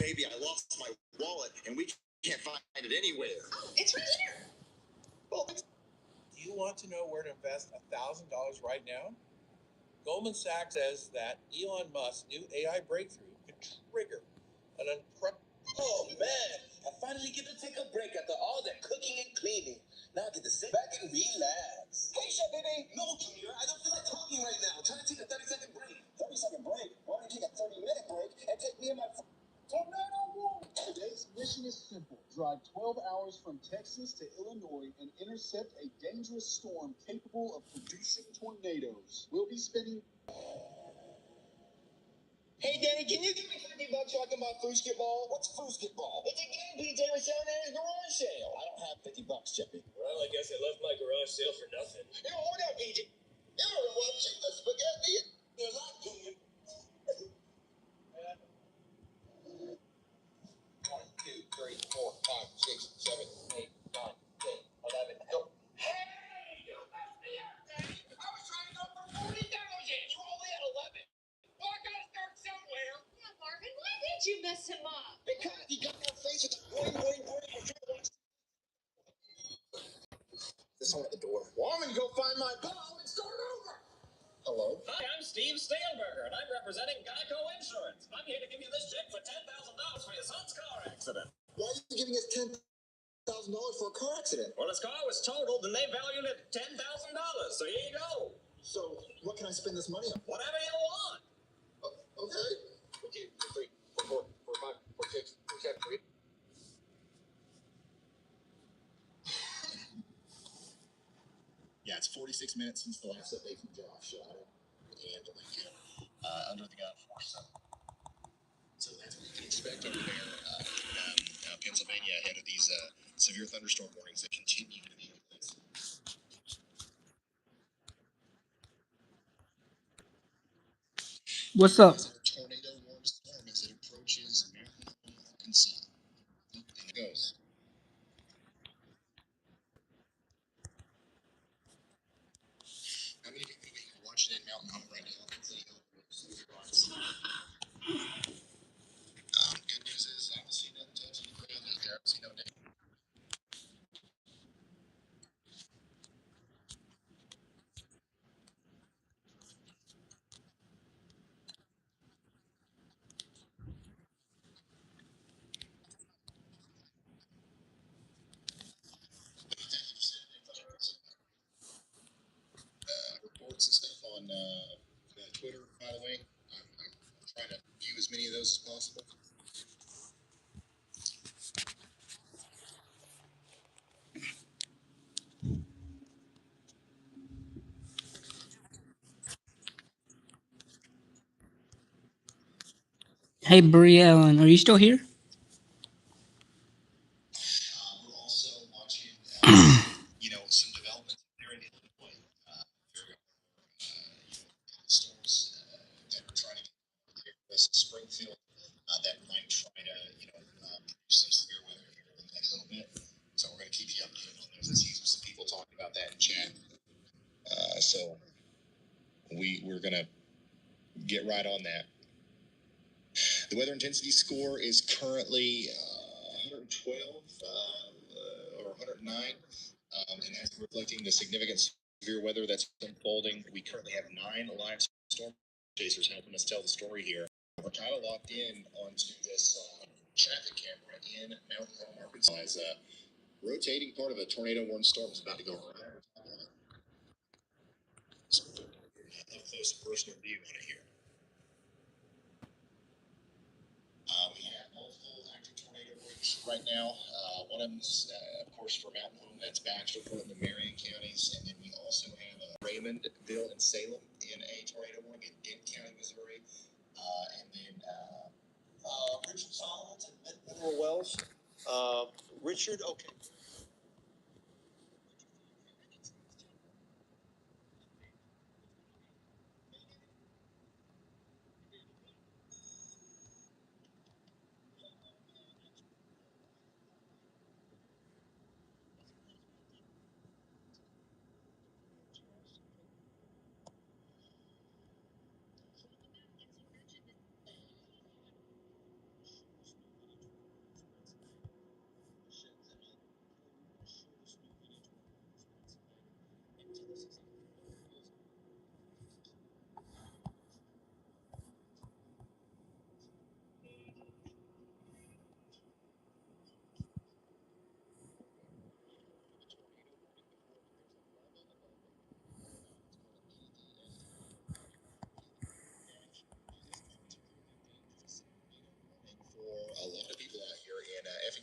baby, I lost my wallet and we can't find it anywhere. Oh, it's right here. Well, do you want to know where to invest $1,000 right now? Goldman Sachs says that Elon Musk's new AI breakthrough could trigger an Oh man, I finally get to take a break after all that cooking and cleaning. Now I get to sit back and relax. Hey, Chef Baby. No, Junior, I don't feel like talking right now. I'm trying to take a 30-second break. 30-second break? Why don't you take a 30-minute break and take me and my tornado walk? Today's mission is simple. Drive 12 hours from Texas to Illinois and intercept a dangerous storm capable of producing tornadoes. We'll be spending... Hey, Danny, can you give me $50 so I can buy Foosball? What's Foosball? It's a game PJ was selling at his garage sale. I don't have $50, Chippy. Well, I guess I left my garage sale for nothing. Hold on, PJ. You don't know what the spaghetti is. There's a lot, Junior. 1, 2, 3, 4, 5, 6, 7, 8, 9, 10, 11. Go. Hey, you messed me up, Danny. I was trying to go for 40,000. You only had 11. Well, I gotta start somewhere. Yeah, Marvin, why did you mess him up? Because he got in our face with the boing, boing, boing. I'm trying to watch. There's someone at the door. Well, I'm gonna go find my ball and start over. Hello? Hi, I'm Steve Stahlberger, and I'm representing Geico Insurance. I'm here to give you this check for $10,000 for your son's car accident. Why are you giving us $10,000 for a car accident? Well, his car was totaled, and they valued it at $10,000, so here you go. So, what can I spend this money on? Whatever you want. Okay. 1, 2, 3, 4, 5, 6, 7, 8. Yeah, it's 46 minutes since the last update from Josh and Lincoln under the gun for some. So that's what you can expect over there in Pennsylvania ahead of these severe thunderstorm warnings that continue to be in place. What's up? Tornado warning storm as it approaches Mountain Home, Arkansas. And it goes. How many people are watching in Mountain Home right now? Good news is I don't see nothing touching the ground out there. I don't see no damage. Reports and stuff on Twitter, by the way. I'm trying to view as many of those as possible. Hey, Brie Ellen, are you still here? We're also watching, some developments there in Illinois. Storms that are trying to get West Springfield that might try to, produce some severe weather here in the next little bit. So we're going to keep you updated on those. I see some people talking about that in chat. So we're going to get right on that. The weather intensity score is currently 112 or 109, and that's reflecting the significant severe weather that's unfolding. We currently have 9 live storm chasers helping us tell the story here. We're kind of locked in onto this traffic camera in Mountain Home, Arkansas, as a rotating part of a tornado warning storm is about to go around. So, up close and personal view on it here. We have multiple active tornado warnings right now. One of them is, of course, for Mountain Home. That's Baxter, Portland, and Marion counties. And then we also have Raymondville and Salem in a tornado warning in Dent County, Missouri. And then Richard Solomons and Mineral Wells. Richard, okay.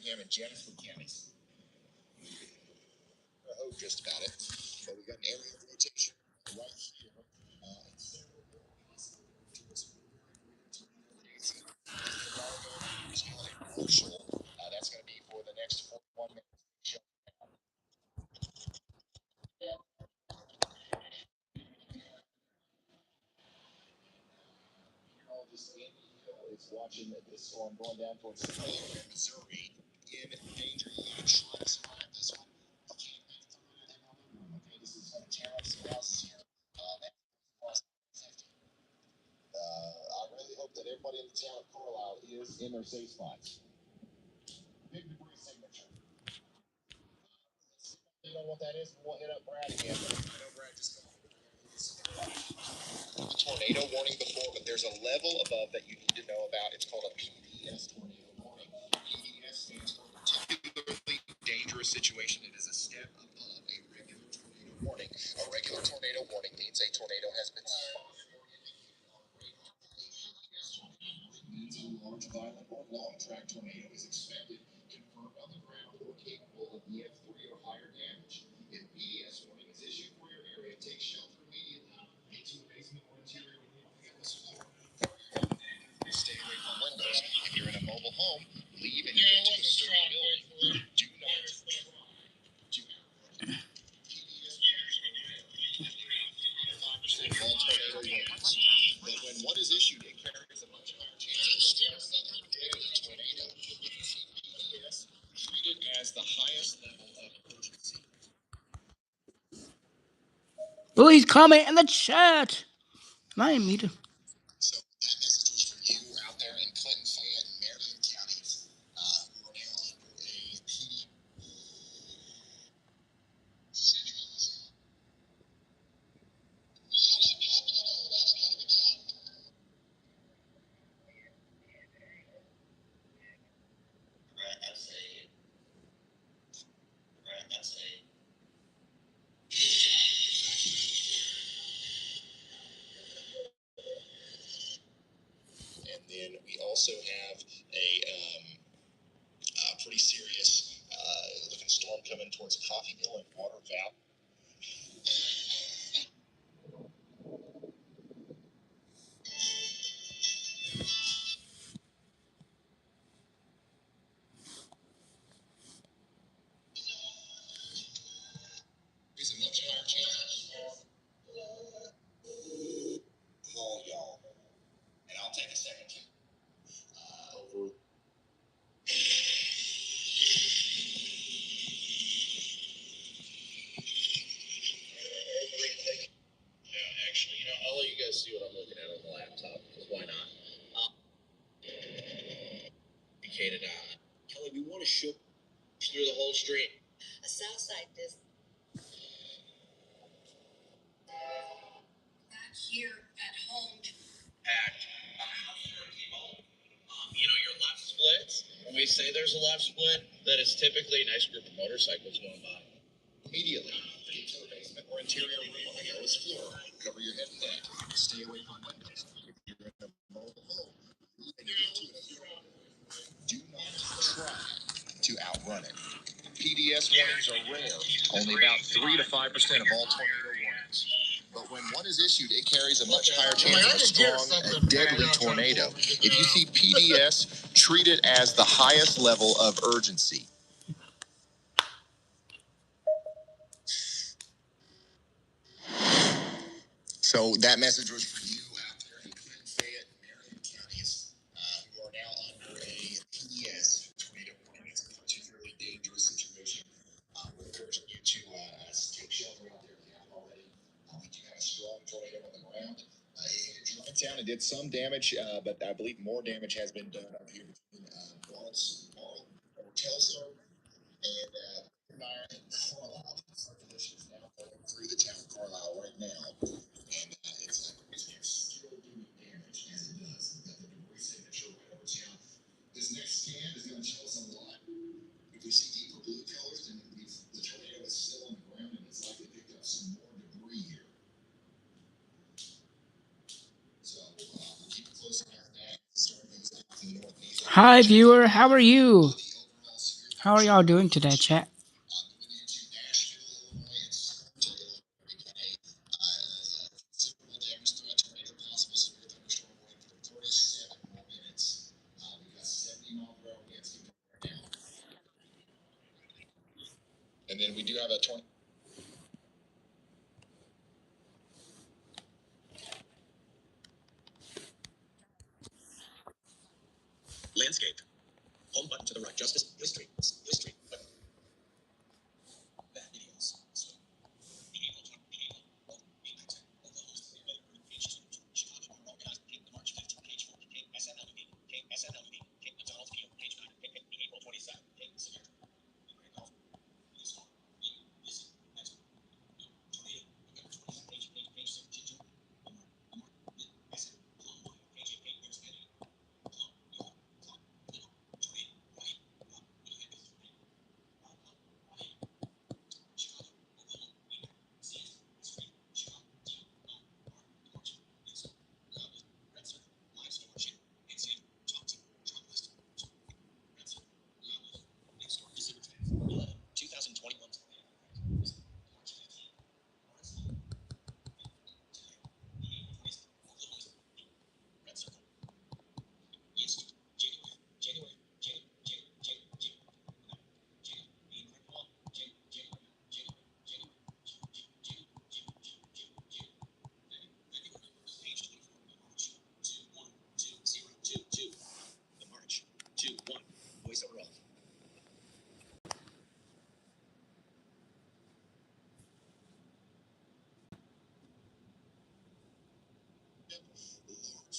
Effingham and Jennifer counties. I hope just about it. But we got an area of rotation right here. That's going to be for the next 41 minutes. Is watching this storm going down towards Missouri in danger. You got to try to survive this one. Okay, this is from Terrence Ross here. I really hope that everybody in the town of Carlisle is in their safe spots. Big debris signature. You know what that is? We'll hit up Brad again. I know Brad just tornado warning before, but there's a level above that you need to know about. It's called a PDS tornado warning. PDS stands for particularly dangerous situation. It is a step above a regular tornado warning. A regular tornado warning means a tornado has been means a large, violent, or long-track tornado is expected, confirmed on the ground, or capable of EF3 or higher damage. If PDS warning is issued for your area, take shelter immediately. Into a basement or interior room on the floor. Stay away from windows. If you're in a mobile home, leave and get to a certain building. Do not PDS all tornado warnings. But when one is issued, it carries a much higher chance of stress than a deadly tornado. PDS treated as the highest level of urgency. Oh, he's comment in the chat. Am I muted? So that message was for you out there in Clinton, Fayette, and Marion counties who are now under a PD. And then we also have a pretty serious looking storm coming towards Coffeyville and Water Valley. There's a much higher chance of call y'all. And I'll take a second to over. Yeah, actually, I'll let you guys see what I'm looking at on the laptop, because why not? Indicated Kelly, we want to show through the whole street. A south side business. Back here at home. Packed. Your left splits. When we say there's a left split, that is typically a nice group of motorcycles going by. Immediately, get to the basement or interior room on the lowest floor. Cover your head and neck. Stay away from windows. If you're in a mobile home, and you get to it, do not try to outrun it. PDS warnings are rare. Only about 3 to 5% of all tornado warnings. But when one is issued, it carries a much higher chance of a strong and deadly tornado. If you see PDS, treat it as the highest level of urgency. So that message was for you out there in Clinton, Fayette, and Marion counties who are now under a PDS tornado warning. It's a particularly dangerous situation. We're encouraging you to take shelter out there if you haven't already. We do have a strong tornado on the ground. It hit town and did some damage, but I believe more damage has been done up here between Barl or Telstar and Carlisle. Circulation is now going through the town of Carlisle right now. And it's still doing damage as it does. We've got the debris signature right over town. This next scan is going to tell us a lot. If we see deeper blue colors, then the tornado is still on the ground and it's likely picked up some more debris here. So we'll keep a close eye on that. Storm moves out to the northeast. Hi, viewer. How are you? The overall How are y'all doing today, chat? Moving into Nashville, Illinois, and Springdale, Illinois, considerable damage through a tornado, possible severe thunderstorm warning for 37 more minutes. We've got 70-mile-per-hour winds keeping right now. And then we do have a landscape. Home button to the right. Justice. History. History. Button. Back videos.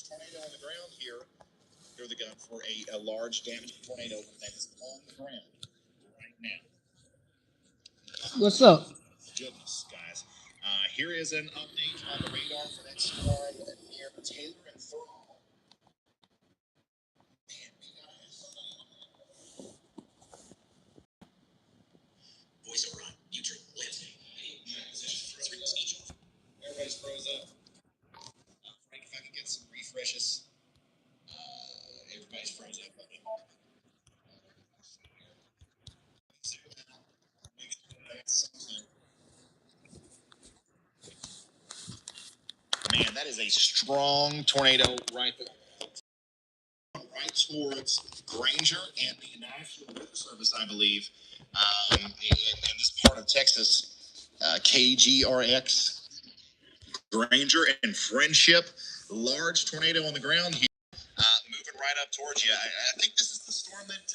Tornado on the ground here. They're the gun for a large damaging tornado that is on the ground right now. What's up? Goodness, guys. Here is an update on the radar for that storm near Taylor and Thurl. Man, we gotta have somebody on that. Voice over on YouTube, Wednesday. Everybody's froze up. Frank, if I could get some refreshes. Everybody's froze up. Man, that is a strong tornado right there. Right towards Granger and the National Weather Service, I believe, in this part of Texas, KGRX, Granger and Friendship. Large tornado on the ground here, moving right up towards you. I think this is the storm that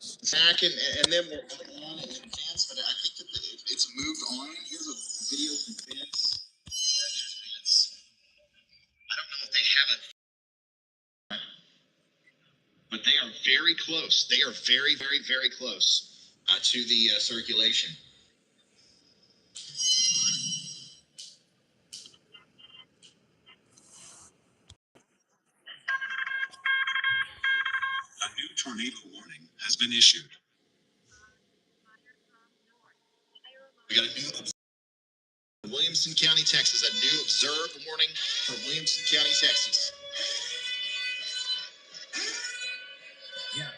Zach and them were on in advance, but I think that it's moved on. Here's a video from Vince. There's Vince. I don't know if they have it, but they are very close. They are very, very, very close to the circulation. A new tornado warning has been issued. We got a new Williamson County, Texas. A new observed warning for Williamson County, Texas. Yeah,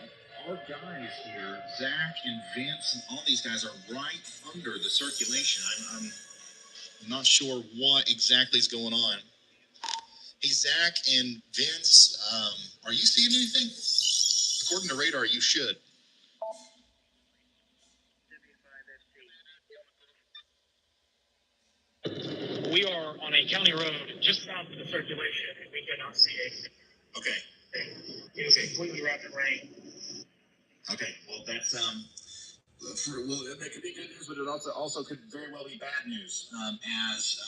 our guys here, Zach and Vince, and all these guys are right under the circulation. I'm not sure what exactly is going on. Hey, Zach and Vince, are you seeing anything? According to radar, you should. We are on a county road just south of the circulation, and we cannot see anything. Okay. It is completely wrapped in rain. Okay. Well, that's that could be good news, but it also could very well be bad news. As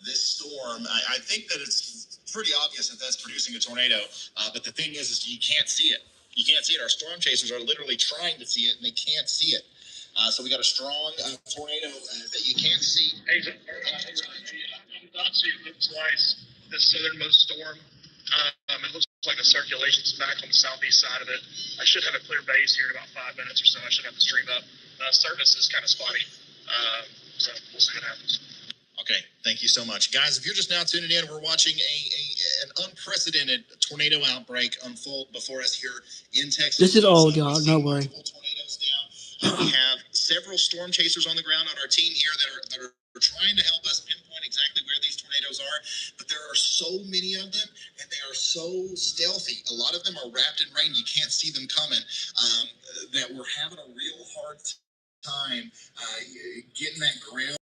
this storm, I think that it's pretty obvious that that's producing a tornado. But the thing is you can't see it. You can't see it. Our storm chasers are literally trying to see it, and they can't see it. So we got a strong tornado that you can't see. Hey, it looks like the southernmost storm. It looks like the circulation's back on the southeast side of it. I should have a clear base here in about 5 minutes or so. I should have the stream up. Service is kind of spotty, so we'll see what happens. Okay, thank you so much, guys. If you're just now tuning in, we're watching an unprecedented tornado outbreak unfold before us here in Texas. This is old, We've y'all. seen No worry. multiple tornadoes down. We have several storm chasers on the ground on our team here that are trying to help us pinpoint exactly where these tornadoes are. But there are so many of them, and they are so stealthy. A lot of them are wrapped in rain; you can't see them coming. That we're having a real hard time getting that ground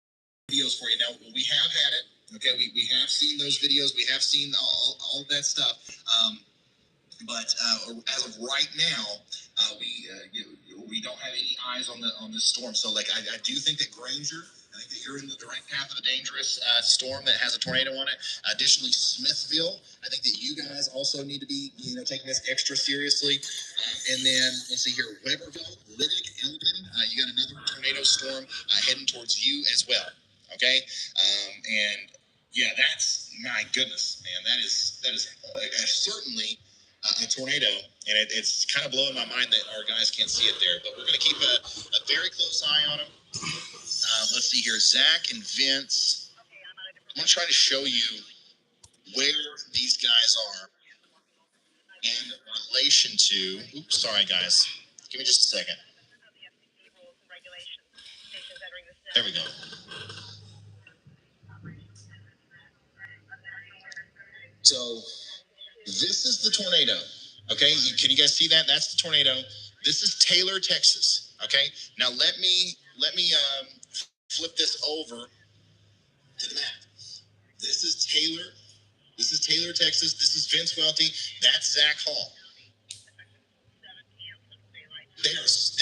videos for you. Now, we have had it. Okay, we have seen those videos. We have seen all that stuff. But as of right now, we don't have any eyes on this storm. So, like, I do think that Granger. I think that you're in the direct path of a dangerous storm that has a tornado on it. Additionally, Smithville. I think that you guys also need to be, taking this extra seriously. And then let's see here, Weberville, Riddick, Elgin. You got another tornado storm heading towards you as well. Okay, and yeah, that's my goodness, man. That is certainly a tornado, and it's kind of blowing my mind that our guys can't see it there. But we're going to keep a very close eye on them. Let's see here, Zach and Vince. I'm going to try to show you where these guys are in relation to. Oops, sorry guys. Give me just a second. There we go. So this is the tornado. Okay, can you guys see that? That's the tornado. This is Taylor, Texas. Okay, now let me flip this over to the map. This is Taylor. This is Taylor, Texas. This is Vince Welty. That's Zach Hall. They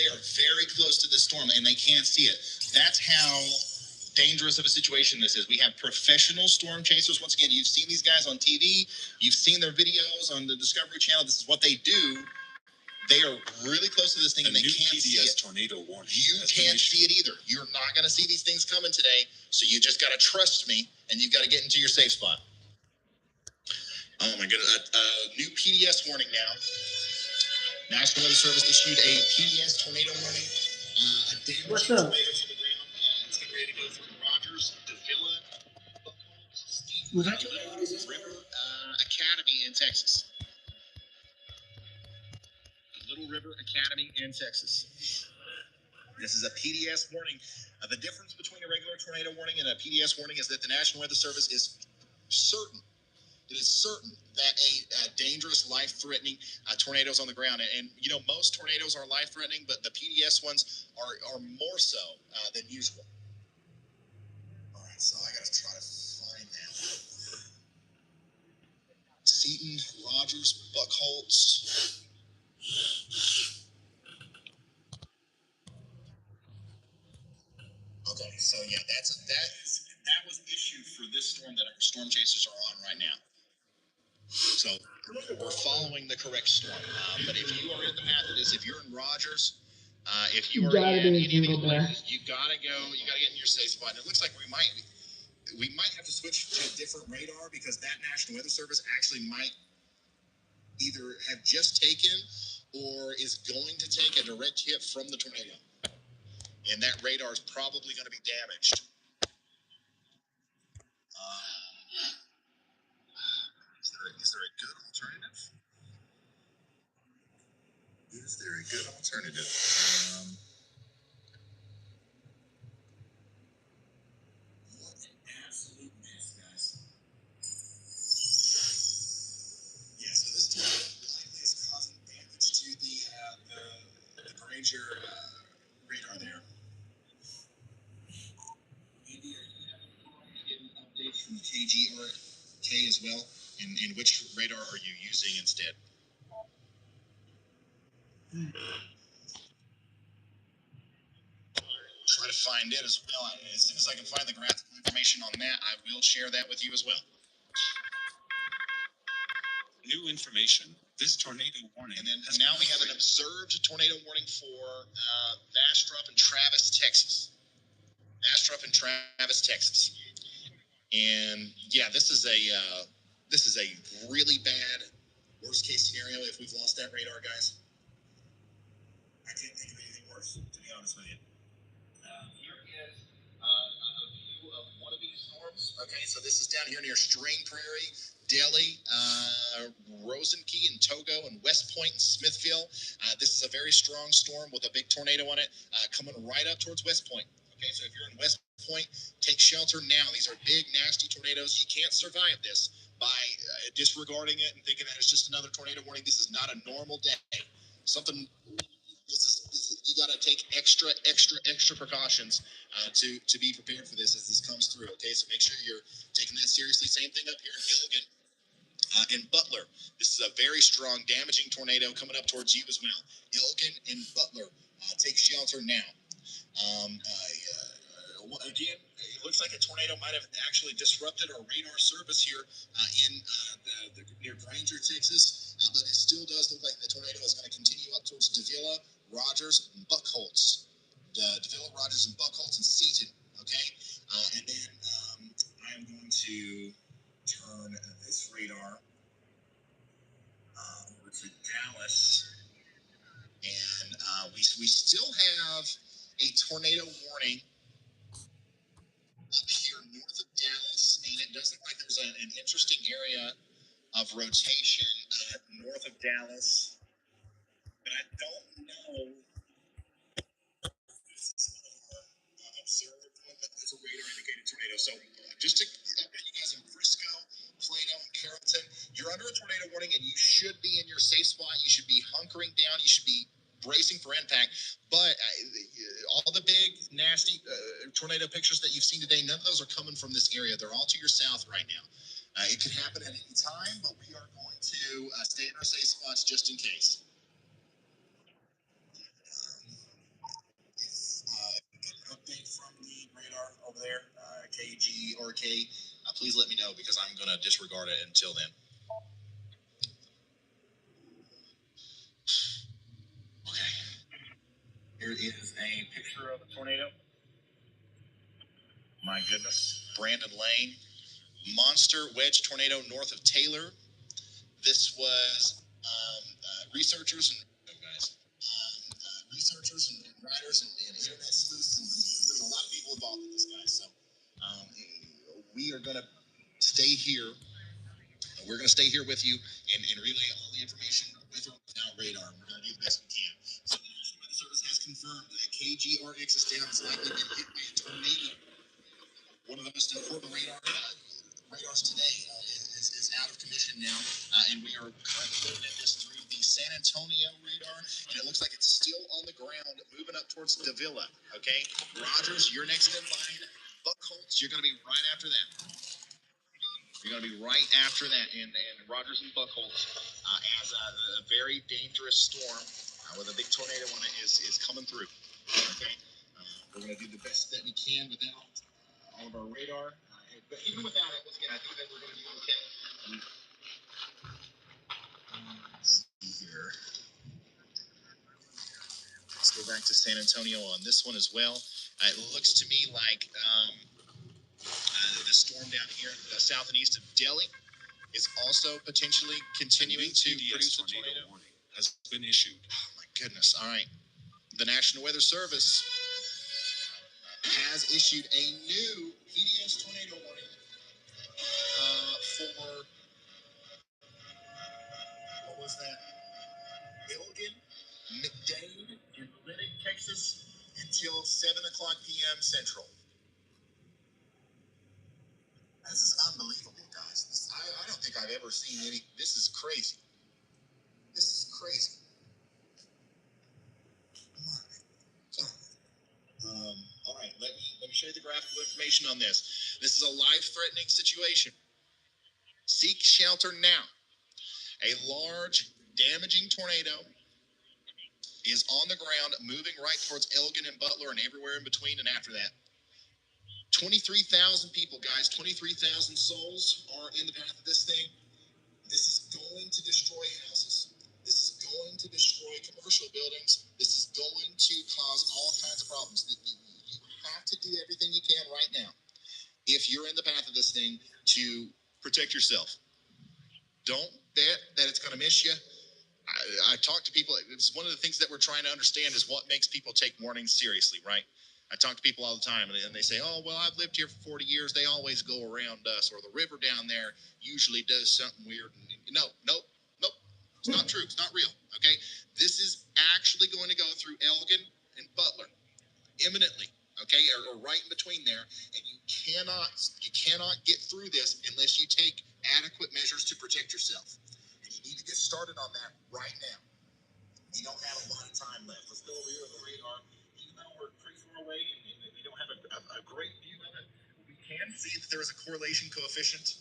are very close to the storm, and they can't see it. That's how dangerous of a situation this is. We have professional storm chasers. Once again, you've seen these guys on TV. You've seen their videos on the Discovery Channel. This is what they do. They are really close to this thing, and they can't see it. Tornado warning. You can't see it either. You're not going to see these things coming today, so you just got to trust me, and you've got to get into your safe spot. Oh my goodness! New PDS warning now. National Weather Service issued a PDS tornado warning. What's up? Tornadoes on the ground. It's getting ready to go through Rogers, Davila, Was that River Academy in Texas. Little River Academy in Texas. This is a PDS warning. The difference between a regular tornado warning and a PDS warning is that the National Weather Service is certain. It is certain that a dangerous, life-threatening tornado is on the ground. And most tornadoes are life-threatening, but the PDS ones are more so than usual. All right, so I got to try to find that. Seaton, Rogers, Buckholtz. Okay, so yeah, that was issued for this storm that our storm chasers are on right now. So we're following the correct storm. But if you are in the path of this, if you're in Rogers, if you are in any of these places, you gotta go. You gotta get in your safe spot. And it looks like we might have to switch to a different radar because that National Weather Service actually might either have just taken or is going to take a direct hit from the tornado, and that radar is probably going to be damaged. Is there a good alternative? Is there a good alternative? What an absolute mess, guys. Yeah, so this likely is causing damage to the Granger radar there. Andy, are you getting updates from KGRK as well? And which radar are you using instead? Try to find it as well. As soon as I can find the graphical information on that, I will share that with you as well. New information. This tornado warning. And then now we have an observed tornado warning for Bastrop and Travis, Texas. Bastrop and Travis, Texas. And yeah, this is a really bad worst case scenario if we've lost that radar, guys. I can't think of anything worse, to be honest with you. Here is a view of one of these storms. Okay, so this is down here near Strain Prairie, Delhi, Rosenkey and Togo, and West Point and Smithville. This is a very strong storm with a big tornado on it coming right up towards West Point. Okay, so if you're in West Point, take shelter now. These are big, nasty tornadoes. You can't survive this by disregarding it and thinking that it's just another tornado warning. This is not a normal day. Something. You got to take extra precautions to be prepared for this as this comes through. Okay, so make sure you're taking that seriously. Same thing up here in Gilligan. In Butler, this is a very strong, damaging tornado coming up towards you as well. Elgin and Butler, take shelter now. Again, it looks like a tornado might have actually disrupted our radar service here near Granger, Texas, but it still does look like the tornado is going to continue up towards Davila, Rogers, and Buckholz. Davila, Rogers, and Buckholz and Seaton. Okay, and then I am going to turn this radar over to Dallas, and we still have a tornado warning up here north of Dallas, and it does look like there's an interesting area of rotation north of Dallas, but I don't know. This is one of our observed one, but it's a radar indicated tornado. So just to update you guys in Frisco, Plano, and Carrollton, you're under a tornado warning, and you should be in your safe spot. You should be hunkering down. You should be bracing for impact. But all the big, nasty tornado pictures that you've seen today, none of those are coming from this area. They're all to your south right now. It could happen at any time, but we are going to stay in our safe spots just in case. Get an update from the radar over there, KG or K, please let me know because I'm going to disregard it until then. Okay. Here is a picture of the tornado. My goodness. Brandon Lane. Monster wedge tornado north of Taylor. This was researchers and writers and internet sleuths, and there's a lot of people involved in this, guys. So we are going to stay here. We're going to stay here with you and relay all the information with or without radar. We're going to do the best we can. So the National Weather Service has confirmed that KGRX is down. It's likely been hit by a tornado. One of the most important radars today is out of commission now, and we are currently looking at this through the San Antonio radar, and it looks like it's still on the ground, moving up towards Davila. Okay, Rogers, you're next in line. Buckholz, you're going to be right after that. You're going to be right after that, and Rogers and Buckholz as a very dangerous storm with a big tornado on it is coming through. Okay, we're going to do the best that we can without all of our radar, but even without it, once again, I think that we're going to be okay. Let's see here. Let's go back to San Antonio on this one as well. It looks to me like the storm down here south and east of Delhi is also potentially continuing to produce a tornado warning has been issued. Oh my goodness. All right. The National Weather Service has issued a new PDS tornado warning for, what was that? Elgin, McDade, and Lenox, Texas until 7 o'clock p.m. Central. This is unbelievable, guys. I don't think I've ever seen any. This is crazy. This is crazy. All right, let me show you the graphical information on this. This is a life-threatening situation. Seek shelter now. A large, damaging tornado is on the ground, moving right towards Elgin and Butler and everywhere in between and after that. 23,000 people, guys, 23,000 souls are in the path of this thing. This is going to destroy houses. This is going to destroy commercial buildings. This is going to cause all kinds of problems. You have to do everything you can right now, if you're in the path of this thing, to protect yourself. Don't bet that it's going to miss you. I talk to people. It's one of the things that we're trying to understand is what makes people take warnings seriously, right? I talk to people all the time, and they say, "Oh, well, I've lived here for 40 years. They always go around us, or the river down there usually does something weird." No, nope. It's not true. It's not real. Okay, this is actually going to go through Elgin and Butler, imminently. Okay, or right in between there, and you cannot get through this unless you take adequate measures to protect yourself. And you need to get started on that right now. You don't have a lot of time left. Let's go over here on the radar. Even though we're pretty far away and we don't have a great view of it, we can see that there is a correlation coefficient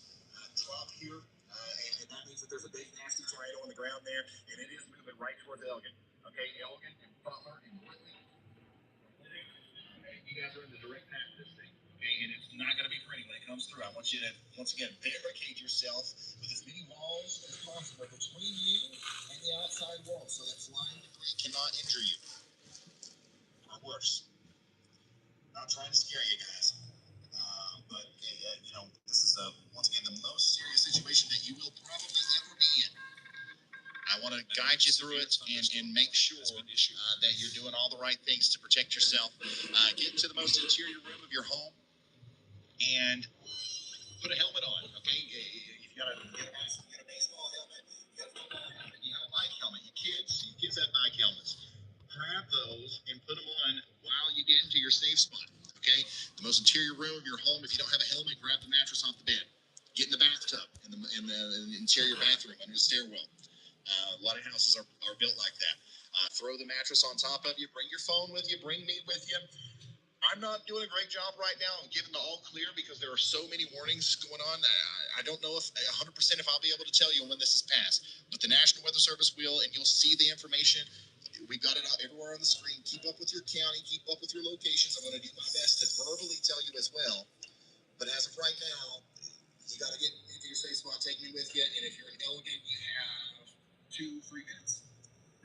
drop here. And that means that there's a big nasty tornado on the ground there, and it is moving right towards Elgin. Okay, Elgin and Butler and Whitley. Okay, you guys are in the direct path of this thing. Okay, and it's not going to be pretty when it comes through. I want you to, once again, barricade yourself with as many walls as possible between you and the outside wall so that flying debris cannot injure you. Or worse. Not trying to scare you guys. But, this is, once again, the most serious situation that you will probably ever be in. I want to guide you through it and make sure that you're doing all the right things to protect yourself. Get to the most interior room of your home and put a helmet on, okay? If you got a baseball helmet, you got a football helmet, you got a bike helmet. You kids have bike helmets. Grab those and put them on while you get into your safe spot, okay? The most interior room of your home, if you don't have a helmet, grab the mattress off the bed. Get in the bathtub, in the interior bathroom, under the stairwell. A lot of houses are built like that. Throw the mattress on top of you. Bring your phone with you. Bring me with you. I'm not doing a great job right now of giving the all clear because there are so many warnings going on. I don't know if 100% if I'll be able to tell you when this is passed. But the National Weather Service will, and you'll see the information. We've got it out everywhere on the screen. Keep up with your county. Keep up with your locations. I'm going to do my best to verbally tell you as well. But as of right now, you got to get into your safe spot. Take me with you. And if you're in Elgin, you have 2-3 minutes.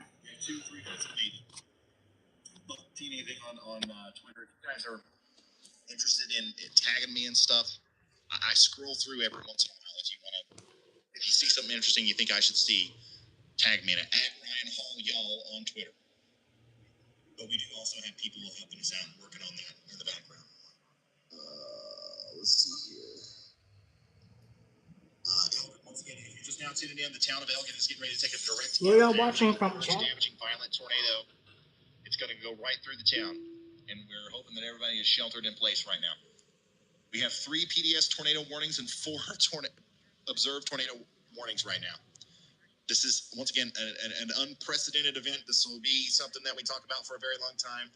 You have 2-3 minutes maybe. But anything on Twitter, if you guys are interested in tagging me and stuff, I scroll through every once in a while. If you see something interesting you think I should see, tag me in it at Ryan Hall Y'all on Twitter. But we do also have people helping us out and working on that in the background. Let's see here. Elgin, once again, if you're just now tuning in, the town of Elgin is getting ready to take a direct Where y'all impact watching of from, a chat? damaging violent tornado. It's going to go right through the town, and we're hoping that everybody is sheltered in place right now. We have 3 PDS tornado warnings and 4 observed tornado warnings right now. This is, once again, an unprecedented event. This will be something that we talk about for a very long time.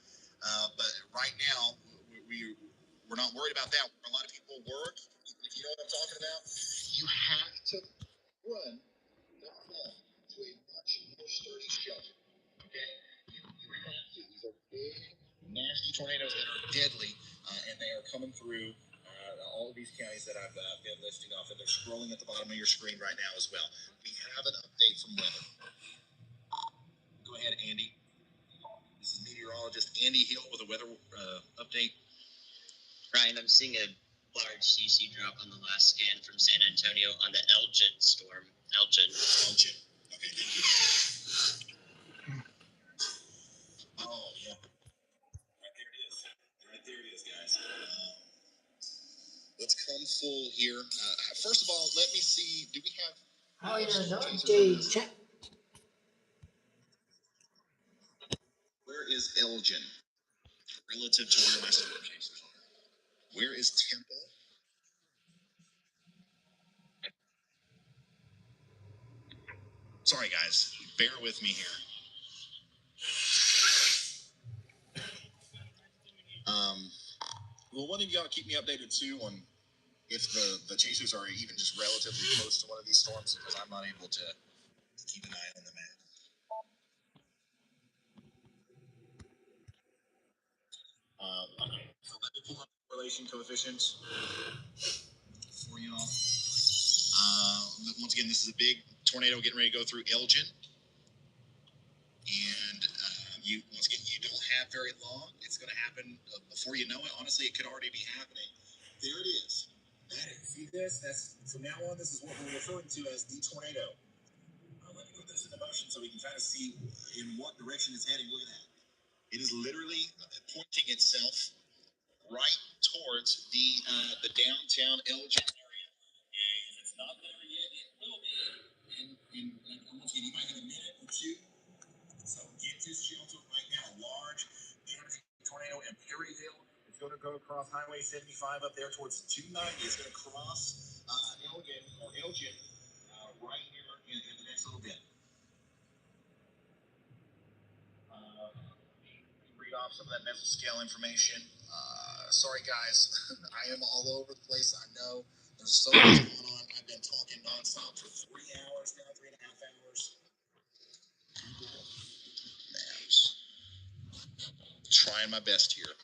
But right now, we're not worried about that. A lot of people work. If you know what I'm talking about, you have to run the phone to a much more sturdy shelter. Okay? You have to. These are big, nasty tornadoes that are deadly, and they are coming through all of these counties that I've been listing off, and they're scrolling at the bottom of your screen right now as well. We have an update from weather. Go ahead, Andy. This is meteorologist Andy Hill with a weather update. Ryan, I'm seeing a large CC drop on the last scan from San Antonio on the Elgin storm. Elgin. Okay, thank you. Oh, yeah. Right there it is, guys. Let's come full here. First of all, let me see. Do we have... How is the update, chat? Where is Elgin relative to where my storm chasers are? Where is Temple? Sorry, guys. Bear with me here. Well, one of y'all keep me updated too on if the chasers are even just relatively close to one of these storms, because I'm not able to keep an eye on the map. Okay, so let me pull up the correlation coefficients for y'all. Once again, this is a big tornado getting ready to go through Elgin. And once again, you don't have very long. It's going to happen before you know it. Honestly, it could already be happening. There it is. See this? That's from now on. This is what we're referring to as the tornado. Let me put this into motion so we can kind of see in what direction it's heading. Look at that. It is literally pointing itself right towards the downtown Elgin area. If it's not there yet, it will be. And once again, you might have a minute or two. So get to shelter right now. Large damaging tornado in Perryville. It's going to go across Highway 75 up there towards 290. It's going to cross Elgin right here in the next little bit. Read off some of that mesoscale information. Sorry, guys. I am all over the place. I know there's so much going on. I've been talking nonstop for 3 hours now, 3.5 hours. Man, trying my best here.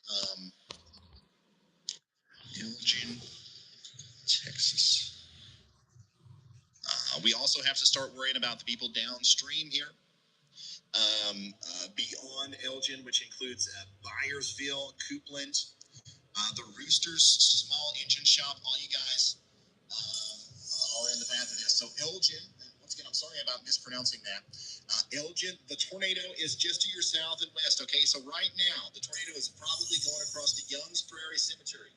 Elgin, Texas. We also have to start worrying about the people downstream here. Beyond Elgin, which includes Byersville, Coupland, the Roosters Small Engine Shop. All you guys are in the path of this. So Elgin, and once again, I'm sorry about mispronouncing that. Elgin, the tornado is just to your south and west. Okay, so right now the tornado is probably going across the Youngs Prairie Cemetery.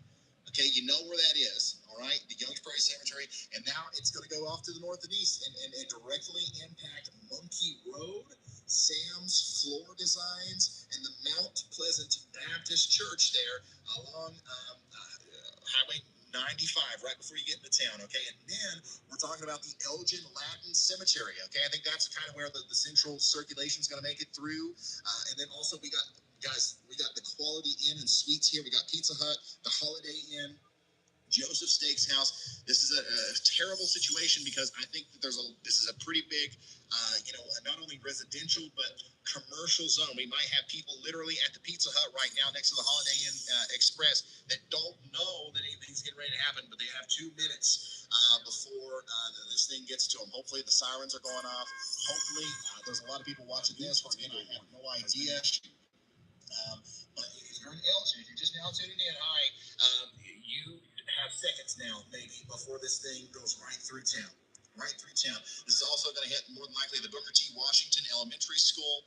Okay, you know where that is. All right, the Youngs Prairie Cemetery, and now it's going to go off to the north and east and directly impact Monkey Road, Sam's Floor Designs, and the Mount Pleasant Baptist Church there along Highway 95, right before you get into town. Okay, and then we're talking about the Elgin Latin Cemetery. Okay, I think that's kind of where the central circulation is going to make it through. And then also we got, guys, we got the Quality Inn and Suites here. We got Pizza Hut, the Holiday Inn, Joseph Steakhouse. This is a terrible situation because I think that this is a pretty big, not only residential but commercial zone. We might have people literally at the Pizza Hut right now next to the Holiday Inn Express that don't know that anything's getting ready to happen, but they have 2 minutes before this thing gets to them. Hopefully the sirens are going off. Hopefully there's a lot of people watching this who I have no idea. But if you're in Elgin, if you're just now tuning in, you have seconds now, maybe, before this thing goes right through town. Right through town. This is also going to hit more than likely the Booker T. Washington Elementary School,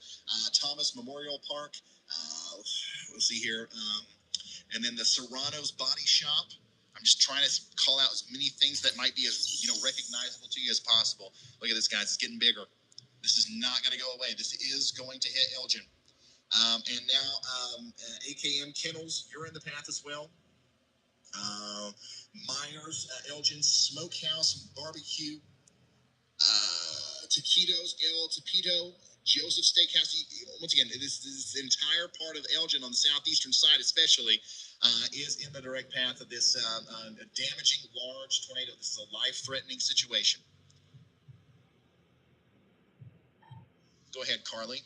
Thomas Memorial Park. Let's see here. And then the Serrano's Body Shop. I'm just trying to call out as many things that might be as recognizable to you as possible. Look at this, guys. It's getting bigger. This is not going to go away. This is going to hit Elgin. And now AKM Kennels, you're in the path as well. Myers, Elgin Smokehouse Barbecue, Taquitos El Tapito, Joseph Steakhouse. Once again, this entire part of Elgin on the southeastern side especially is in the direct path of this damaging large tornado. This is a life-threatening situation. Go ahead, Carly.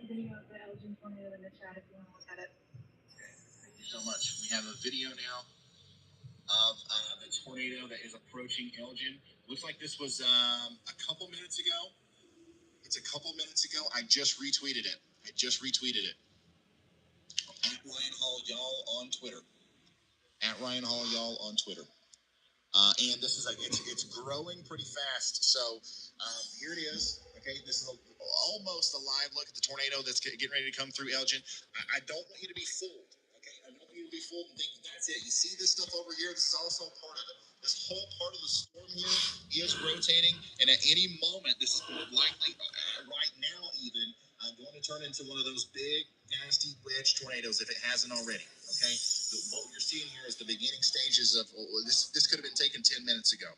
Video of the Elgin tornado in the chat if you want to look at it. Thank you so much. We have a video now of the tornado that is approaching Elgin. Looks like this was a couple minutes ago. It's a couple minutes ago. I just retweeted it. At Ryan Hall Y'all on Twitter. At Ryan Hall Y'all on Twitter. And this is it's growing pretty fast. So here it is. Okay, this is almost a live look at the tornado that's getting ready to come through Elgin. I don't want you to be fooled. Okay, I don't want you to be fooled and think that's it. You see this stuff over here? This is also part of it. This whole part of the storm here is rotating, and at any moment, this is likely, right now even, going to turn into one of those big, nasty wedge tornadoes if it hasn't already. Okay, what you're seeing here is the beginning stages of this. This could have been taken 10 minutes ago.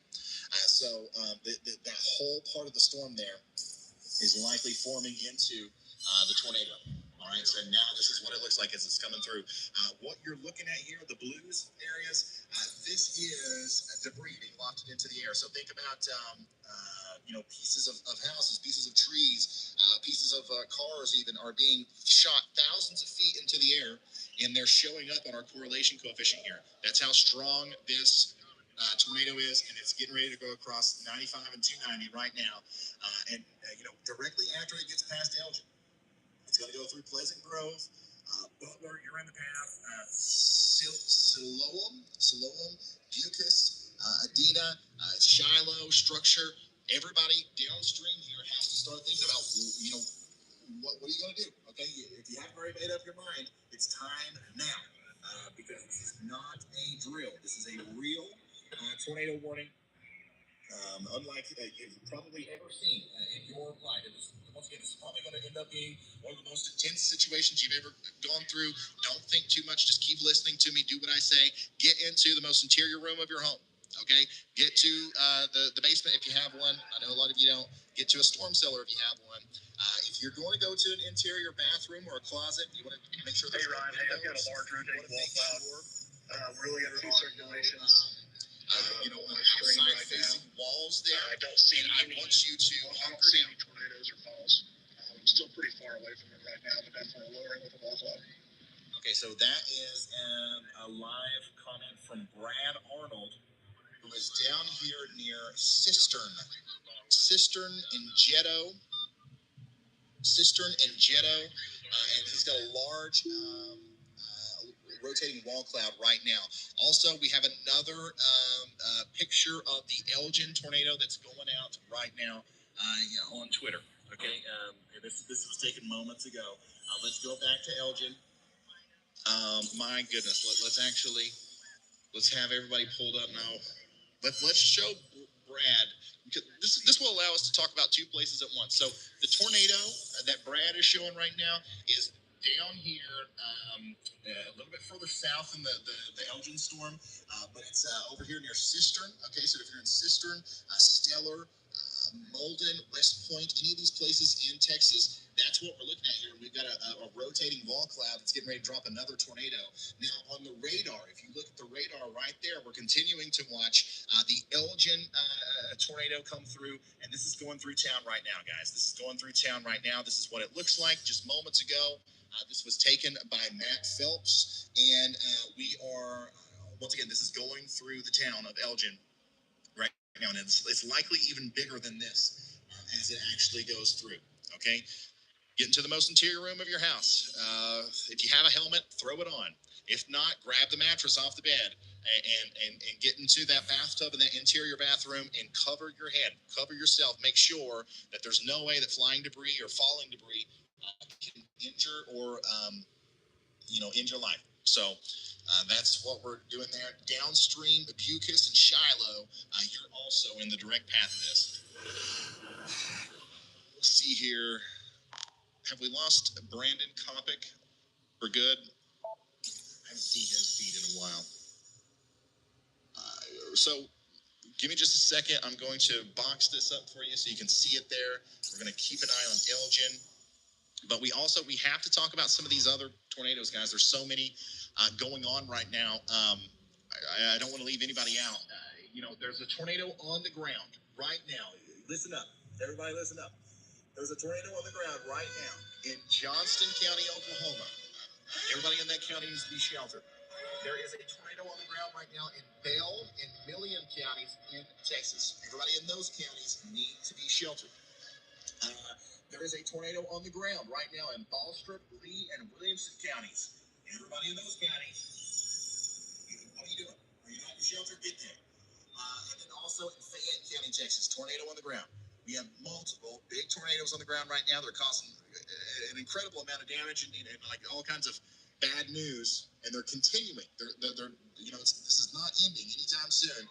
That whole part of the storm there is likely forming into the tornado. All right, so now this is what it looks like as it's coming through. What you're looking at here, the blues areas, this is debris being lofted into the air. So think about, pieces of houses, pieces of trees, pieces of cars even are being shot thousands of feet into the air, and they're showing up on our correlation coefficient here. That's how strong this tornado is, and it's getting ready to go across 95 and 290 right now. Directly after it gets past Elgin, it's going to go through Pleasant Grove, Butler, you're in the path, Siloam, Bucas, Adena, Shiloh, Structure. Everybody downstream here has to start thinking about, what are you going to do? Okay, if you haven't already made up your mind, it's time now, because this is not a drill. This is a real tornado warning. Unlike you've probably ever seen in your life. Once again, this is probably going to end up being one of the most intense situations you've ever gone through. Don't think too much. Just keep listening to me. Do what I say. Get into the most interior room of your home. Okay? Get to the basement if you have one. I know a lot of you don't. Get to a storm cellar if you have one. If you're going to go to an interior bathroom or a closet, you want to make sure Hey Ryan, I've got a large rotating wall cloud. Really under two circulations. Outside facing walls there. I don't see I want you to I don't see any tornadoes or falls. I'm still pretty far away from it right now, but definitely lowering with the wall cloud. Okay, so that is a live comment from Brad Arnold, who is down here near Cistern in Jetto. And he's got a large rotating wall cloud right now. Also, we have another picture of the Elgin tornado that's going out right now on Twitter. Okay, this was taken moments ago. Let's go back to Elgin. My goodness, let's have everybody pulled up now. Let's show Brad. This will allow us to talk about two places at once. So the tornado that Brad is showing right now is down here, a little bit further south than the Elgin storm, but it's over here near Cistern. Okay, so if you're in Cistern, Stellar, Molden, West Point, any of these places in Texas, that's what we're looking at here. We've got a rotating wall cloud that's getting ready to drop another tornado. Now, on the radar, if you look at the radar right there, we're continuing to watch the Elgin tornado come through, and this is going through town right now, guys. This is going through town right now. This is what it looks like just moments ago. This was taken by Matt Phelps, and we are, once again, this is going through the town of Elgin right now, and it's likely even bigger than this as it actually goes through. Okay, get into the most interior room of your house. If you have a helmet, throw it on. If not, grab the mattress off the bed and get into that bathtub in that interior bathroom and cover your head, cover yourself. Make sure that there's no way that flying debris or falling debris can injure or end your life. So that's what we're doing there. Downstream, Bucus and Shiloh, you're also in the direct path of this. We'll see here. Have we lost Brandon Kopic for good? I haven't seen his feed in a while. So give me just a second. I'm going to box this up for you so you can see it there. We're going to keep an eye on Elgin. But we have to talk about some of these other tornadoes, guys. There's so many going on right now. I don't want to leave anybody out. There's a tornado on the ground right now. Listen up. Everybody listen up. There's a tornado on the ground right now in Johnston County, Oklahoma. Everybody in that county needs to be sheltered. There is a tornado on the ground right now in Bell and Million counties in Texas. Everybody in those counties need to be sheltered. There is a tornado on the ground right now in Bastrop, Lee, and Williamson counties. Everybody in those counties, what are you doing? Are you not in shelter? Get there. And then also in Fayette County, Texas, tornado on the ground. We have multiple big tornadoes on the ground right now. They're causing an incredible amount of damage and like all kinds of bad news, and they're continuing. This is not ending anytime soon.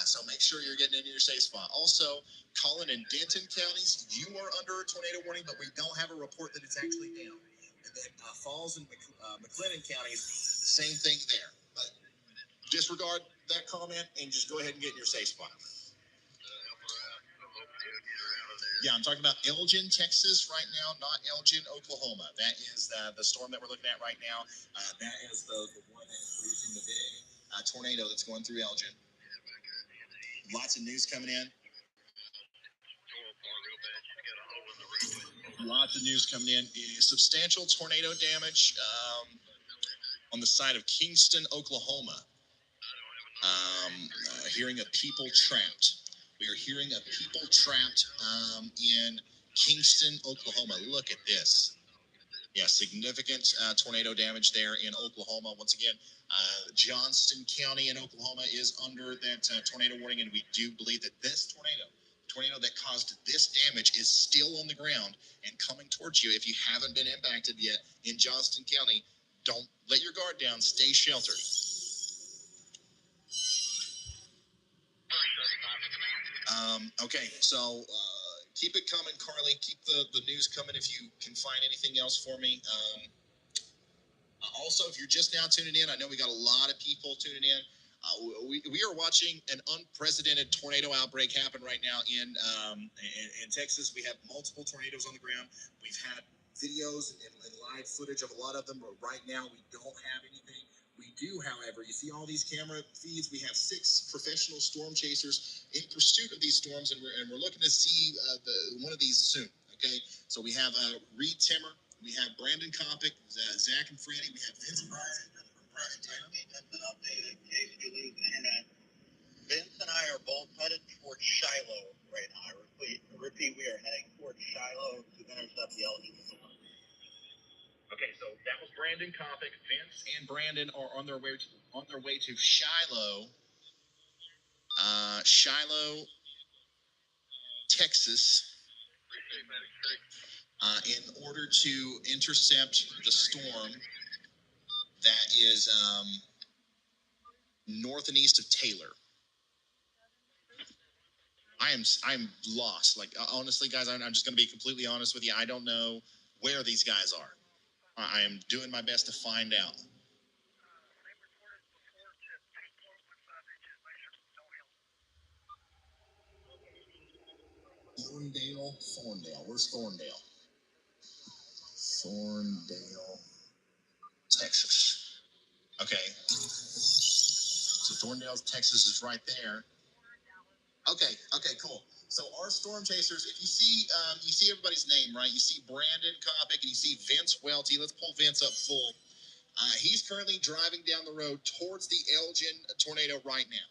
So make sure you're getting into your safe spot. Also, Collin and Denton counties, you are under a tornado warning, but we don't have a report that it's actually down. And then Falls and McLennan counties, same thing there. But disregard that comment and just go ahead and get in your safe spot. Yeah, I'm talking about Elgin, Texas right now, not Elgin, Oklahoma. That is the storm that we're looking at right now. That is the one that is producing the big tornado that's going through Elgin. Lots of news coming in. Lots of news coming in. Substantial tornado damage on the side of Kingston, Oklahoma. Hearing of people trapped. We are hearing of people trapped in Kingston, Oklahoma. Look at this. Yeah, significant tornado damage there in Oklahoma. Once again, Johnston County in Oklahoma is under that tornado warning, and we do believe that this tornado tornado that caused this damage is still on the ground and coming towards you. If you haven't been impacted yet in Johnston County, don't let your guard down. Stay sheltered. Okay, so keep it coming, Carly. Keep the news coming if you can find anything else for me. Also, if you're just now tuning in, I know we got a lot of people tuning in. We are watching an unprecedented tornado outbreak happen right now in Texas. We have multiple tornadoes on the ground. We've had videos and live footage of a lot of them, but right now we don't have anything. We do, however, you see all these camera feeds. We have 6 professional storm chasers in pursuit of these storms, and we're looking to see one of these soon. Okay, so we have Reed Timmer, we have Brandon Kopic, Zach and Freddie. We have Vince Brian. An update in case you lose internet. Vince and I are both headed towards Shiloh right now. I repeat, we are heading towards Shiloh to intercept the Elgin. Okay, so that was Brandon Kopic. Vince and Brandon are on their way to Shiloh. Shiloh, Texas. In order to intercept the storm that is north and east of Taylor. I'm lost. Like, honestly, guys, I'm just going to be completely honest with you. I don't know where these guys are. I am doing my best to find out. Thorndale. Where's Thorndale? Thorndale, Texas. Okay. So Thorndale, Texas is right there. Okay, cool. So our storm chasers, if you see everybody's name, right? You see Brandon Kopic and you see Vince Welty. Let's pull Vince up full. He's currently driving down the road towards the Elgin tornado right now.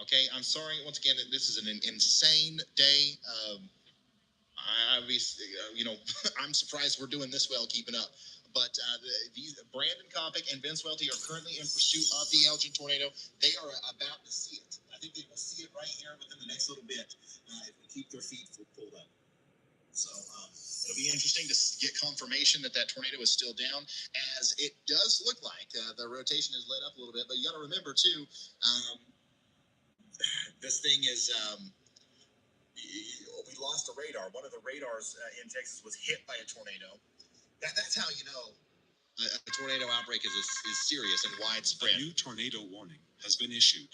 Okay, I'm sorry once again that this is an insane day. Obviously, I'm surprised we're doing this well, keeping up. But these Brandon Kopic and Vince Welty are currently in pursuit of the Elgin tornado. They are about to see it. I think they will see it right here within the next little bit if we keep their feet pulled up. So it'll be interesting to get confirmation that tornado is still down, as it does look like the rotation is let up a little bit. But you got to remember too, this thing is. We lost a radar. One of the radars in Texas was hit by a tornado. That's how you know a tornado outbreak is serious and widespread. A new tornado warning has been issued.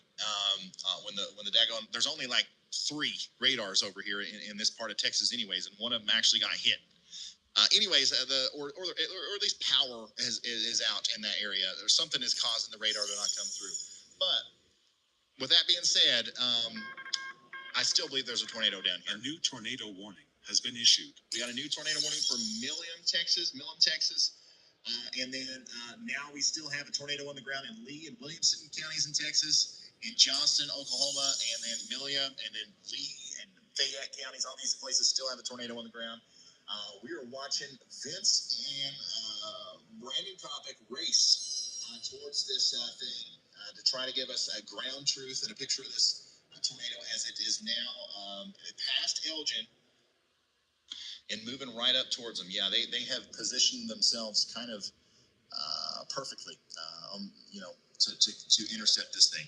When the daggone, there's only like 3 radars over here in this part of Texas, anyways, and one of them actually got hit. Anyways, or at least power is out in that area. Or something is causing the radar to not come through. But with that being said, I still believe there's a tornado down here. A new tornado warning has been issued. We got a new tornado warning for Millen, Texas. And then now we still have a tornado on the ground in Lee and Williamson counties in Texas, in Johnston, Oklahoma, and then Milia, and then Lee and Fayette counties. All these places still have a tornado on the ground. We are watching Vince and Brandon Kopic race towards this thing to try to give us a ground truth and a picture of this tornado as it is now past Elgin and moving right up towards them. Yeah, they have positioned themselves kind of perfectly, to intercept this thing.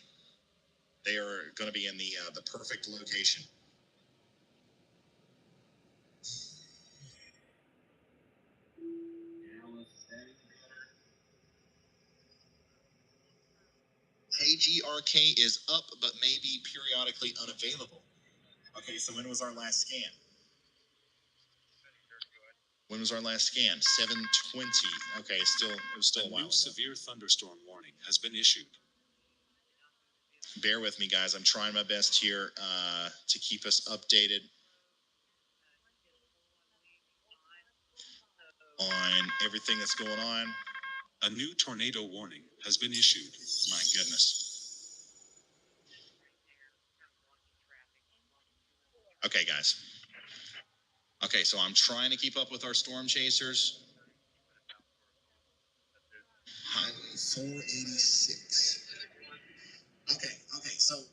They are going to be in the perfect location. KGRK is up, but maybe periodically unavailable. Okay, so when was our last scan? When was our last scan? 7:20. Okay, it was still a while. A new severe thunderstorm warning has been issued. Bear with me, guys. I'm trying my best here to keep us updated on everything that's going on. A new tornado warning has been issued. My goodness. Okay, guys. Okay, so I'm trying to keep up with our storm chasers. Highway 486. Okay, so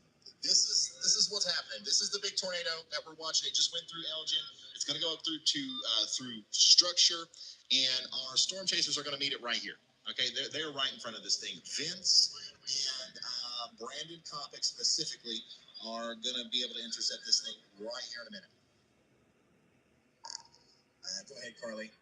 this is this is what's happening. This is the big tornado that we're watching. It just went through Elgin. It's going to go up through Structure, and our storm chasers are going to meet it right here. Okay, they're right in front of this thing. Vince and Brandon Kopic specifically are going to be able to intercept this thing right here in a minute. Go ahead, Carly.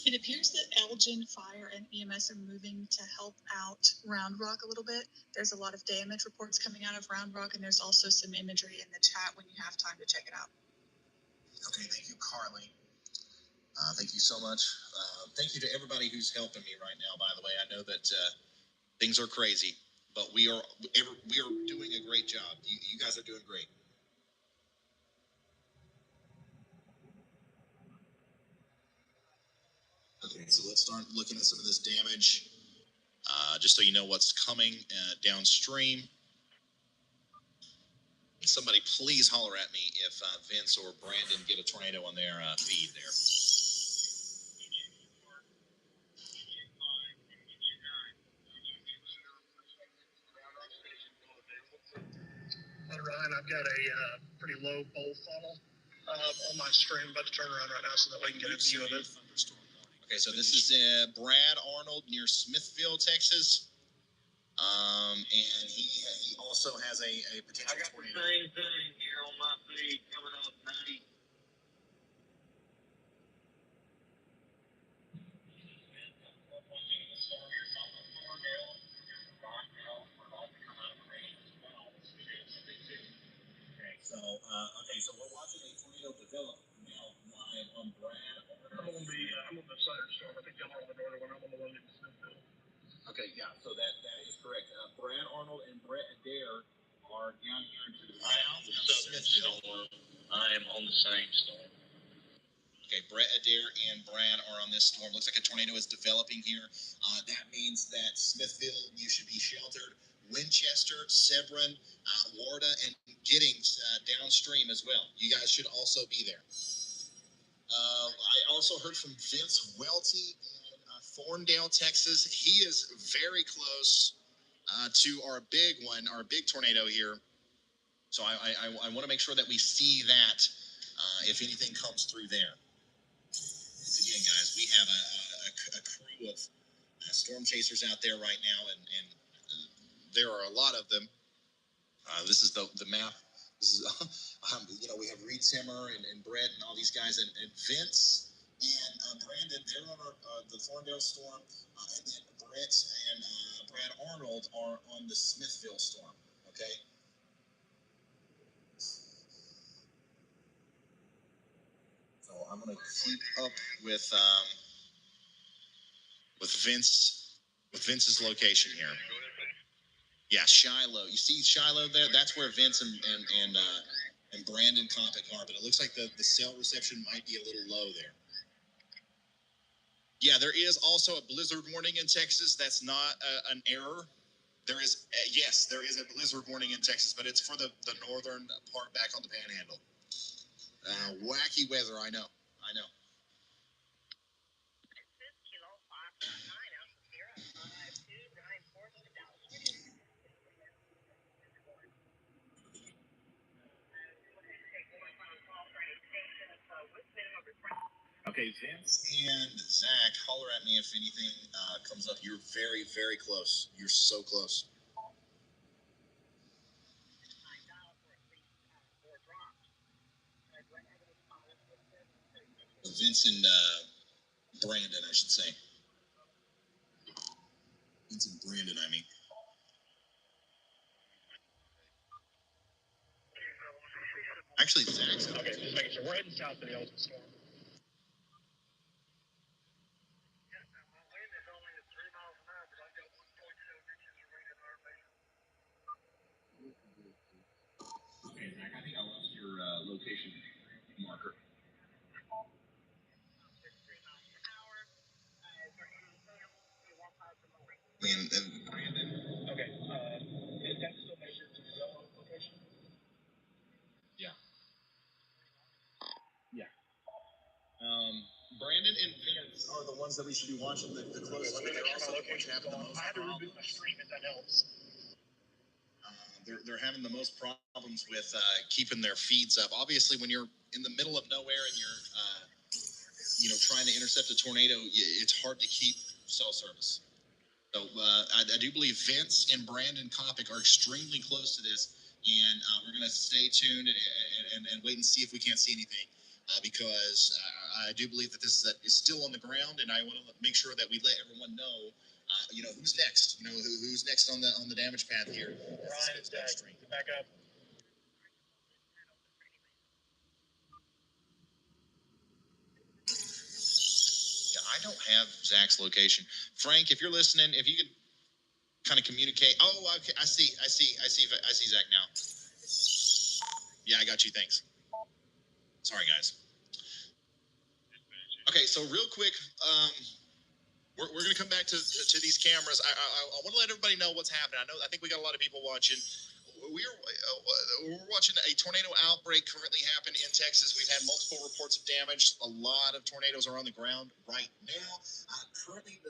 It appears that Elgin Fire and EMS are moving to help out Round Rock a little bit. There's a lot of damage reports coming out of Round Rock, and there's also some imagery in the chat when you have time to check it out. Okay, thank you, Carly. Thank you so much. Thank you to everybody who's helping me right now, by the way. I know that things are crazy, but we are doing a great job. You guys are doing great. Okay, so let's start looking at some of this damage. Just so you know what's coming downstream. Somebody please holler at me if Vince or Brandon get a tornado on their feed there. Ryan, I've got a pretty low bowl funnel on my stream. About to turn around right now so that we can get a view of it. Okay, so this is Brad Arnold near Smithville, Texas. And he also has a potential tornado. Same thing here on my feed coming up 90. So we're watching a tornado develop now live on Brad Arnold. I'm on the southern storm. I think y'all are on the northern one. I'm on the one in Smithville. Okay, yeah, so that is correct. Brad Arnold and Brett Adair are down here to the south of Smithville. I am on the same storm. Okay, Brett Adair and Brad are on this storm. Looks like a tornado is developing here. That means that Smithville, you should be sheltered. Winchester, Sebron, Warda, and Giddings downstream as well. You guys should also be there. I also heard from Vince Welty in Thorndale, Texas. He is very close to our big one, our big tornado here. So I want to make sure that we see that if anything comes through there. Once again, guys, we have a crew of storm chasers out there right now, and there are a lot of them. This is the map. This is we have Reed Simmer and Brett and all these guys, and Vince and Brandon. They're on the Thorndale storm, and then Brett and Brad Arnold are on the Smithville storm. Okay. So I'm gonna keep up with Vince's location here. Yeah, Shiloh. You see Shiloh there? That's where Vince and Brandon Kopic are, but it looks like the cell reception might be a little low there. Yeah, there is also a blizzard warning in Texas. That's not an error. There is there is a blizzard warning in Texas, but it's for the northern part back on the Panhandle. Wacky weather, I know. Okay, Vince and Zach, holler at me if anything comes up. You're very, very close. You're so close. Vince and Brandon, I should say. Vince and Brandon, I mean. Actually, Zach's. Okay, just making sure. We're heading south of the Elgin storm. Okay, Zach, I think I lost your location marker. And Brandon. Okay, is that still measured to the yellow location? Yeah. Brandon and Vince are the ones ones that we should be watching the closest. Let me make sure my location's on. I had to reboot my stream if that helps. They're having the most problems with keeping their feeds up. Obviously, when you're in the middle of nowhere and you're trying to intercept a tornado, it's hard to keep cell service. So I do believe Vince and Brandon Kopic are extremely close to this, and we're going to stay tuned and wait and see if we can't see anything, because I do believe that this is still on the ground, and I want to make sure that we let everyone know, who's next. Who's next on the damage path here. Ryan, it's back up. Yeah, I don't have Zach's location. Frank, if you're listening, if you could kind of communicate. Oh, okay, I see Zach now. Yeah, I got you. Thanks. Sorry, guys. Okay, so real quick, we're going to come back to these cameras. I want to let everybody know what's happening. I think we got a lot of people watching. We're watching a tornado outbreak currently happen in Texas. We've had multiple reports of damage. A lot of tornadoes are on the ground right now. Currently,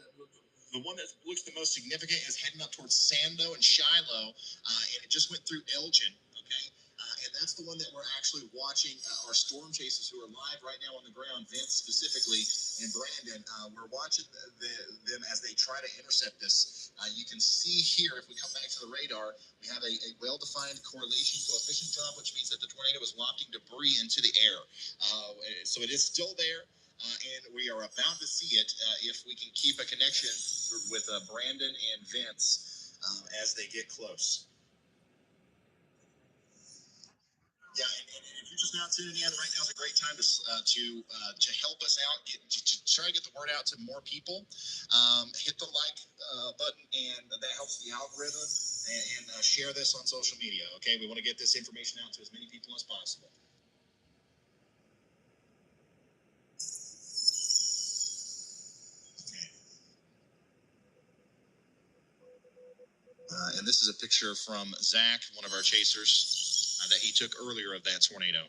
the one that looks the most significant is heading up towards Sando and Shiloh, and it just went through Elgin. Okay, and that's the one that we're actually watching. Our storm chasers who are live right now on the ground, Vince specifically and Brandon, we're watching them as they try to intercept this. You can see here, if we come back to the radar, we have a well-defined correlation coefficient drop, which means that the tornado is wafting debris into the air. So it is still there. And we are about to see it if we can keep a connection with Brandon and Vince as they get close. Yeah, and if you're just now tuning in, right now is a great time to help us out, to try to get the word out to more people. Hit the like button, and that helps the algorithm, and share this on social media. Okay, we want to get this information out to as many people as possible. And this is a picture from Zach, one of our chasers, that he took earlier of that tornado.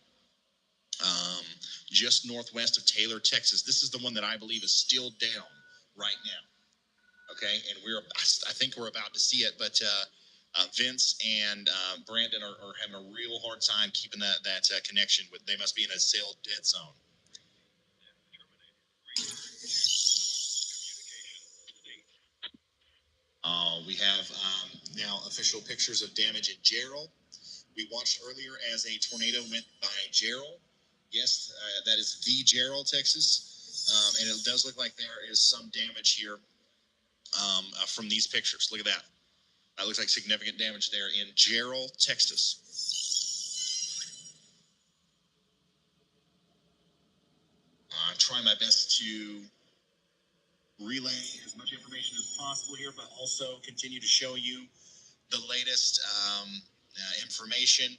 Just northwest of Taylor, Texas. This is the one that I believe is still down right now. Okay, and I think we're about to see it, but Vince and Brandon are having a real hard time keeping that connection. They must be in a sail dead zone. We have now official pictures of damage in Gerald. We watched earlier as a tornado went by Gerald. Yes, that is the Gerald, Texas. And it does look like there is some damage here from these pictures. Look at that. That looks like significant damage there in Gerald, Texas. I'm trying my best to relay as much information as possible here, but also continue to show you the latest information.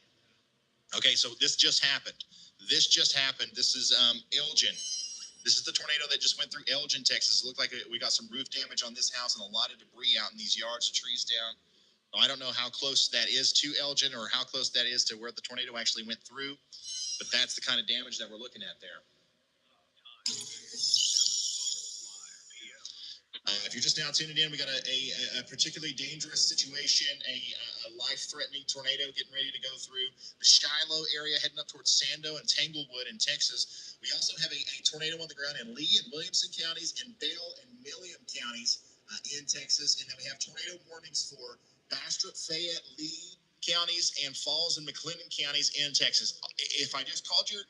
Okay, so this just happened. This is Elgin. This is the tornado that just went through Elgin, Texas. It looked like we got some roof damage on this house and a lot of debris out in these yards, trees down. I don't know how close that is to Elgin or how close that is to where the tornado actually went through, but that's the kind of damage that we're looking at there. If you're just now tuning in, we got a particularly dangerous situation, a life-threatening tornado getting ready to go through the Shiloh area, heading up towards Sando and Tanglewood in Texas. We also have a tornado on the ground in Lee and Williamson counties and Bell and Milliam counties in Texas. And then we have tornado warnings for Bastrop, Fayette, Lee counties, and Falls and McLennan counties in Texas. If I just called your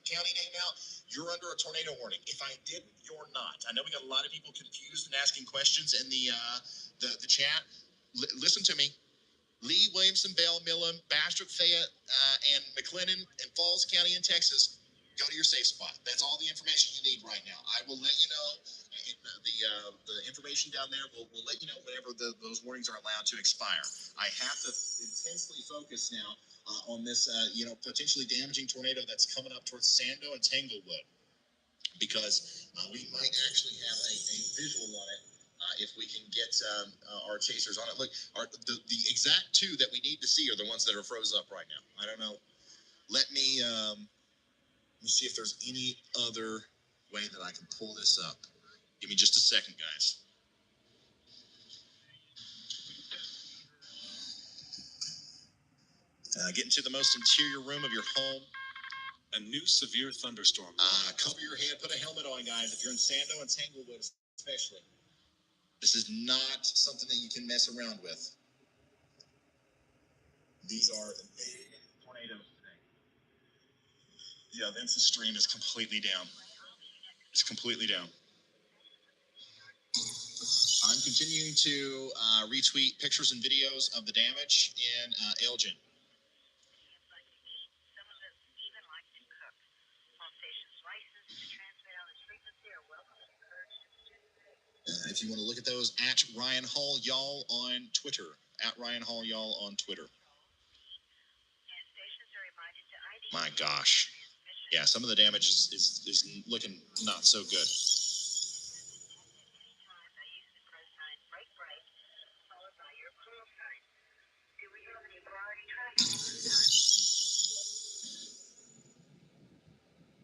county name out, you're under a tornado warning. If I didn't, you're not. I know we got a lot of people confused and asking questions in the chat. Listen to me. Lee, Williamson, Bell, Millham, Bastrop, Fayette, and McLennan and Falls County in Texas, go to your safe spot. That's all the information you need right now. I will let you know. The information down there will let you know whenever those warnings are allowed to expire. I have to intensely focus now on this, potentially damaging tornado that's coming up towards Sando and Tanglewood, because we might actually have a visual on it if we can get our chasers on it. Look, the exact two that we need to see are the ones that are froze up right now. I don't know. Let me see if there's any other way that I can pull this up. Give me just a second, guys. Get into the most interior room of your home. A new severe thunderstorm. Cover your head, put a helmet on, guys, if you're in Sando and Tanglewood especially. This is not something that you can mess around with. These are big tornadoes today. Yeah, Vince's stream is completely down. It's completely down. I'm continuing to retweet pictures and videos of the damage in Elgin. If you want to look at those, at Ryan Hall Y'all on Twitter. At Ryan Hall Y'all on Twitter. My gosh. Yeah, some of the damage is looking not so good.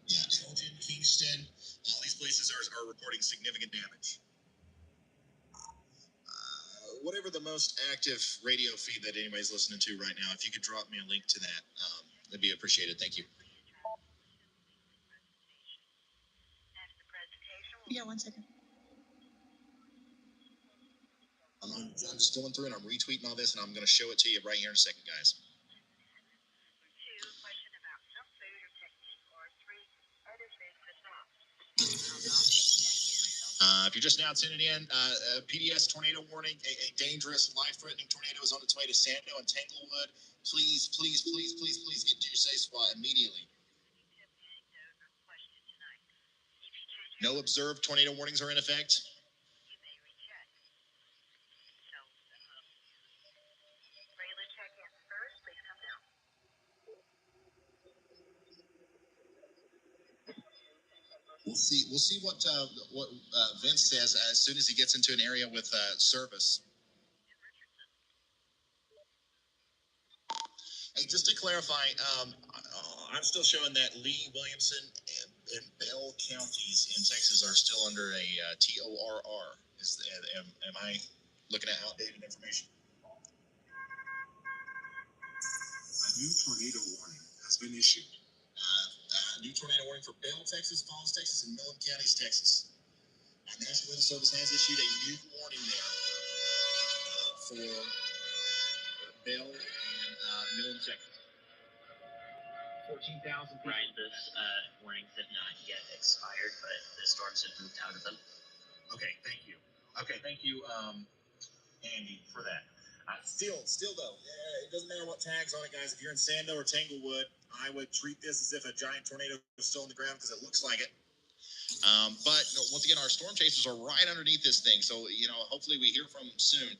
Yeah, Elgin, Kingston, all these places are reporting significant damage. Whatever the most active radio feed that anybody's listening to right now, if you could drop me a link to that, that'd be appreciated. Thank you. Yeah, 1 second. I'm just going through and I'm retweeting all this, and I'm going to show it to you right here in a second, guys. If you're just now tuning in, PDS tornado warning, a dangerous, life-threatening tornado is on its way to Sando and Tanglewood. Please, please, please, please, please get to your safe spot immediately. No observed tornado warnings are in effect. We'll see what Vince says as soon as he gets into an area with service. Hey, just to clarify, I'm still showing that Lee, Williamson, and Bell counties in Texas are still under a TORR. Am I looking at outdated information? A new tornado warning has been issued. New tornado warning for Bell, Texas, Falls, Texas, and Millen counties, Texas. National Weather Service has issued a new warning there for Bell and Millen, Texas. 14,000 people. Ryan, those warnings have not yet expired, but the storms have moved out of them. Okay, thank you. Andy, for that. Still though, it doesn't matter what tags on it, guys. If you're in Sando or Tanglewood, I would treat this as if a giant tornado was still on the ground because it looks like it. But once again, our storm chasers are right underneath this thing, so hopefully we hear from them soon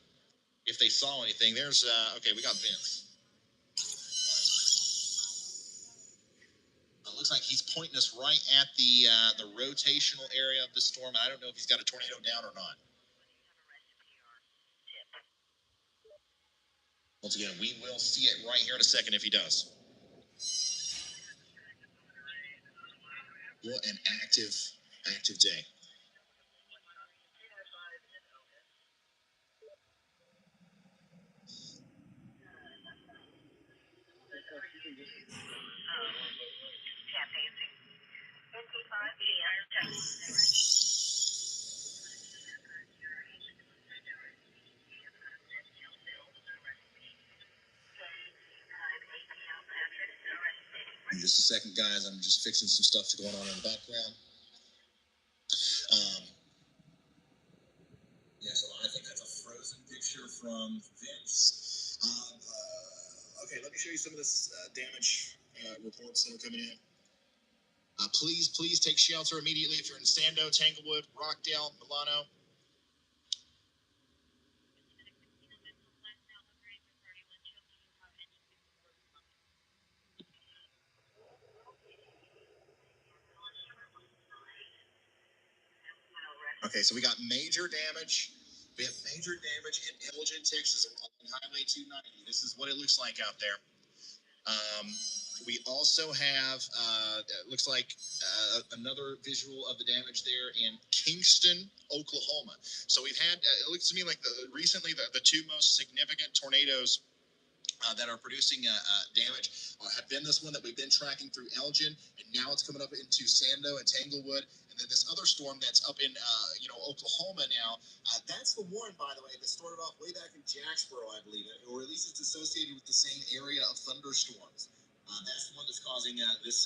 if they saw anything. There's okay, we got Vince. It looks like he's pointing us right at the rotational area of the storm. I don't know if he's got a tornado down or not. Once again, we will see it right here in a second if he does. What an active day. In just a second, guys, I'm just fixing some stuff that's going on in the background. So I think that's a frozen picture from Vince. Okay, let me show you some of this damage reports that are coming in. Please take shelter immediately if you're in Sando, Tanglewood, Rockdale, Milano. Okay, so we got major damage. We have major damage in Elgin, Texas, on Highway 290. This is what it looks like out there. We also have, looks like another visual of the damage there in Kingston, Oklahoma. So we've had, it looks to me like recently the two most significant tornadoes that are producing damage have been this one that we've been tracking through Elgin, and now it's coming up into Sando and Tanglewood, and then this other storm that's up in Oklahoma now. That's the one, by the way, that started off way back in Jacksboro, I believe, or at least it's associated with the same area of thunderstorms. That's the one that's causing this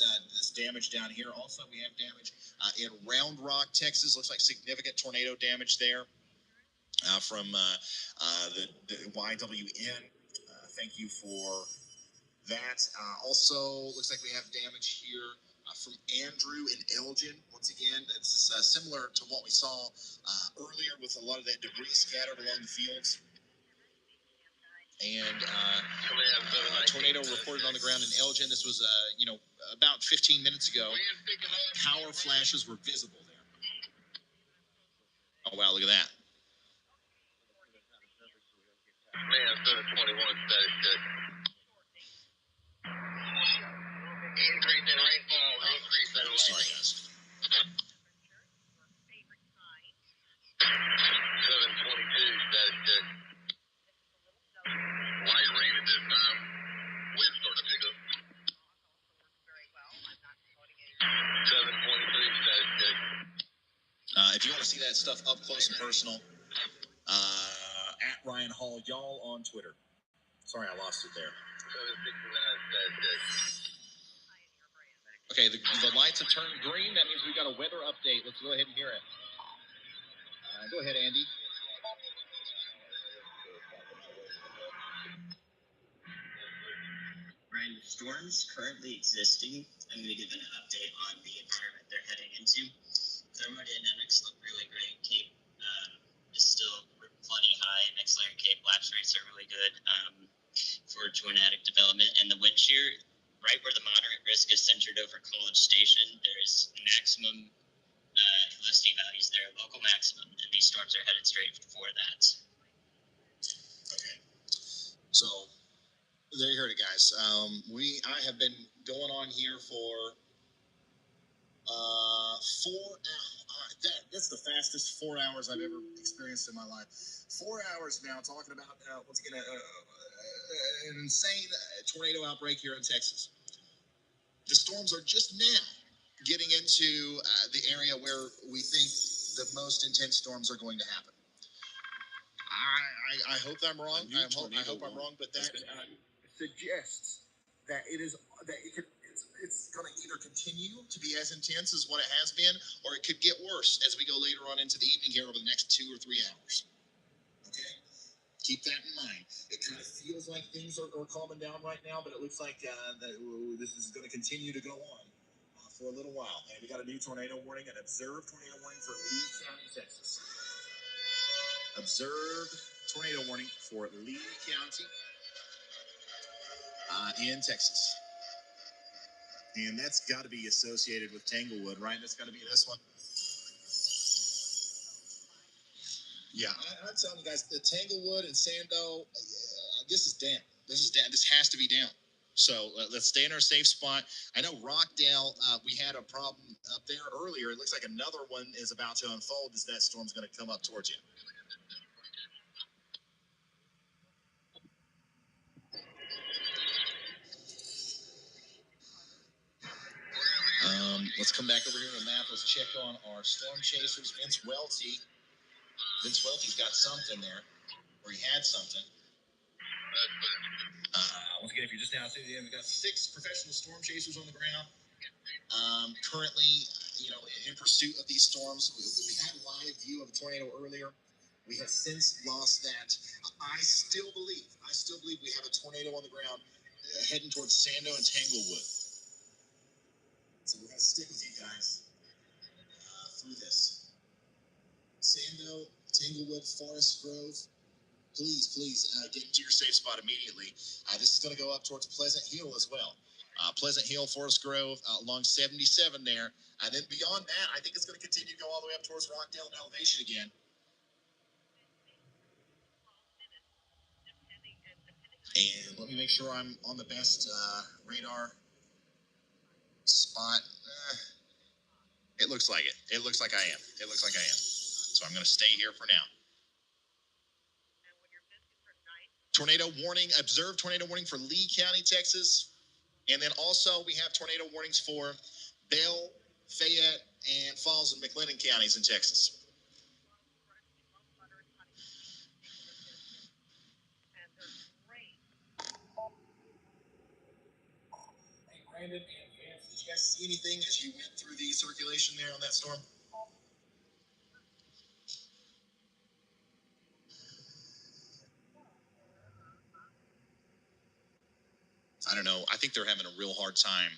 damage down here. Also, we have damage in Round Rock, Texas. Looks like significant tornado damage there from the YWN. Thank you for that. Also, looks like we have damage here from Andrew and Elgin. Once again, this is similar to what we saw earlier with a lot of that debris scattered along the fields. And a tornado reported on the ground in Elgin. This was, about 15 minutes ago. Power flashes were visible there. Oh, wow, look at that. Man, 21 status. Increase in rainfall, increase in lightning. Sorry, guys. 722 status. Light rain at this time. Wind starting to pick up. 723 status. If you want to see that stuff up close and personal, at Ryan Hall, y'all on Twitter. Sorry, I lost it there. 769 status. Okay, the lights have turned green. That means we've got a weather update. Let's go ahead and hear it. Go ahead, Andy. Ryan, storms currently existing. I'm going to give an update on the environment they're heading into. Thermodynamics look really great. Cape is still plenty high. Next layer Cape lapse rates are really good for tornadic development. And the wind shear, right where the moderate risk is centered over College Station, there's maximum velocity values there, local maximum, and these storms are headed straight for that. Okay. So there you heard it, guys. I have been going on here for 4 hours. That's the fastest 4 hours I've ever experienced in my life. 4 hours now talking about once again an insane tornado outbreak here in Texas. The storms are just now getting into the area where we think the most intense storms are going to happen. I hope I'm wrong. I hope I'm wrong, but that suggests that it's going to either continue to be as intense as what it has been, or it could get worse as we go later on into the evening here over the next 2 or 3 hours. Okay? Keep that in mind. It kind of feels like things are calming down right now, but it looks like this is going to continue to go on for a little while. And we got a new tornado warning, an observed tornado warning for Lee County, Texas. Observed tornado warning for Lee County in Texas. And that's got to be associated with Tanglewood, right? That's got to be this one. Yeah, I'm telling you guys, the Tanglewood and Sando, this is down. This is down. This has to be down. So let's stay in our safe spot. I know Rockdale, we had a problem up there earlier. It looks like another one is about to unfold as that storm's going to come up towards you. Let's come back over here to the map. Let's check on our storm chasers. Vince Welty. Vince Welty's got something there, or he had something. Once again, if you're just now tuning in, we've got 6 professional storm chasers on the ground. Currently, in pursuit of these storms. We had a live view of a tornado earlier. We have since lost that. I still believe we have a tornado on the ground heading towards Sando and Tanglewood. So we're going to stick with you guys through this. Sando, Tanglewood, Forest Grove. Please get into your safe spot immediately. This is going to go up towards Pleasant Hill as well. Pleasant Hill, Forest Grove, along 77 there. And then beyond that, I think it's going to continue to go all the way up towards Rockdale and Elevation again. And let me make sure I'm on the best radar spot. It looks like it. It looks like I am. It looks like I am. So I'm going to stay here for now. Tornado warning, observed tornado warning for Lee County, Texas. And then also we have tornado warnings for Bell, Fayette, and Falls and McLennan counties in Texas. Hey, Brandon and Vance, did you guys see anything as you went through the circulation there on that storm? I don't know. I think they're having a real hard time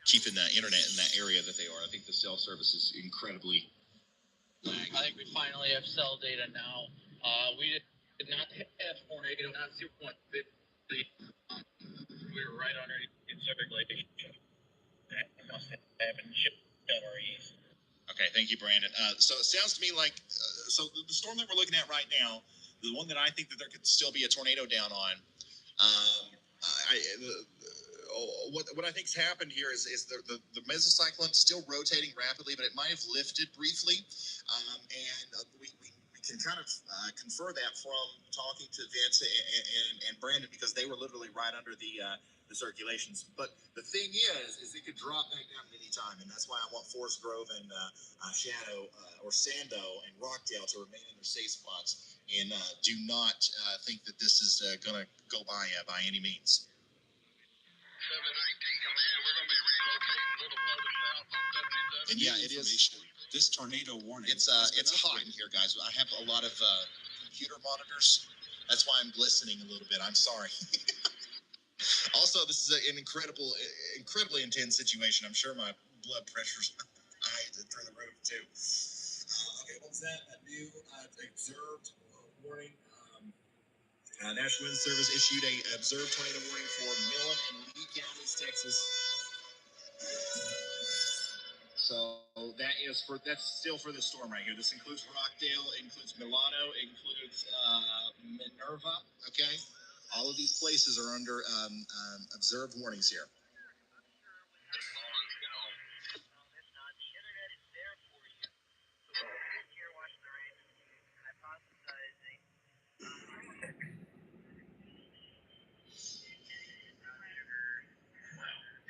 keeping the internet in that area that they are. I think the cell service is incredibly lagging. I think we finally have cell data now. We did not have tornado, not 0.50. We were right underneath circulation. That must have happened east. Okay, thank you, Brandon. So it sounds to me like so the storm that we're looking at right now, the one that I think that there could still be a tornado down on. What I think's happened here is the mesocyclone still rotating rapidly, but it might have lifted briefly, and we can kind of confer that from talking to Vince and Brandon, because they were literally right under the circulations. But the thing is it could drop back down at any time, and that's why I want Forest Grove and Shadow or Sando and Rockdale to remain in their safe spots, and do not think that this is going to go by any means. 719 command, we're going to be relocating a little further south on 77. And yeah, it is. This tornado warning. It's hot in here, guys. I have a lot of computer monitors. That's why I'm glistening a little bit. I'm sorry. Also, this is an incredibly intense situation. I'm sure my blood pressure's high through the roof too. Okay, what was that? A new observed warning. National Wind Service issued a observed tornado warning for Millen and Lee counties, Texas. So that's still for the storm right here. This includes Rockdale, it includes Milano, it includes Minerva. Okay, all of these places are under observed warnings here.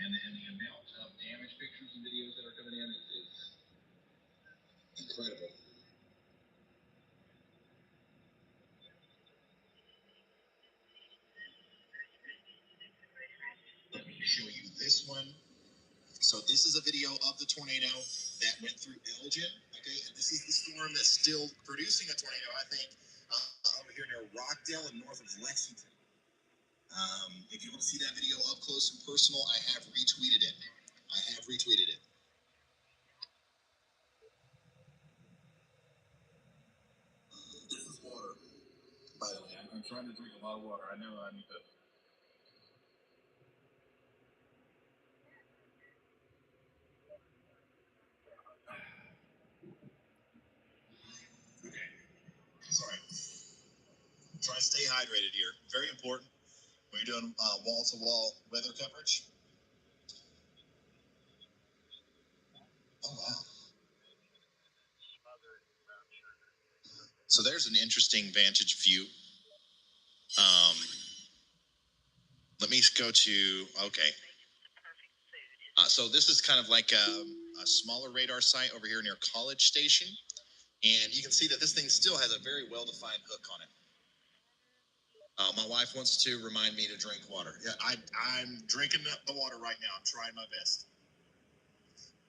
And the amount of damage pictures and videos that are coming in is incredible. Let me show you this one. So this is a video of the tornado that went through Elgin. Okay, and this is the storm that's still producing a tornado, I think, over here near Rockdale and north of Lexington. If you want to see that video up close and personal, I have retweeted it. This is water, by the way. I'm trying to drink a lot of water. I know I need to. Okay. Sorry. Try to stay hydrated here. Very important. We're doing wall-to-wall weather coverage. Oh, wow. So there's an interesting vantage view. Let me go to, okay. So this is kind of like a smaller radar site over here near College Station. And you can see that this thing still has a very well-defined hook on it. My wife wants to remind me to drink water. Yeah, I'm drinking the water right now. I'm trying my best.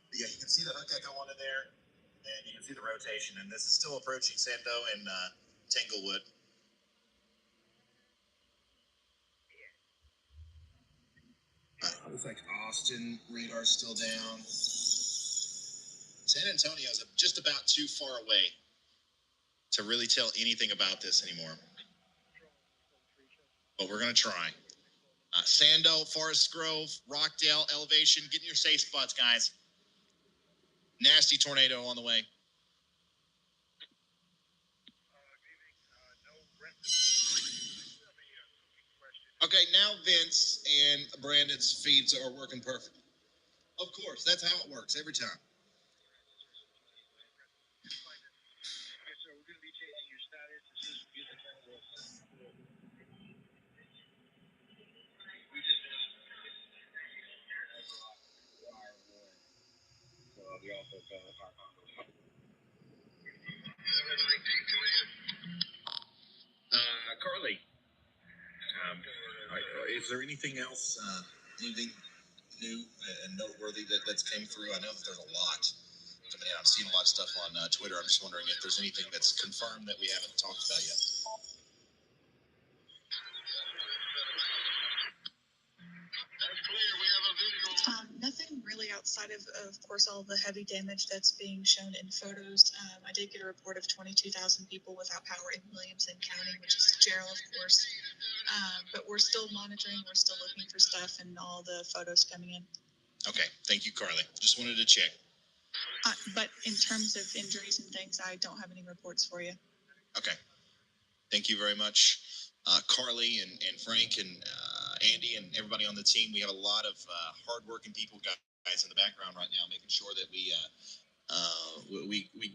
But yeah, you can see the hook echo on it there, and you can see the rotation. And this is still approaching Sando and Tanglewood. Looks like Austin radar's still down. San Antonio's just about too far away to really tell anything about this anymore. But we're going to try. Sando, Forest Grove, Rockdale, elevation. Get in your safe spots, guys. Nasty tornado on the way. Okay. Okay, now Vince and Brandon's feeds are working perfect. Of course, that's how it works every time. Carly, is there anything else? Anything new and noteworthy that's came through? I know that there's a lot coming in. I've seen a lot of stuff on Twitter. I'm just wondering if there's anything that's confirmed that we haven't talked about yet. Nothing really outside of course, all the heavy damage that's being shown in photos. I did get a report of 22,000 people without power in Williamson County, which is general, of course. But we're still monitoring. We're still looking for stuff and all the photos coming in. Okay, thank you, Carly. Just wanted to check. But in terms of injuries and things, I don't have any reports for you. Okay, thank you very much, Carly and Frank and Andy and everybody on the team. We have a lot of hardworking people, guys, in the background right now, making sure that we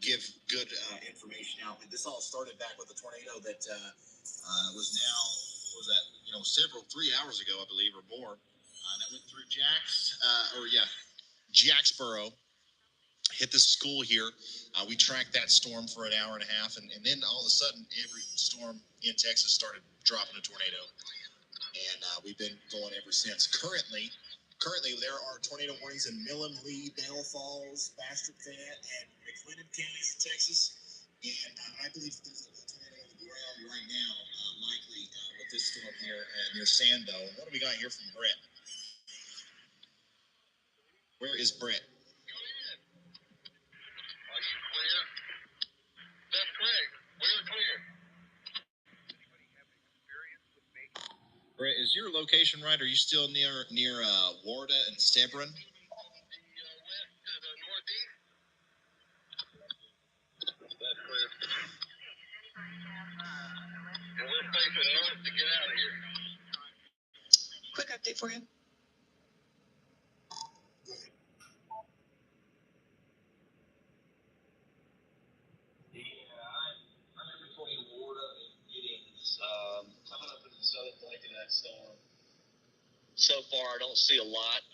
give good information out. This all started back with a tornado that was now, what was that? 3 hours ago, I believe, or more. That went through Jacksboro. Hit the school here. We tracked that storm for an hour and a half, and then all of a sudden, every storm in Texas started dropping a tornado, and we've been going ever since. Currently, there are tornado warnings in Milam, Lee, Bell Falls, Bastrop-Fayette, and McLennan counties in Texas, and I believe there's a tornado on the ground right now, likely with this storm here near Sando. And what do we got here from Brett? Where is Brett? That's correct. We're clear. Brett, is your location right? Are you still near Warda and Stebron? That's clear. And we're facing north to get out of here. Quick update for you. I'm between Warda and Giddings, coming up in the southern flank of that storm. So far, I don't see a lot.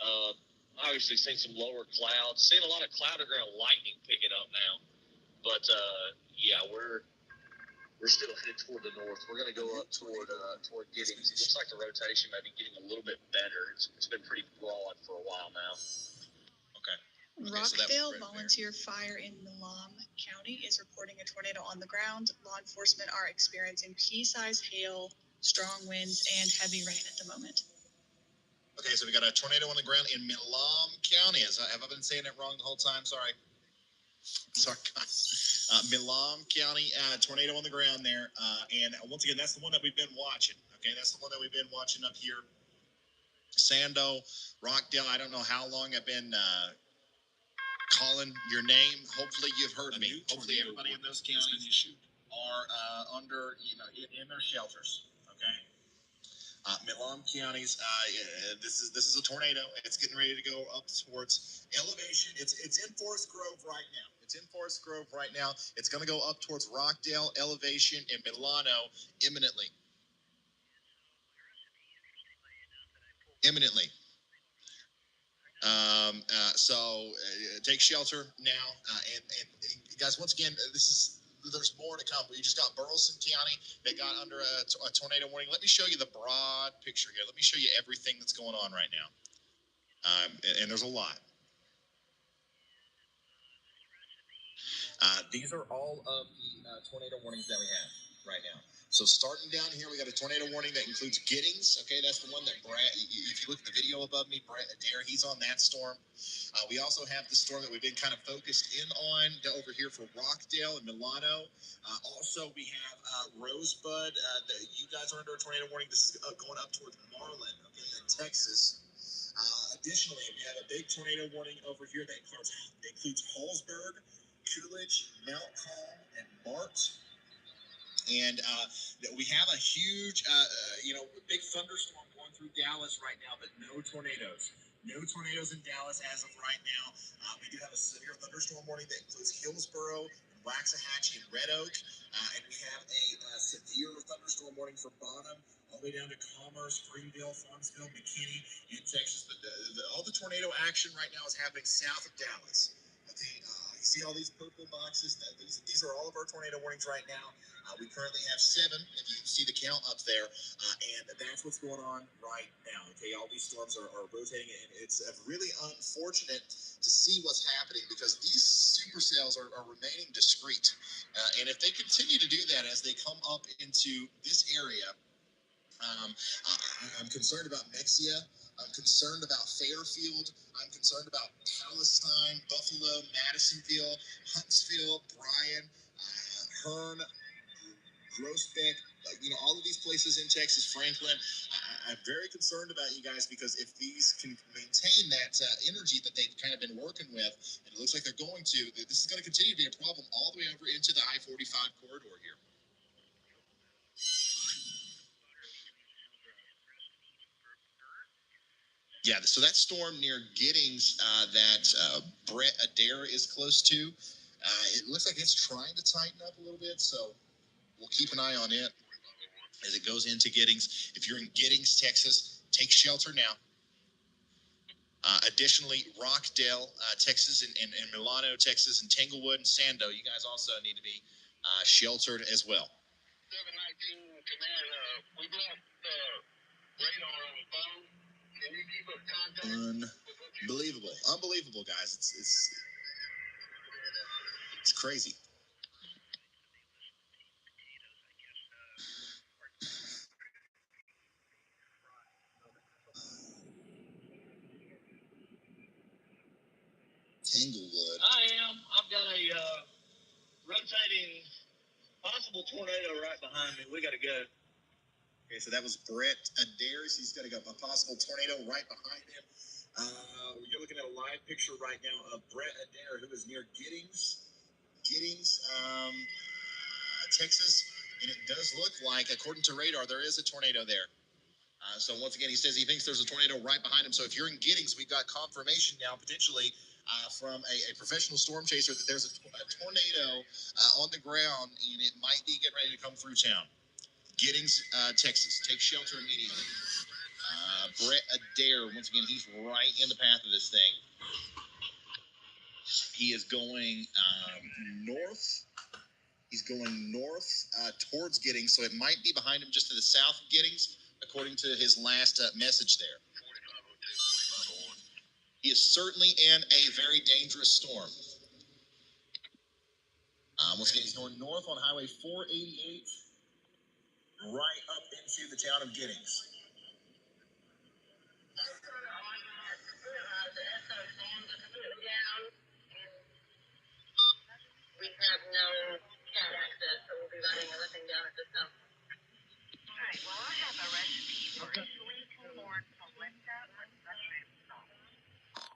Obviously, seen some lower clouds. Seeing a lot of cloud to ground lightning picking up now. But yeah, we're still headed toward the north. We're going to go up toward Giddings. It looks like the rotation may be getting a little bit better. It's been pretty broad for a while now. Okay. Rockdale Volunteer Fire in Milam County is reporting a tornado on the ground. Law enforcement are experiencing pea-sized hail, strong winds, and heavy rain at the moment. Okay, so we got a tornado on the ground in Milam County. Have I been saying it wrong the whole time? Sorry, guys. Milam County, tornado on the ground there. And once again, that's the one that we've been watching. Okay, that's the one that we've been watching up here. Sando, Rockdale. I don't know how long I've been calling your name. Hopefully you've heard me. Hopefully everybody in those counties are under, in their shelters. Okay. Milam counties. This is a tornado. It's getting ready to go up towards elevation. It's in Forest Grove right now. It's in Forest Grove right now. It's going to go up towards Rockdale, Elevation, and Milano imminently. Imminently. So take shelter now. And guys, once again, there's more to come. We just got Burleson County. They got under a tornado warning. Let me show you the broad picture here. Let me show you everything that's going on right now. And there's a lot. These are all of the tornado warnings that we have right now. So starting down here, we got a tornado warning that includes Giddings. Okay, that's the one that Brad, if you look at the video above me, Brad Adair, he's on that storm. We also have the storm that we've been kind of focused in on over here for Rockdale and Milano. Also, we have Rosebud. You guys are under a tornado warning. This is going up towards Marlin, okay, in Texas. Additionally, we have a big tornado warning over here that includes Hallsburg, Coolidge, Mount Calm, and Mart. And we have a huge, big thunderstorm going through Dallas right now, but no tornadoes. No tornadoes in Dallas as of right now. We do have a severe thunderstorm warning that includes Hillsborough, Waxahachie, and Red Oak. And we have a severe thunderstorm warning for Bonham, all the way down to Commerce, Greenville, Farmsville, McKinney, in Texas. But all the tornado action right now is happening south of Dallas. Okay, you see all these purple boxes? These are all of our tornado warnings right now. We currently have 7, if you see the count up there, and that's what's going on right now. Okay, all these storms are rotating, and it's really unfortunate to see what's happening because these supercells are remaining discrete. And if they continue to do that as they come up into this area, I'm concerned about Mexia. I'm concerned about Fairfield. I'm concerned about Palestine, Buffalo, Madisonville, Huntsville, Bryan, Hearn, Groesbeck, all of these places in Texas, Franklin. I'm very concerned about you guys because if these can maintain that energy that they've kind of been working with, and it looks like they're going to, this is going to continue to be a problem all the way over into the I-45 corridor here. Yeah, so that storm near Giddings that Brett Adair is close to, it looks like it's trying to tighten up a little bit, so we'll keep an eye on it as it goes into Giddings. If you're in Giddings, Texas, take shelter now. Additionally, Rockdale, Texas, and Milano, Texas, and Tanglewood and Sando, you guys also need to be sheltered as well. 719 Command, we lost radar on the phone. Can you keep us contact? Unbelievable, guys. It's crazy. Tanglewood. I've got a rotating possible tornado right behind me. We got to go. Okay, so that was Brett Adair. He's got a possible tornado right behind him. You're looking at a live picture right now of Brett Adair, who is near Giddings, Texas, and it does look like, according to radar, there is a tornado there. So once again, he says he thinks there's a tornado right behind him. So if you're in Giddings, we've got confirmation now, potentially from a professional storm chaser, that there's a tornado on the ground, and it might be getting ready to come through town. Giddings, Texas. Take shelter immediately. Brett Adair, once again, he's right in the path of this thing. He is going north. He's going north towards Giddings, so it might be behind him just to the south of Giddings, according to his last message there. He is certainly in a very dangerous storm. Once again, he's going north on Highway 488, right up into the town of Giddings. We have no cat access, so we'll be running everything down at this time. All right, well, I have a recipe for sweet corn polenta with mushroom sauce.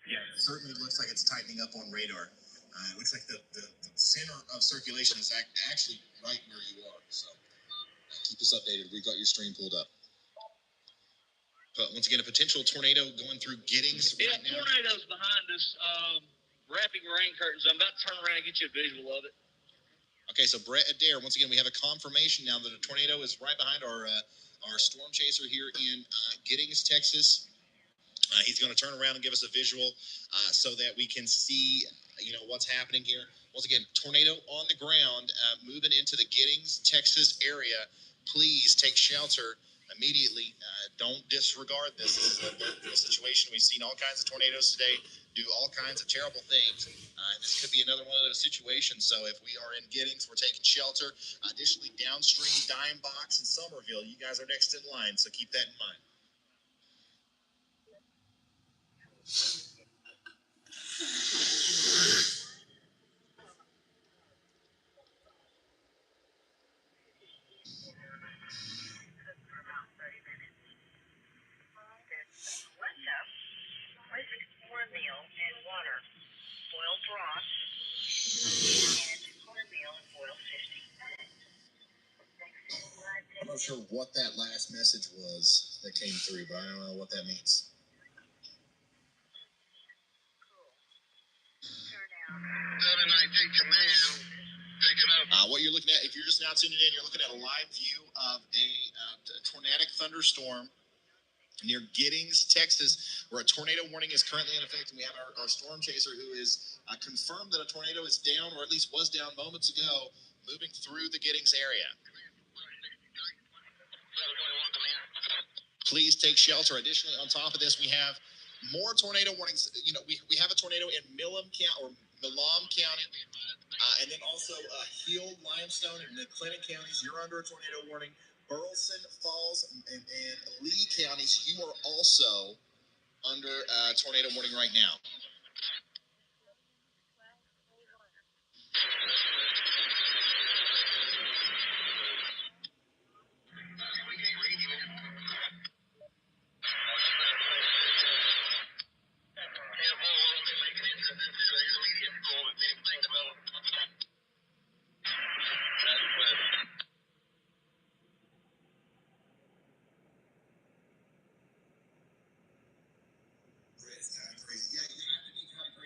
Yeah, it certainly looks like it's tightening up on radar. It looks like the center of circulation is actually right where you are. So keep us updated. We've got your stream pulled up. But once again, a potential tornado going through Giddings right now. Tornadoes behind us, wrapping rain curtains. I'm about to turn around and get you a visual of it. Okay, so Brett Adair, once again, we have a confirmation now that a tornado is right behind our storm chaser here in Giddings, Texas. He's going to turn around and give us a visual so that we can see, what's happening here. Once again, tornado on the ground, moving into the Giddings, Texas area. Please take shelter immediately. Don't disregard this. This is a situation. We've seen all kinds of tornadoes today do all kinds of terrible things. This could be another one of those situations. So if we are in Giddings, we're taking shelter. Additionally, downstream, Dime Box and Somerville, you guys are next in line, so keep that in mind. Cornmeal and water, boiled broth, and cornmeal and boiled 15 minutes. not sure what that last message was that came through, but I don't know what that means. 719 command, picking up. What you're looking at, if you're just now tuning in, you're looking at a live view of a tornadic thunderstorm near Giddings, Texas, where a tornado warning is currently in effect. And we have our storm chaser who is confirmed that a tornado is down, or at least was down moments ago, moving through the Giddings area. Please take shelter. Additionally, on top of this, we have more tornado warnings. You know, we have a tornado in Milam County, and then also Hill, Limestone, and McLennan counties. You're under a tornado warning. Burleson, Falls, and Lee counties, you are also under a tornado warning right now.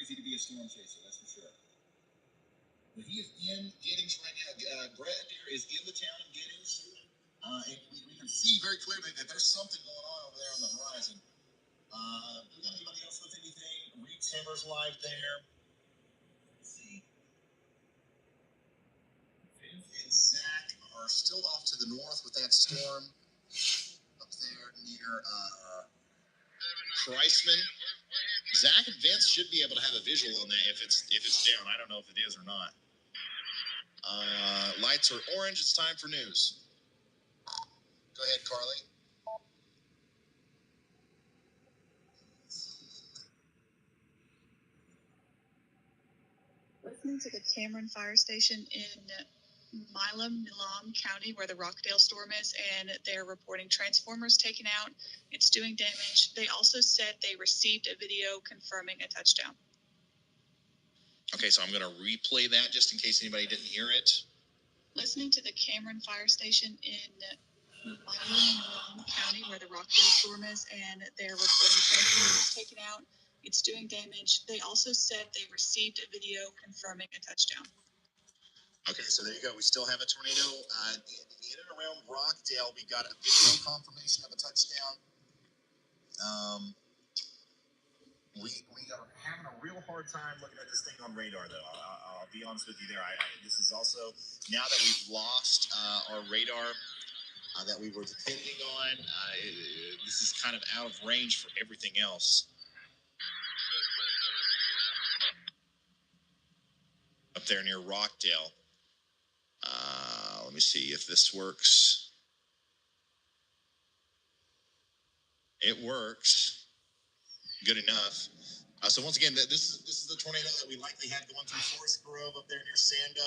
To be a storm chaser, that's for sure. But he is in Giddings right now. Brett Adair is in the town of Giddings, and we can see very clearly that there's something going on over there on the horizon. Do we got anybody else with anything? Reed Timbers live there. Let's see. Viv and Zach are still off to the north with that storm up there near Kreisman. Zach and Vince should be able to have a visual on that if it's down. I don't know if it is or not. Lights are orange. It's time for news. Go ahead, Carly. Listening to the Cameron Fire Station in Milam County, where the Rockdale storm is, and they're reporting transformers taken out. It's doing damage. They also said they received a video confirming a touchdown. Okay, so I'm going to replay that just in case anybody didn't hear it. Listening to the Cameron Fire Station in Milam County, where the Rockdale storm is, and they're reporting transformers taken out. It's doing damage. They also said they received a video confirming a touchdown. Okay, so there you go. We still have a tornado in and around Rockdale. We got a video confirmation of a touchdown. We are having a real hard time looking at this thing on radar, though. I'll be honest with you there. This is also, now that we've lost our radar that we were depending on, this is kind of out of range for everything else. Up there near Rockdale. Let me see if this works. It works. Good enough. So once again, this is the tornado that we likely had going through Forest Grove up there near Sando,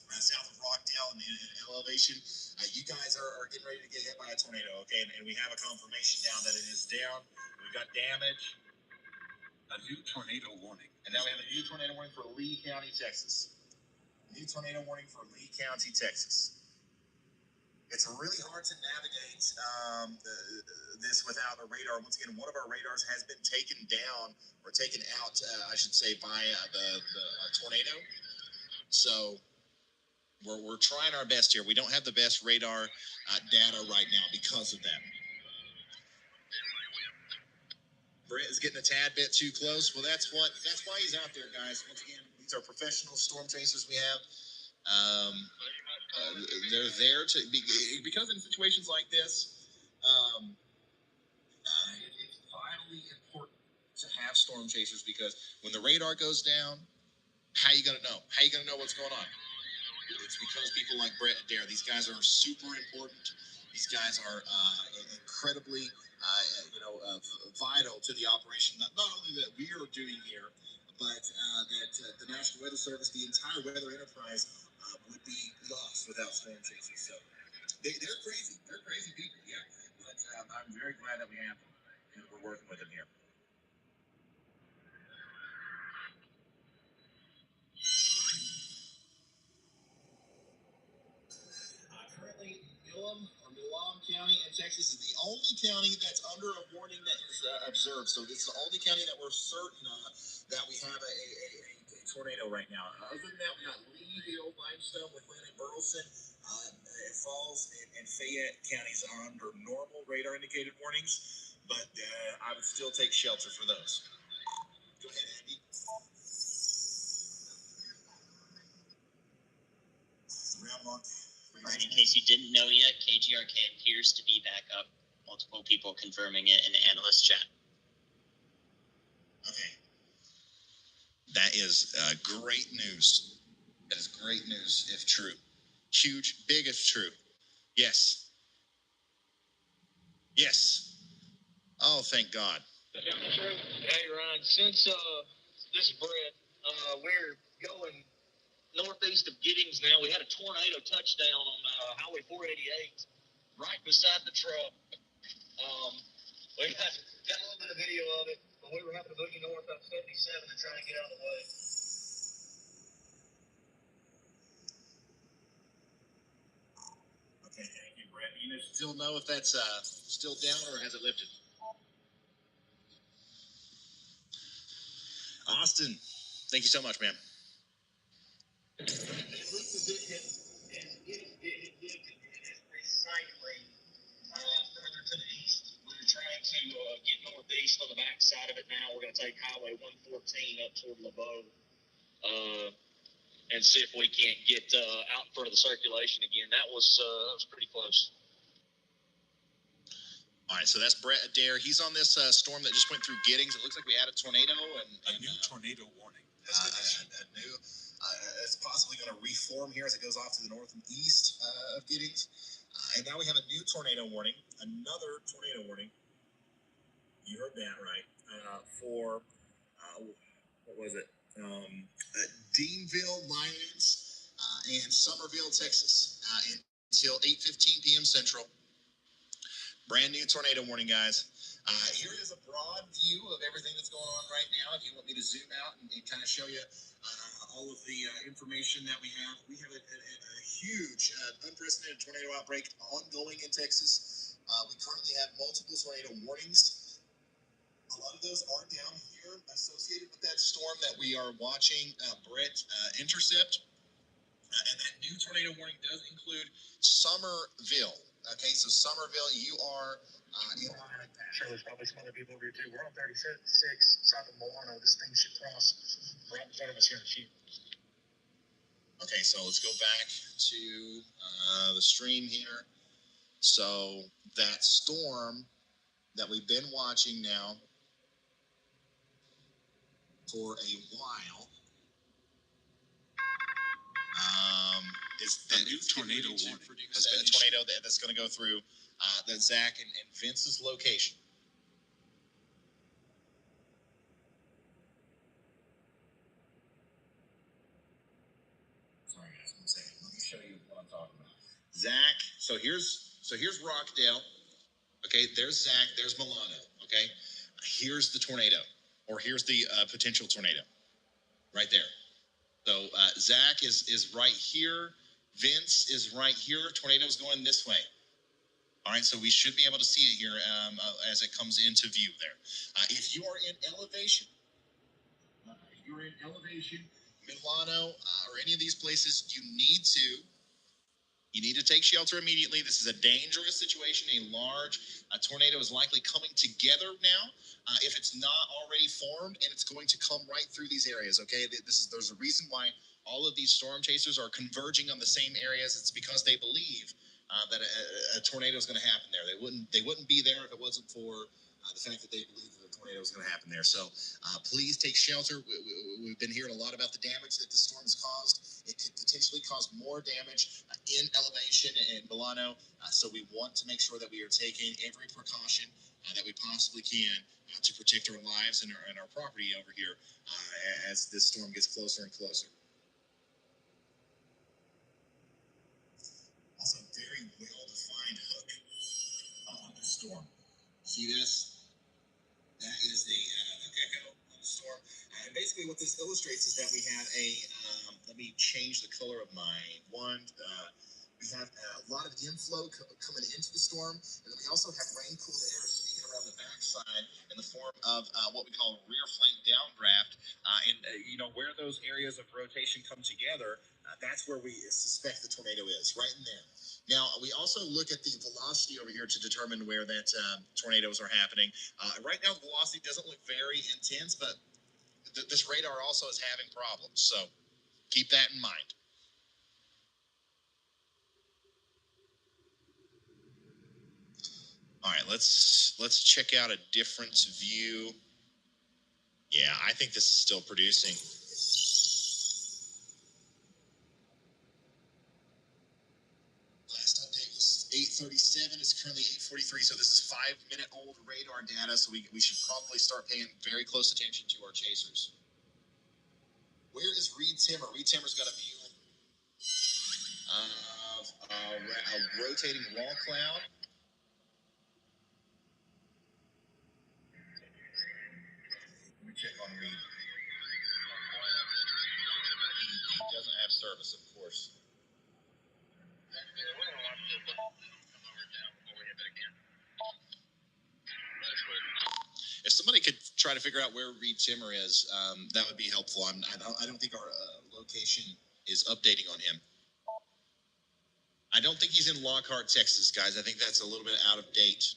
south of Rockdale in elevation. You guys are getting ready to get hit by a tornado, okay? And we have a confirmation now that it is down. We've got damage. A new tornado warning. And now we have a new tornado warning for Lee County, Texas. New tornado warning for Lee County, Texas. It's really hard to navigate this without a radar. Once again, one of our radars has been taken down, or taken out, I should say, by the tornado. So we're trying our best here. We don't have the best radar data right now because of that. Brett is getting a tad bit too close. Well, that's why he's out there, guys. Once again, these are professional storm chasers we have. They're there to be, because in situations like this, it's vitally important to have storm chasers, because when the radar goes down, how are you going to know? How are you going to know what's going on? It's because people like Brett Adair, these guys are super important. These guys are incredibly, vital to the operation. Not only that we are doing here, but that the National Weather Service, the entire weather enterprise, would be lost without storm chasers. So they're crazy. They're crazy people, yeah. But I'm very glad that we have them, and we're working with them here. Currently, Milam County in Texas is the only county that's under a warning that is observed. So this is the only county that we're certain that we have a tornado right now. Other than that, we got Lee Hill, Limestone, McLean, and Burleson. Falls and Fayette counties are under normal radar indicated warnings, but I would still take shelter for those. Go ahead, Andy. Right, in case you didn't know yet, KGRK appears to be back up. Multiple people confirming it in the analyst chat. Okay. That is great news. That is great news if true. Huge, big if true. Yes. Yes. Oh, thank God. Hey, Ryan, since this is Brett, we're going northeast of Giddings now. We had a tornado touchdown on Highway 488 right beside the truck. We got a little bit of video of it, but we were having to boogie north up 77 to try and get out of the way. Okay, thank you, Brett. You still know if that's still down or has it lifted? Austin, thank you so much, man. Recycling further to the east. We're trying to get northeast on the back side of it now. We're going to take Highway 114 up toward LeBeau and see if we can't get out for the circulation again. That was pretty close. All right, so that's Brett Adair. He's on this storm that just went through Giddings. It looks like we had a tornado and A new tornado warning has been issued. It's possibly going to reform here as it goes off to the north and east of Giddings. And now we have a new tornado warning, another tornado warning. You heard that right. For, what was it? Deanville, Lyons, and Somerville, Texas, until 8:15 p.m. Central. Brand new tornado warning, guys. Here is a broad view of everything that's going on right now. If you want me to zoom out and kind of show you all of the information that we have a huge, unprecedented tornado outbreak ongoing in Texas. We currently have multiple tornado warnings. A lot of those are down here associated with that storm that we are watching, Brett, intercept. And that new tornado warning does include Somerville. Okay, so Somerville, you are in line. Sure, there's probably some other people over here too. We're on 36 south of Milano. This thing should cross right in front of us here in the chute. Okay, so let's go back to the stream here. So that storm that we've been watching now for a while is that new tornado warning has a been tornado that's going to go through the Zach and Vince's location. Sorry, guys, 1 second. Let me show you what I'm talking about. Zach, so here's Rockdale. Okay, there's Zach, there's Milano. Okay, here's the tornado, or here's the potential tornado, right there. So Zach is right here. Vince is right here. Tornado's going this way. All right, so we should be able to see it here as it comes into view there. If you are in elevation, Milano, or any of these places, you need to take shelter immediately. This is a dangerous situation. A large tornado is likely coming together now. If it's not already formed, and it's going to come right through these areas. Okay, there's a reason why all of these storm chasers are converging on the same areas. It's because they believe that a tornado is going to happen there. They wouldn't be there if it wasn't for the fact that they believe that a tornado is going to happen there. So please take shelter. We've been hearing a lot about the damage that the storm has caused. It could potentially cause more damage in elevation in Milano. So we want to make sure that we are taking every precaution that we possibly can to protect our lives and our property over here as this storm gets closer and closer. Also, very well-defined hook on the storm. See this? That is the gecko on the storm. And basically what this illustrates is that we have a, let me change the color of my wand. We have a lot of inflow coming into the storm, and then we also have rain-cooled air sneaking around the backside in the form of what we call rear flank downdraft. Where those areas of rotation come together, that's where we suspect the tornado is, right in there. Now, we also look at the velocity over here to determine where that tornadoes are happening. Right now, the velocity doesn't look very intense, but this radar also is having problems, so keep that in mind. All right, let's check out a different view. Yeah, I think this is still producing. Last update was 8:37. It's currently 8:43, so this is 5-minute-old radar data, so we should probably start paying very close attention to our chasers. Where is Reed Timmer? Reed Timmer's got a view of a rotating wall cloud. Let me check on Reed. He doesn't have service, of course. If somebody could try to figure out where Reed Timmer is, that would be helpful. I don't think our location is updating on him. I don't think he's in Lockhart, Texas, guys. I think that's a little bit out of date.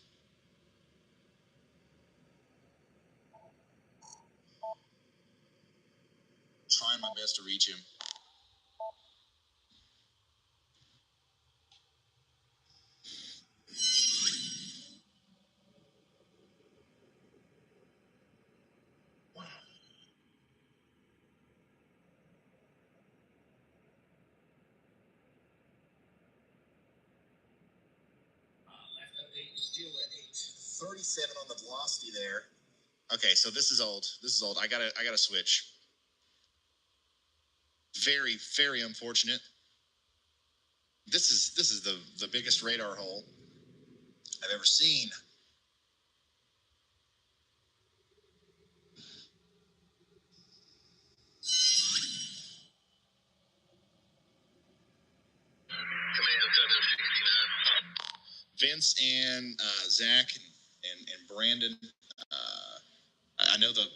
Trying my best to reach him. Wow. Left update is still at 8:37 on the velocity there. Okay, so this is old. I gotta switch. Very, very unfortunate. This is the biggest radar hole I've ever seen. Vince and Zach and Brandon, I know the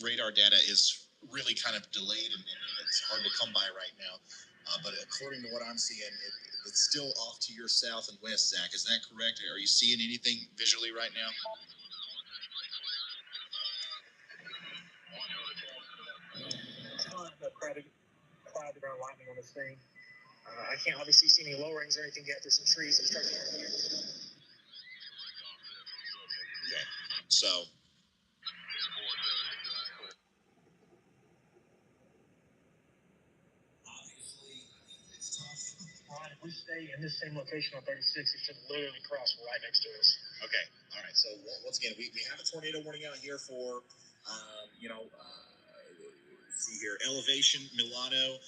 radar data is really kind of delayed and it's hard to come by right now. But according to what I'm seeing, it's still off to your south and west, Zach. Is that correct? Are you seeing anything visually right now? The cloud around lightning on this thing. I can't obviously see any lowerings or anything yet. There's some trees that start here. Okay. So. Obviously, it's tough. Ron, if we stay in this same location on 36, it should literally cross right next to us. Okay. All right. So once again, we have a tornado warning out here for, let's see here, Elevation, Milano,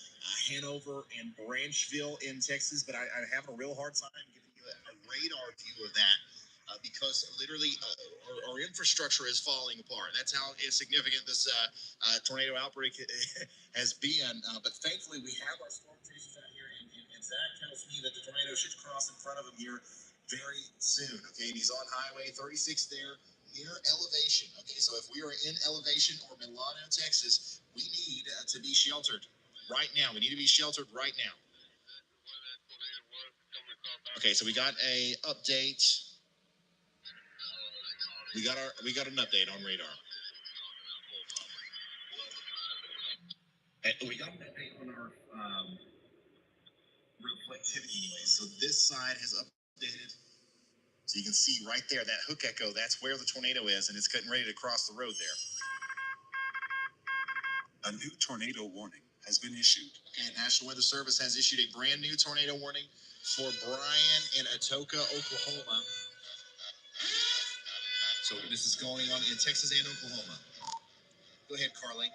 Hanover, and Branchville in Texas. But I'm having a real hard time giving you a radar view of that because literally our infrastructure is falling apart. That's how significant this tornado outbreak has been. But thankfully, we have our storm chasers out here, and Zach tells me that the tornado should cross in front of him here very soon. Okay, and he's on Highway 36 there near Elevation. Okay, so if we are in Elevation or Milano, Texas, we need to be sheltered right now. We need to be sheltered right now. Okay, so we got a update. We got an update on radar. We got an update on our reflectivity anyway. So this side has updated. So you can see right there, that hook echo, that's where the tornado is, and it's getting ready to cross the road there. A new tornado warning has been issued. Okay, National Weather Service has issued a brand new tornado warning for Bryan and Atoka, Oklahoma. So this is going on in Texas and Oklahoma. Go ahead, Carly.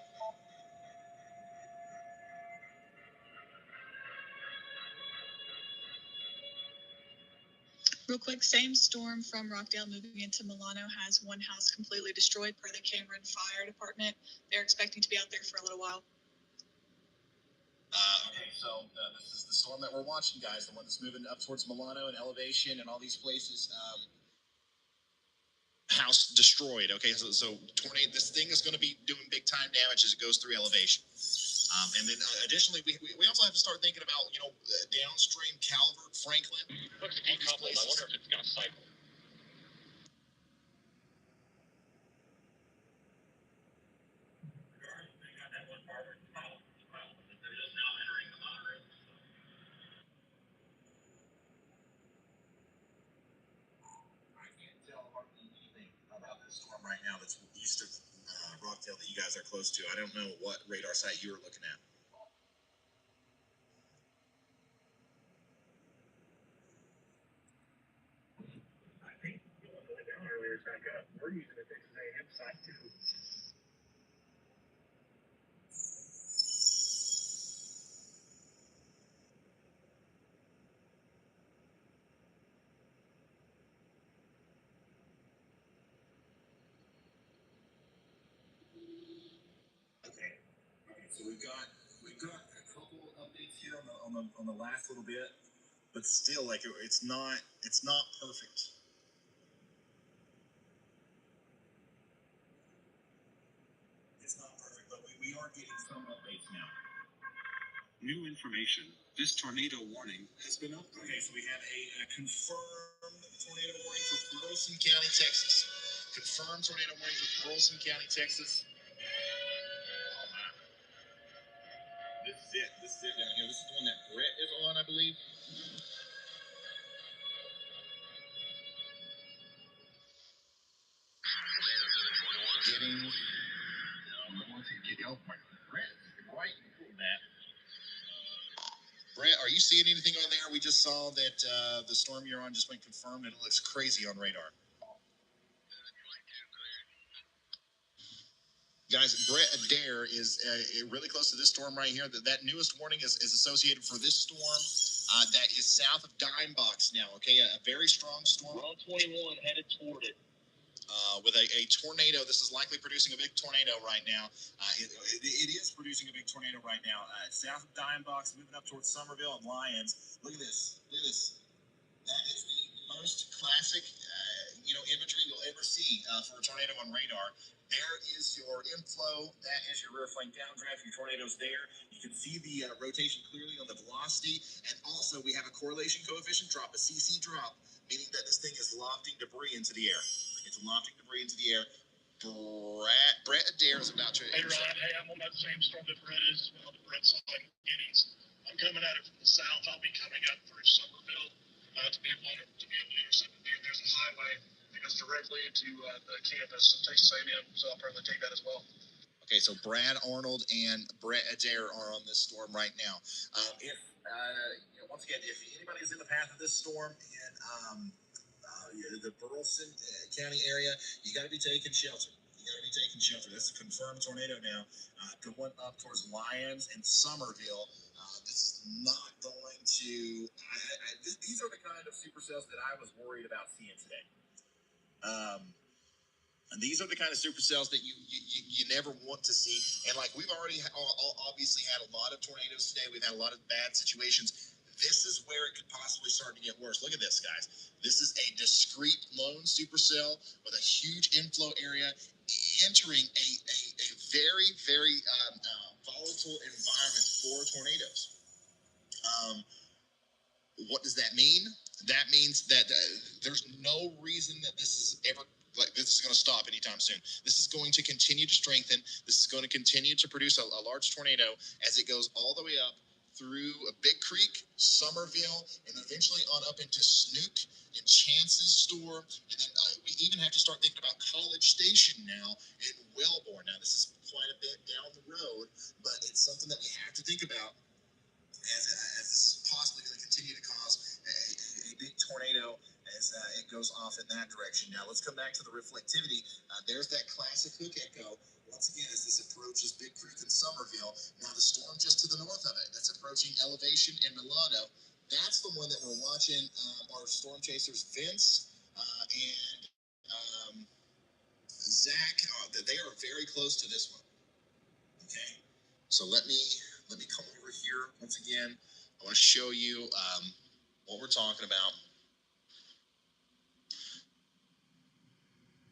Real quick, same storm from Rockdale moving into Milano has one house completely destroyed per the Cameron Fire Department. They're expecting to be out there for a little while. Okay, so So this is the storm that we're watching, guys. The one that's moving up towards Milano and Elevation and all these places. House destroyed. Okay, so tornado. This thing is going to be doing big time damage as it goes through Elevation. And then additionally, we also have to start thinking about downstream Calvert, Franklin. Looks decoupled. I wonder if it's going to cycle. I can't tell hardly anything about this storm right now that's east of Rockdale that you guys are close to. I don't know what radar site you were looking at. I think you went down earlier, so I got, we're using the Texas A&M site too. Okay, so we've got a couple updates here on the last little bit, but still, like it's not perfect. It's not perfect, but we are getting some updates now. New information. This tornado warning has been updated. Okay, so we have a confirmed tornado warning for Burleson County, Texas. Confirmed tornado warning for Burleson County, Texas. Oh my. This is it. This is it down here. This is the one that Brett is on, I believe. Brett, are you seeing anything on there? We just saw that the storm you're on just went confirmed, and it looks crazy on radar. Guys, Brett Adair is really close to this storm right here. That newest warning is associated for this storm that is south of Dime Box now. Okay, a very strong storm. We're on 21, headed toward it. With a tornado. This is likely producing a big tornado right now. It is producing a big tornado right now. South of Dime Box, moving up towards Somerville and Lyons. Look at this. Look at this. That is the most classic, imagery you'll ever see for a tornado on radar. There is your inflow. That is your rear flank downdraft. Your tornado's there. You can see the rotation clearly on the velocity. And also, we have a correlation coefficient drop, a CC drop, meaning that this thing is lofting debris into the air. It's lofting debris into the air. Brett Adair is about to. Hey, Ryan. Hey, I'm on that same storm that Brett is. Well, the Brett's on Giddings. I'm coming at it from the south. I'll be coming up through Somerville to be able to intercept it. There's a highway that goes directly into the campus of Texas A&M, so I'll probably take that as well. Okay, so Brad Arnold and Brett Adair are on this storm right now. Once again, if anybody is in the path of this storm in the Burleson County area, you got to be taking shelter. That's a confirmed tornado now. Going up towards Lyons and Somerville. This is not going to. These are the kind of supercells that I was worried about seeing today. And these are the kind of supercells that you never want to see. And like we've already obviously had a lot of tornadoes today. We've had a lot of bad situations. This is where it could possibly start to get worse. Look at this, guys. This is a discrete lone supercell with a huge inflow area entering a very, very volatile environment for tornadoes. What does that mean? That means that there's no reason that this is ever this is going to stop anytime soon. This is going to continue to strengthen. This is going to continue to produce a large tornado as it goes all the way up through Big Creek, Somerville, and eventually on up into Snook and Chance's Store. And then we even have to start thinking about College Station now and Wellborn. Now, this is quite a bit down the road, but it's something that we have to think about as this is possibly going to continue to cause a big tornado as it goes off in that direction. Now, let's come back to the reflectivity. There's that classic hook echo. Once again, as this approaches Big Creek and Somerville, now the storm just to the north of it, that's approaching Elevation and Milano. That's the one that we're watching. Our storm chasers, Vince and Zach, they are very close to this one. Okay, so let me let me come over here once again. I want to show you what we're talking about.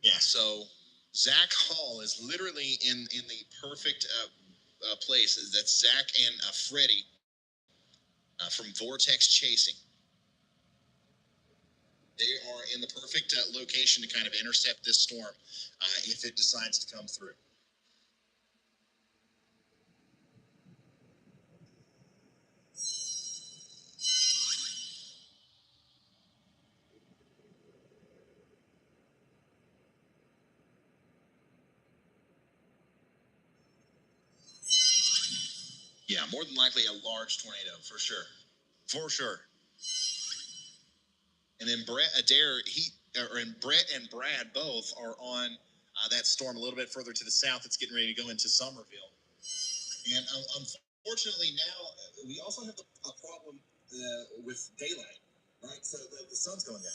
Yeah, so Zach Hall is literally in the perfect place. That's Zach and Freddie from Vortex Chasing. They are in the perfect location to kind of intercept this storm if it decides to come through. Yeah, more than likely a large tornado for sure. For sure. And then Brett Adair, Brett and Brad both are on that storm a little bit further to the south. It's getting ready to go into Somerville. And unfortunately now, we also have a problem with daylight, right? So the sun's going down.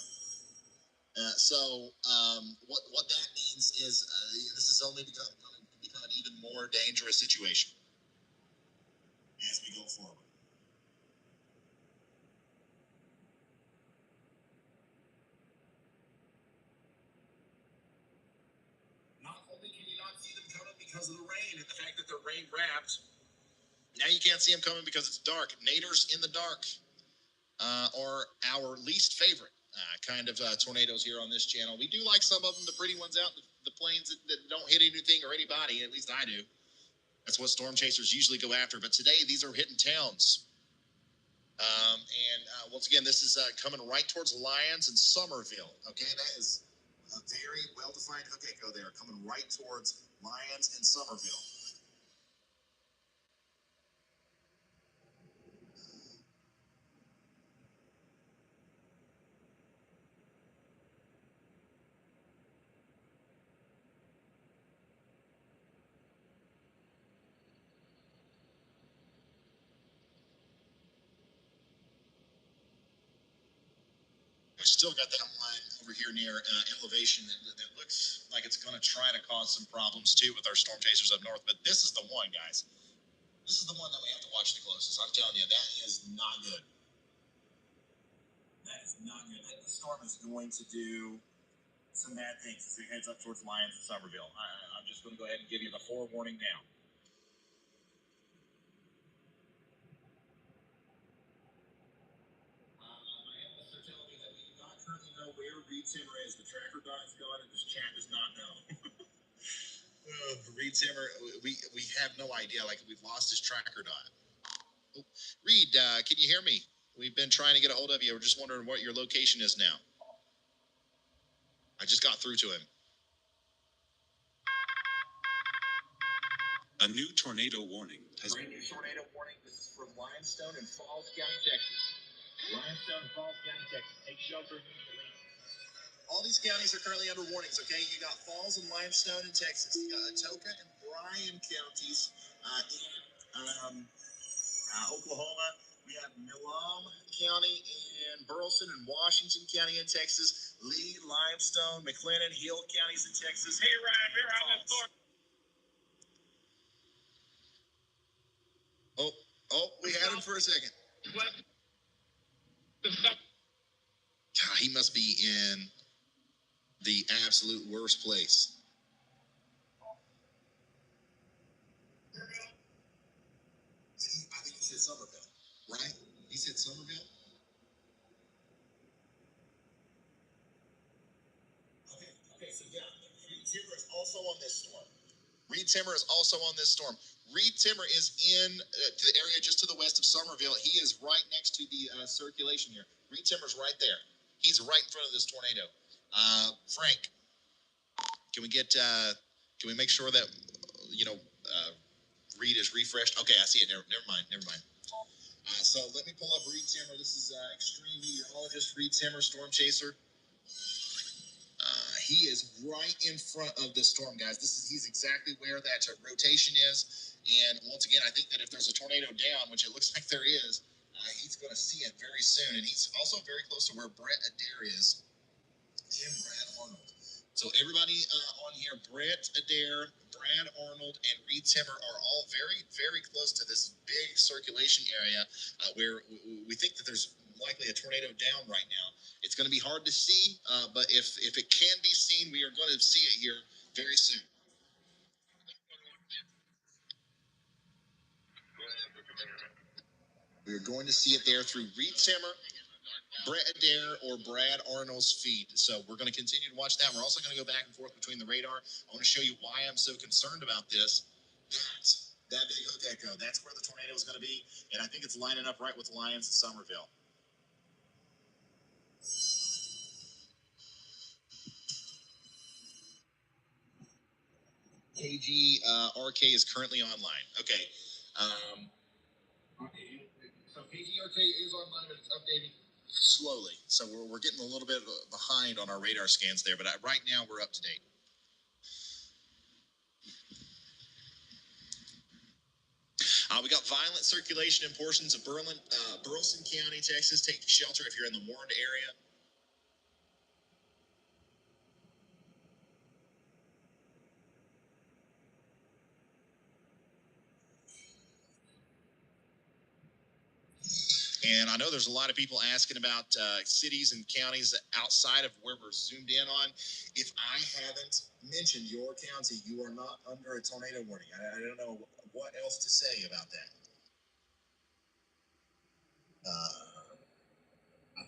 What that means is this is only become an even more dangerous situation as we go forward. Not only can you not see them coming because of the rain and the fact that they're rain wrapped, now you can't see them coming because it's dark. Naders in the dark are our least favorite kind of tornadoes here on this channel. We do like some of them, the pretty ones out, the planes that don't hit anything or anybody. At least I do. That's what storm chasers usually go after. But today, these are hitting towns. Once again, this is coming right towards Lyons and Somerville. Okay, that is a very well-defined hook echo there, coming right towards Lyons and Somerville. We still got that line over here near elevation that looks like it's going to try to cause some problems too with our storm chasers up north. But this is the one, guys. This is the one that we have to watch the closest. I'm telling you, that is not good. That is not good. That storm is going to do some bad things as it heads up towards Lyons and Somerville. I'm just going to go ahead and give you the forewarning now. My analysts are telling me that we do not currently know where Reed Timmer is. The tracker dot is gone, and this chat does not know. Reed Timmer, we have no idea. Like, we've lost his tracker dot. Oh, Reed, can you hear me? We've been trying to get a hold of you. We're just wondering what your location is now. I just got through to him. A new tornado warning has Brand new tornado warning. This is from Limestone and Falls County, Texas. Limestone and Falls County, Texas. Take shelter immediately. All these counties are currently under warnings, okay? You got Falls and Limestone in Texas. You got Atoka and Bryan counties in Oklahoma. We have Milam County and Burleson and Washington County in Texas. Lee, Limestone, McLennan, Hill counties in Texas. Hey, Ryan, we're on the storm. Oh, we had him for a second. God, he must be in the absolute worst place. I think he said Somerville, right? He said Somerville? Okay, so yeah, Reed Timmer is also on this storm. Reed Timmer is also on this storm. Reed Timmer is in the area just to the west of Somerville. He is right next to the circulation here. Reed Timmer's right there. He's right in front of this tornado. Frank, can we make sure that, Reed is refreshed? Okay, I see it. Never mind. So let me pull up Reed Timmer. This is extreme meteorologist Reed Timmer, storm chaser. He is right in front of the storm, guys. He's exactly where that rotation is. And once again, I think that if there's a tornado down, which it looks like there is, he's going to see it very soon. And he's also very close to where Brett Adair is and Brad Arnold. So everybody on here, Brett Adair, Brad Arnold, and Reed Timmer are all very, very close to this big circulation area where we think that there's likely a tornado down right now. It's going to be hard to see, but if it can be seen, we are going to see it here very soon. We're going to see it there through Reed Timmer, Brett Adair, or Brad Arnold's feed. So we're going to continue to watch that. We're also going to go back and forth between the radar. I want to show you why I'm so concerned about this. That big hook echo, that's where the tornado is going to be. And I think it's lining up right with Lions and Somerville. KG RK is currently online. Okay. So KGRK is online, but it's updating slowly. So we're getting a little bit behind on our radar scans there, but right now we're up to date. We got violent circulation in portions of Burleson County, Texas. Take shelter if you're in the Warren area. And I know there's a lot of people asking about cities and counties outside of where we're zoomed in on. If I haven't mentioned your county, you are not under a tornado warning. I don't know what else to say about that. I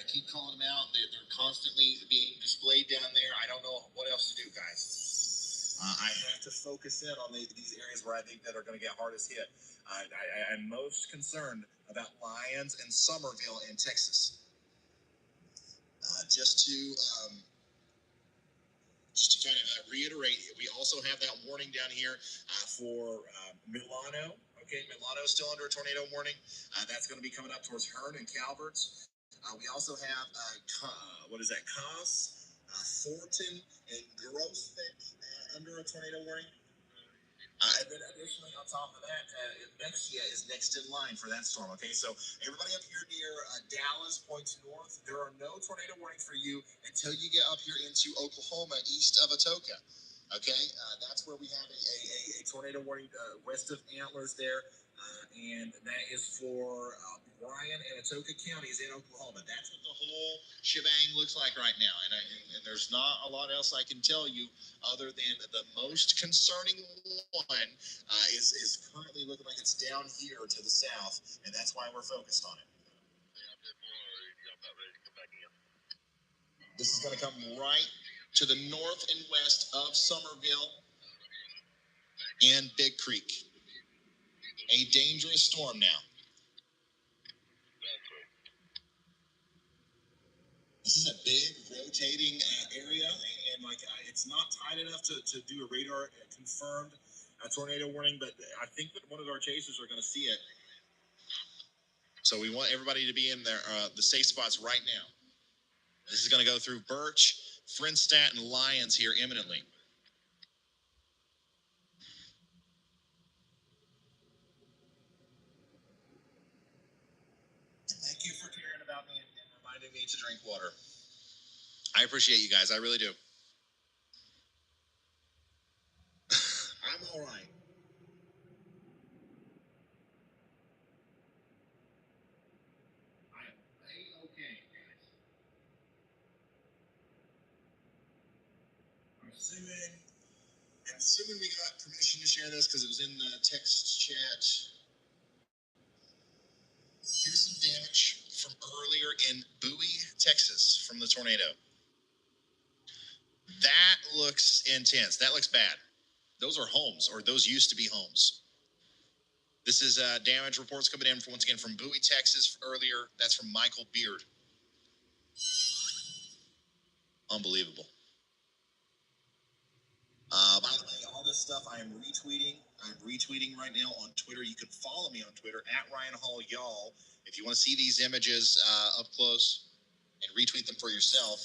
keep calling them out. They're constantly being displayed down there. I don't know what else to do, guys. I have to focus in on these areas where I think that are going to get hardest hit. I'm most concerned about Lyons and Somerville in Texas. Just to kind of reiterate, we also have that warning down here for Milano. Okay, Milano is still under a tornado warning. That's going to be coming up towards Hearn and Calverts. We also have Cass, Thornton, and Groesbeck under a tornado warning. And then additionally, on top of that, Mexia is next in line for that storm. Okay, so everybody up here near Dallas points north. There are no tornado warnings for you until you get up here into Oklahoma, east of Atoka. Okay, that's where we have a tornado warning west of Antlers there. And that is for Bryan and Atoka counties in Oklahoma. That's what the whole shebang looks like right now. And there's not a lot else I can tell you other than the most concerning one is currently looking like it's down here to the south, and that's why we're focused on it. This is going to come right to the north and west of Somerville and Big Creek. A dangerous storm now. This is a big rotating area, and it's not tight enough to do a radar confirmed tornado warning, but I think that one of our chasers are going to see it. So we want everybody to be in the safe spots right now. This is going to go through Birch, Friendstat, and Lyons here imminently. Thank you for caring about me and reminding me to drink water. I appreciate you guys. I really do. I'm all right. I'm okay, guys. I'm assuming we got permission to share this because it was in the text chat. Here's some damage from earlier in Bowie, Texas, from the tornado. That looks intense. That looks bad. Those are homes, or those used to be homes. This is damage reports coming in once again from Bowie, Texas earlier. That's from Michael Beard. Unbelievable. By the way, all this stuff I am retweeting. I'm retweeting right now on Twitter. You can follow me on Twitter at Ryan Hall Y'all if you want to see these images up close and retweet them for yourself.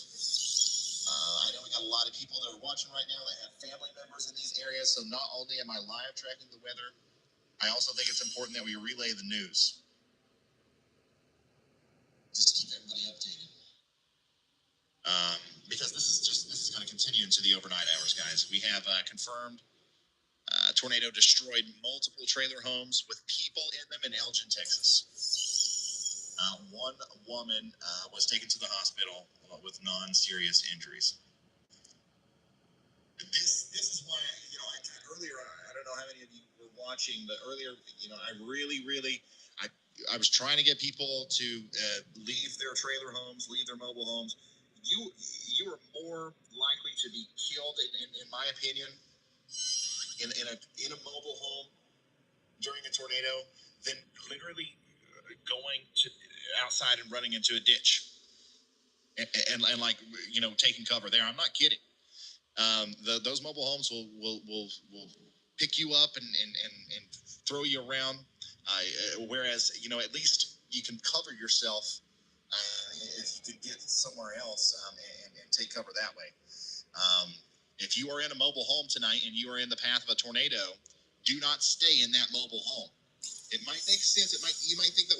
I know we got a lot of people that are watching right now that have family members in these areas. So not only am I live tracking the weather, I also think it's important that we relay the news. Just to keep everybody updated. Because this is going to continue into the overnight hours, guys. We have confirmed tornado destroyed multiple trailer homes with people in them in Elgin, Texas. One woman was taken to the hospital with non-serious injuries. This is why, earlier, I don't know how many of you were watching, but earlier, I was trying to get people to leave their trailer homes, leave their mobile homes. You are more likely to be killed, in my opinion, in a mobile home during a tornado than literally going to outside and running into a ditch and like taking cover there. I'm not kidding. Those mobile homes will pick you up and throw you around. Whereas at least you can cover yourself if you could get somewhere else and take cover that way. If you are in a mobile home tonight and you are in the path of a tornado, do not stay in that mobile home. It might make sense. You might think that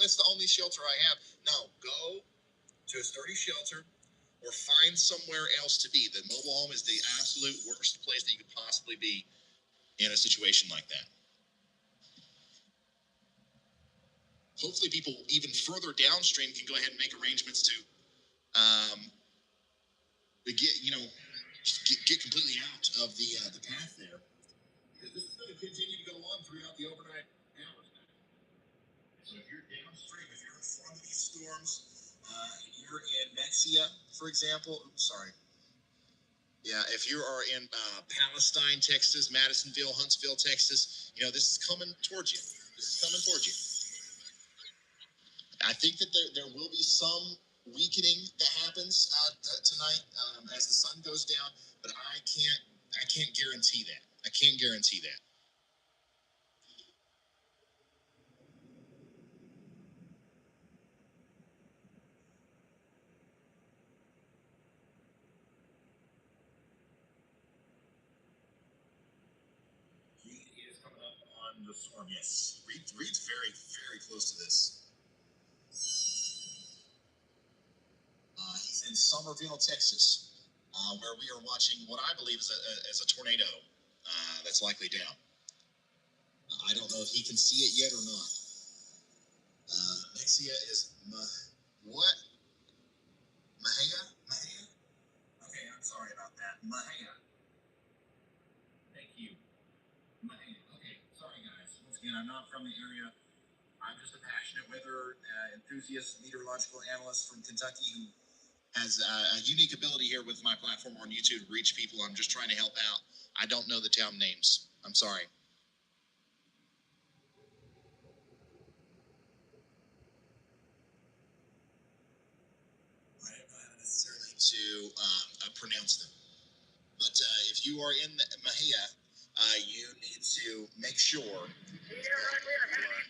that's the only shelter I have. No, go to a sturdy shelter or find somewhere else to be. The mobile home is the absolute worst place that you could possibly be in a situation like that. Hopefully people even further downstream can go ahead and make arrangements to get completely out of the path there, because this is going to continue to go on throughout the overnight hours. So if you're downstream, if you're in front of these storms, you're in Mexia, for example. Yeah, if you are in Palestine, Texas, Madisonville, Huntsville, Texas, this is coming towards you. I think that there will be some weakening that happens tonight as the sun goes down, but I can't guarantee that. I can't guarantee that. Reed is coming up on the storm. Yes, Reed's very, very close to this. He's in Somerville, Texas, where we are watching what I believe is a tornado that's likely down. I don't know if he can see it yet or not. Mexia is what? Mahia? Okay, I'm sorry about that. Mahia. Thank you. Mahia. Okay, sorry guys. Once again, I'm not from the area. I'm just a passionate weather enthusiast, meteorological analyst from Kentucky who has a unique ability here with my platform on YouTube to reach people. I'm just trying to help out. I don't know the town names. I'm sorry. I don't know how necessarily to pronounce them. But if you are in Mahia, you need to make sure. We are heading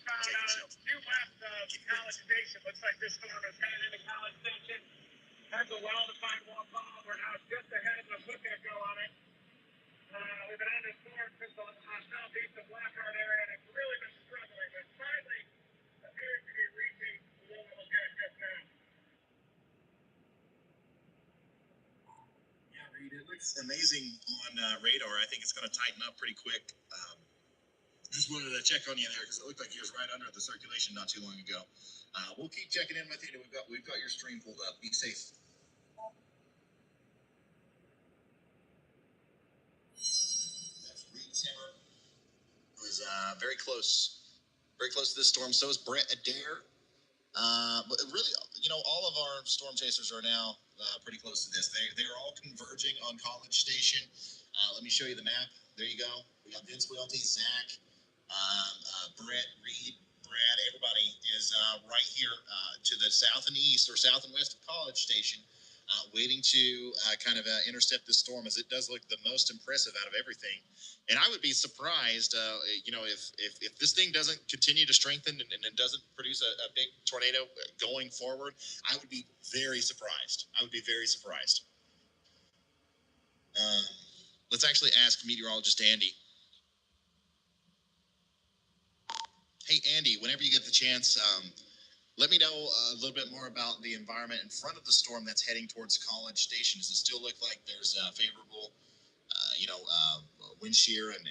due west of College Station. Looks like this storm is headed into College Station. Has a well-defined wall call. We're now just ahead of the foot echo on it. We've been on this storm since the southeast of Lockhart area, and it's really been struggling. But finally appears to be reaching the level of just now. Yeah, Reed, it looks amazing on radar. I think it's going to tighten up pretty quick. Just wanted to check on you there because it looked like you was right under the circulation not too long ago. We'll keep checking in with you. We've got your stream pulled up. Be safe. That's Reed Timmer, who is very close to this storm. So is Brett Adair. But really, all of our storm chasers are now pretty close to this. They are all converging on College Station. Let me show you the map. There you go. We got Vince Welty, Zach, Brett, Reed, Brad. Everybody is right here to the south and east or south and west of College Station, waiting to kind of intercept this storm, as it does look the most impressive out of everything. And I would be surprised, if this thing doesn't continue to strengthen and it doesn't produce a big tornado going forward. I would be very surprised. Let's actually ask meteorologist Andy. Hey, Andy, whenever you get the chance, Let me know a little bit more about the environment in front of the storm that's heading towards College Station. Does it still look like there's favorable, wind shear and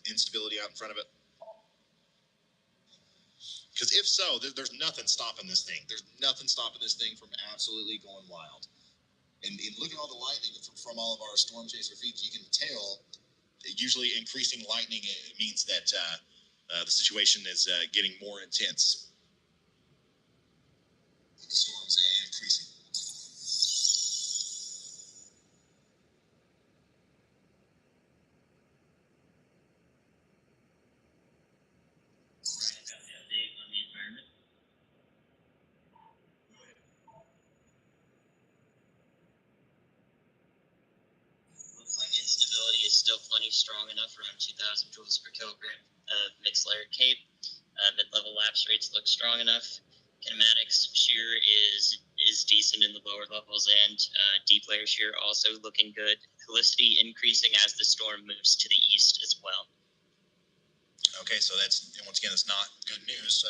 instability out in front of it? Because if so, there's nothing stopping this thing. There's nothing stopping this thing from absolutely going wild. And look at all the lightning from all of our storm chaser feeds. You can tell usually increasing lightning means that the situation is getting more intense. The storm's increasing. Brian got the update on the environment. Looks like instability is still plenty strong enough, around 2,000 joules per kilogram of mixed layer CAPE. Mid-level lapse rates look strong enough. Kinematics shear is decent in the lower levels, and deep layer shear also looking good. Helicity increasing as the storm moves to the east as well. Okay, so that's, and once again, it's not good news.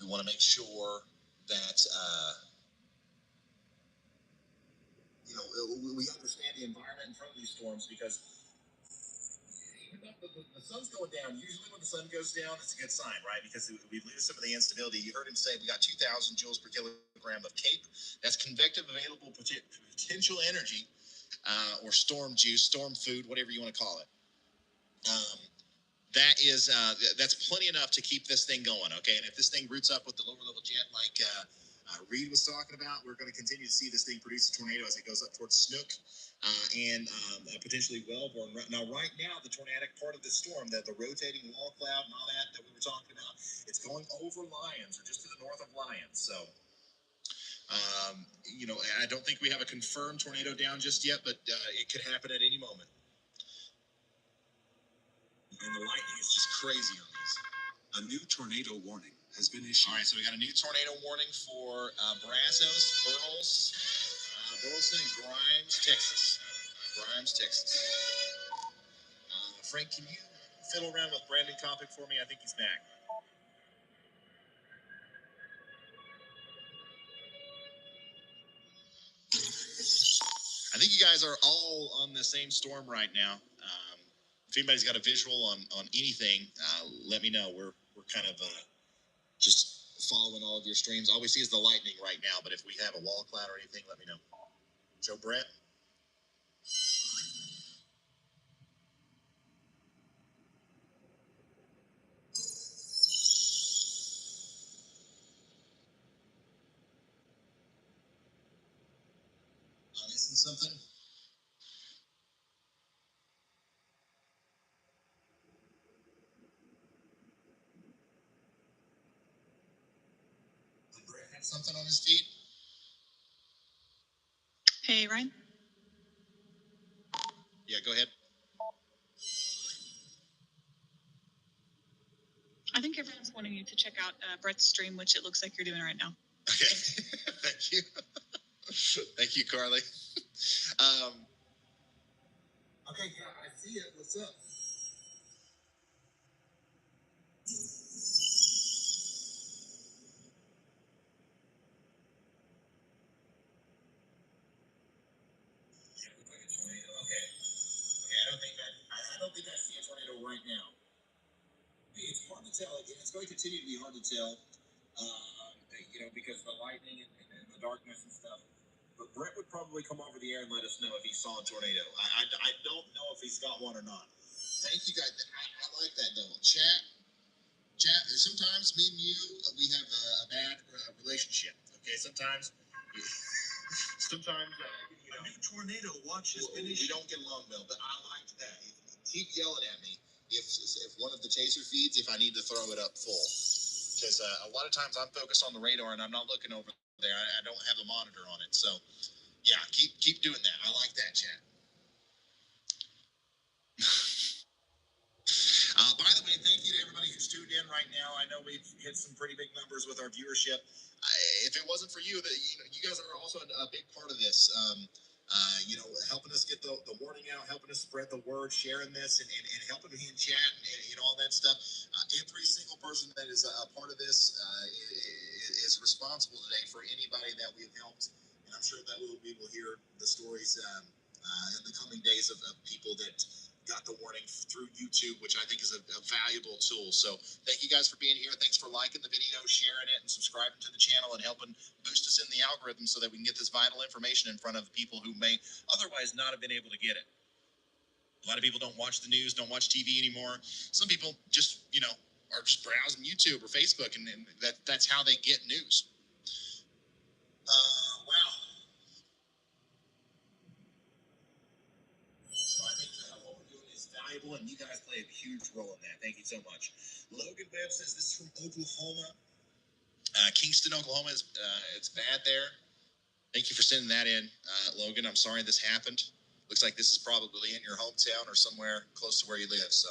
We want to make sure that we understand the environment in front of these storms, because even though the sun's going down, usually when the sun goes down, it's a good sign, right? Because we lose some of the instability. You heard him say we got 2,000 joules per kilogram of CAPE. That's convective available potential energy, or storm juice, storm food, whatever you want to call it. That's plenty enough to keep this thing going, okay? And if this thing roots up with the lower level jet, like Reed was talking about, we're going to continue to see this thing produce a tornado as it goes up towards Snook and potentially Wellborn. Now, right now, the tornadic part of the storm, the rotating wall cloud and all that we were talking about, it's going over Lyons, or just to the north of Lyons. So, I don't think we have a confirmed tornado down just yet, but it could happen at any moment. And the lightning is just crazy on these. A new tornado warning has been issued. All right, so we got a new tornado warning for Brazos, Burleson, and Grimes, Texas. Frank, can you fiddle around with Brandon Kopic for me? I think he's back. I think you guys are all on the same storm right now. If anybody's got a visual on anything, let me know. We're kind of just following all of your streams. All we see is the lightning right now, but if we have a wall cloud or anything, let me know. Joe Brett. I'm missing something. Did Brett have something on his feet? Hey, Ryan. Yeah, go ahead. I think everyone's wanting you to check out Brett's stream, which it looks like you're doing right now. Okay. Thank you. Thank you, Carly. Okay, yeah, I see it. What's up? Yeah, it looks like a tornado. Okay. Okay, I don't think I see a tornado right now. It's hard to tell. It's going to continue to be hard to tell, because of the lightning and the darkness and stuff. But Brett would probably come over the air and let us know if he saw a tornado. I don't know if he's got one or not. Thank you, guys. I like that, though. Chat. Sometimes me and you, we have a bad relationship. Okay, sometimes. A new tornado watch has been issued. We don't get along well, but I liked that. Keep yelling at me if one of the chaser feeds, if I need to throw it up full. Because a lot of times I'm focused on the radar and I'm not looking over there. I don't have a monitor on it. So, yeah, keep doing that. I like that, chat. By the way, thank you to everybody who's tuned in right now. I know we've hit some pretty big numbers with our viewership. If it wasn't for you, you guys are also a big part of this. Helping us get the warning out, helping us spread the word, sharing this, and helping me in chat and all that stuff. Every single person that is a part of this responsible today for anybody that we have helped, and I'm sure that we will hear the stories in the coming days of people that got the warning through YouTube, which I think is a valuable tool. So thank you guys for being here. Thanks for liking the video, sharing it, and subscribing to the channel and helping boost us in the algorithm so that we can get this vital information in front of people who may otherwise not have been able to get it. A lot of people don't watch the news, don't watch TV anymore. Some people just, are just browsing YouTube or Facebook, and that's how they get news. Wow. So I think what we're doing is valuable, and you guys play a huge role in that. Thank you so much. Logan Webb says this is from Oklahoma. Kingston, Oklahoma is it's bad there. Thank you for sending that in, Logan. I'm sorry this happened. Looks like this is probably in your hometown or somewhere close to where you live. So,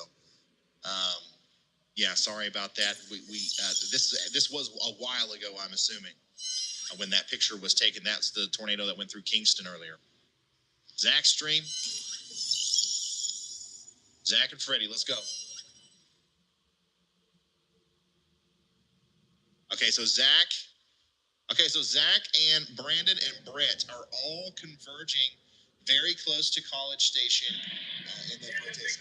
yeah, sorry about that. This was a while ago, I'm assuming, when that picture was taken. That's the tornado that went through Kingston earlier. Zach stream. Zach and Freddie, let's go. Okay, so Zach and Brandon and Brett are all converging very close to College Station in the rotation.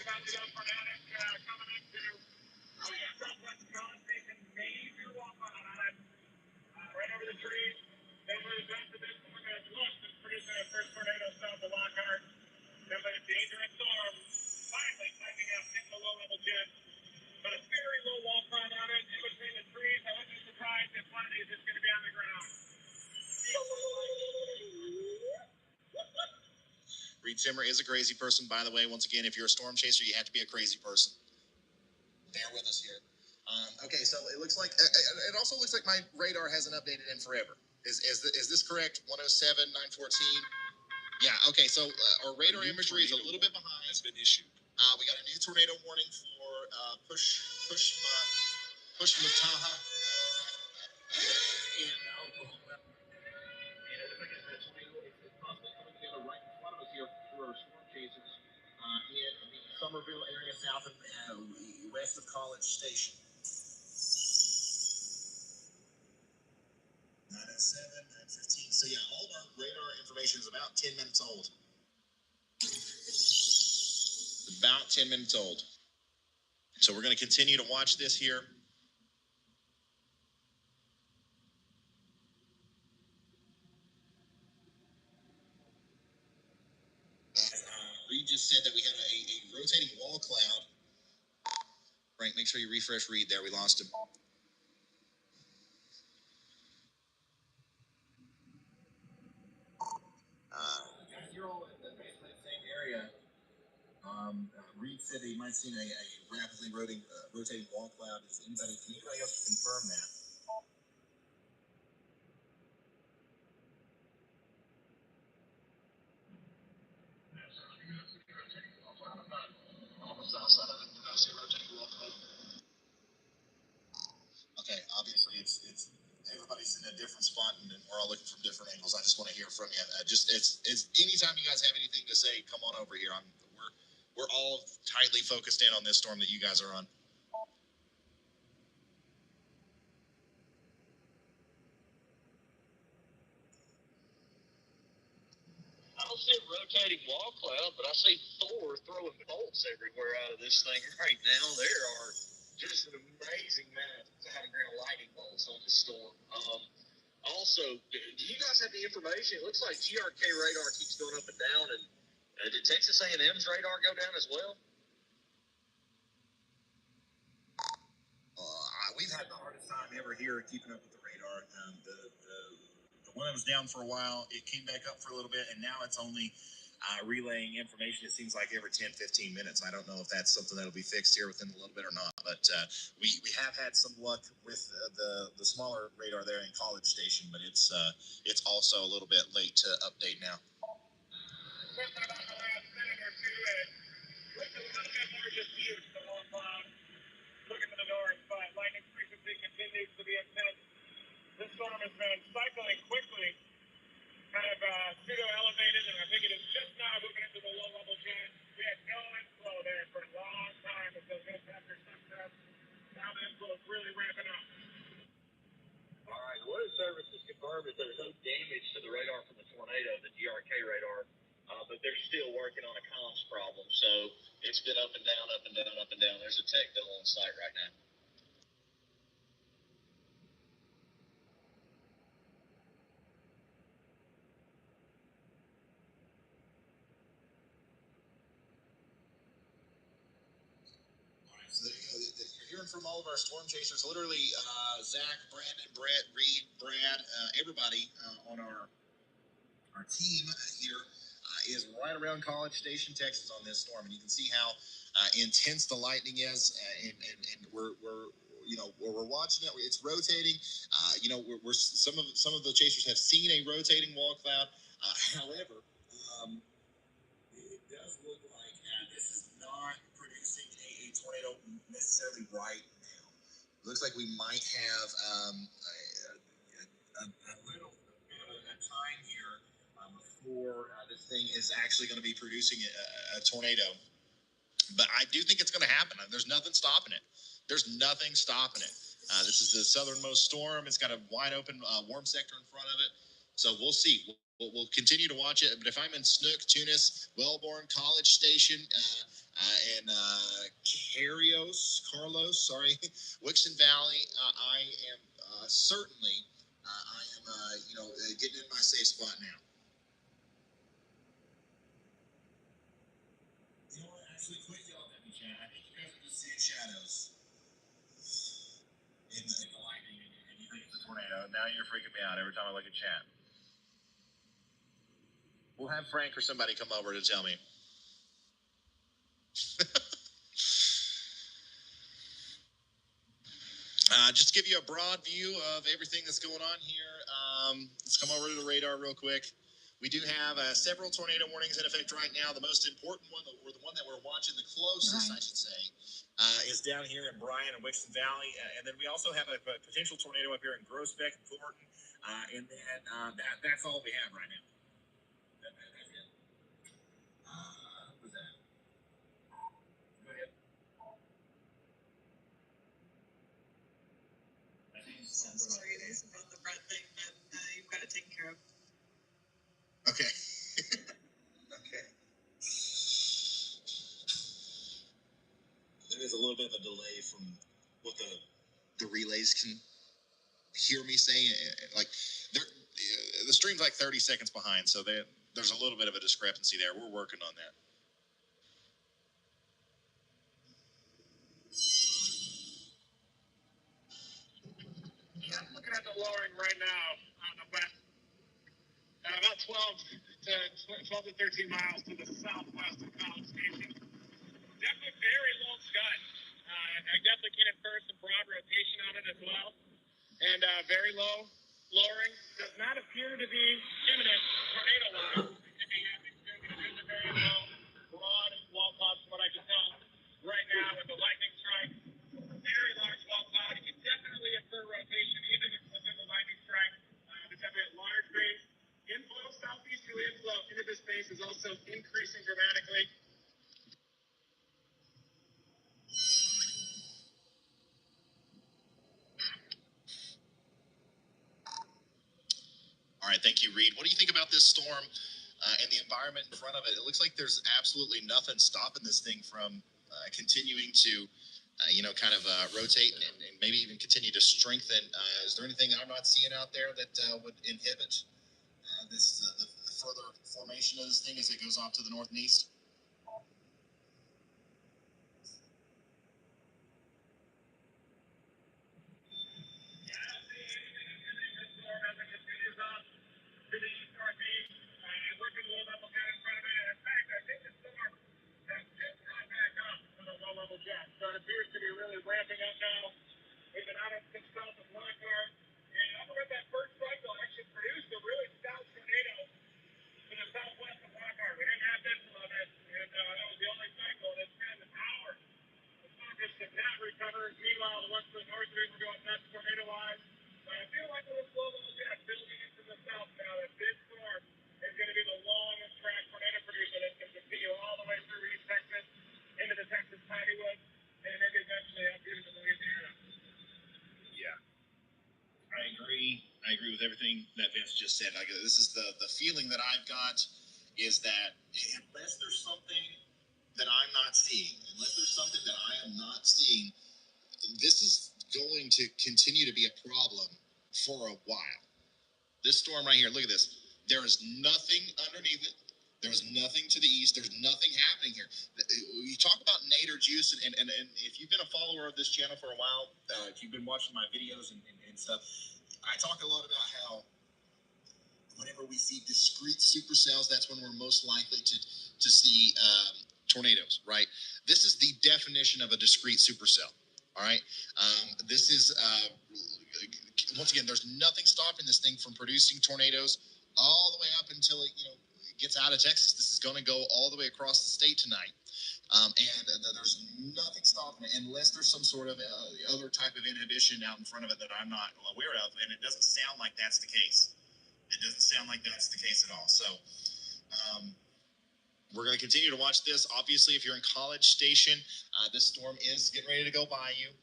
Right over the trees. Then moves up to this one that's lost and producing a first tornado south of Lockhart. Then a dangerous storm. Finally typing out in the low-level jet. But a very low wall front on it in between the trees. I wouldn't be surprised if one of these is going to be on the ground. Reed Zimmer is a crazy person, by the way. Once again, if you're a storm chaser, you have to be a crazy person. Bear with us here. Okay, so it looks like it also looks like my radar hasn't updated in forever. Is this correct? 107, 914. Yeah. Okay. So our radar imagery is a little bit behind. Has been issued. We got a new tornado warning for Pushmataha in Oklahoma. And it looks like it's tornado. It's possibly coming together right in front of us here through our storm chasers in the Somerville area, south of west of College Station. 907, 915. So yeah, all of our radar information is about 10 minutes old. About 10 minutes old. So we're going to continue to watch this here. Reed just said that we had a rotating wall cloud. Frank, make sure you refresh Reed there. We lost him. You're all in basically the same area. Reed said that he might have seen a rapidly rotating wall cloud. Can anybody else confirm that? Okay, obviously it's everybody's in a different spot and we're all looking from different angles. I just want to hear from you. It's anytime you guys have anything to say, come on over here. We're all tightly focused in on this storm that you guys are on. I don't see a rotating wall cloud, but I see Thor throwing bolts everywhere out of this thing right now. There are just an amazing amount of lightning bolts on the storm. Also, do you guys have the information? It looks like GRK radar keeps going up and down, and did Texas A&M's radar go down as well? We've had the hardest time ever here keeping up with the radar. The one that was down for a while, it came back up for a little bit, and now it's only relaying information, it seems like every 10-15 minutes. I don't know if that's something that'll be fixed here within a little bit or not, but we have had some luck with the smaller radar there in College Station, but it's also a little bit late to update now. Looking to the north, but lightning frequency continues to be intense. This storm has been cycling quickly, kind of pseudo-elevated, and I think it is just now moving into the low-level jet. We had no inflow there for a long time until just after sunset. Now the inflow is really ramping up. All right, what is service still working on a comms problem, so it's been up and down, up and down, up and down. There's a tech bill on site right now. So there you go. You're hearing from all of our storm chasers. Literally, Zach, Brandon, Brett, Reed, Brad, everybody on our team here is right around College Station, Texas, on this storm, and you can see how intense the lightning is, and we're we're watching it. It's rotating. We're some of the chasers have seen a rotating wall cloud. However, it does look like this is not producing a tornado necessarily right now. It looks like we might have a little bit of a time here before this thing is actually going to be producing a tornado. But I do think it's going to happen. There's nothing stopping it. There's nothing stopping it. This is the southernmost storm. It's got a wide open warm sector in front of it. So we'll see. We'll continue to watch it. But if I'm in Snook, Tunis, Wellborn, College Station, and Carlos, Wixon Valley, I am certainly, getting in my safe spot now. You know what? Actually, quit yelling at me, Chad. I think you guys are just seeing shadows in the lightning, and you think it's a tornado. Now you're freaking me out every time I look at chat. We'll have Frank or somebody come over to tell me. Just to give you a broad view of everything that's going on here, let's come over to the radar real quick. We do have several tornado warnings in effect right now. The most important one, or the one that we're watching the closest, I should say, is down here in Bryan and Wixon Valley. And then we also have a potential tornado up here in Groesbeck and Thornton. And then that's all we have right now. That's it. What was that? Go ahead. Sorry, it is about the bread thing that you've got it taken care of. Okay. Okay. There is a little bit of a delay from what the relays can hear me say. Like, the stream's like 30 seconds behind, so there's a little bit of a discrepancy there. We're working on that. Yeah, I'm looking at the lowering right now on the west, about 12 to 13 miles to the southwest of College Station. Definitely very low sky. I definitely can infer some broad rotation on it as well. And very low lowering. Does not appear to be imminent tornado-wise. It may happen soon because there's a very low, broad wall cloud from what I can tell right now with the lightning strike. Very large wall cloud. You can definitely infer rotation even within the lightning strike. There's definitely a large base. Inflow, southeasterly inflow into this base is also increasing dramatically. All right, thank you, Reed. What do you think about this storm and the environment in front of it? It looks like there's absolutely nothing stopping this thing from continuing to, rotate and maybe even continue to strengthen. Is there anything I'm not seeing out there that would inhibit the further formation of this thing as it goes off to the north and east? So it appears to be really ramping up now. We've been out of south of Lockhart. And I wonder if that first cycle actually produced a really stout tornado to the southwest of Lockhart. We didn't have this one, and that was the only cycle that's been the power. The focus did not recover. Meanwhile, the ones to the north of it were going nuts tornado-wise. But I feel like with a slow little jet building into the south now, that big storm is going to be the longest track tornado producer that's going to continue all the way through East Texas, into the Texas Piney Woods, and maybe eventually up into Louisiana. Yeah, I agree with everything that Vince just said. This is the feeling that I've got, is that unless there's something that I'm not seeing, this is going to continue to be a problem for a while. This storm right here, look at this. There is nothing underneath it. There's nothing to the east. There's nothing happening here. You talk about nadir juice, and if you've been a follower of this channel for a while, if you've been watching my videos and stuff, I talk a lot about how whenever we see discrete supercells, that's when we're most likely to see tornadoes, right? This is the definition of a discrete supercell, all right? This is, once again, there's nothing stopping this thing from producing tornadoes all the way up until it, gets out of Texas. This is going to go all the way across the state tonight. And there's nothing stopping it unless there's some sort of other type of inhibition out in front of it that I'm not aware of. And it doesn't sound like that's the case. It doesn't sound like that's the case at all. So we're going to continue to watch this. Obviously, if you're in College Station, this storm is getting ready to go by you.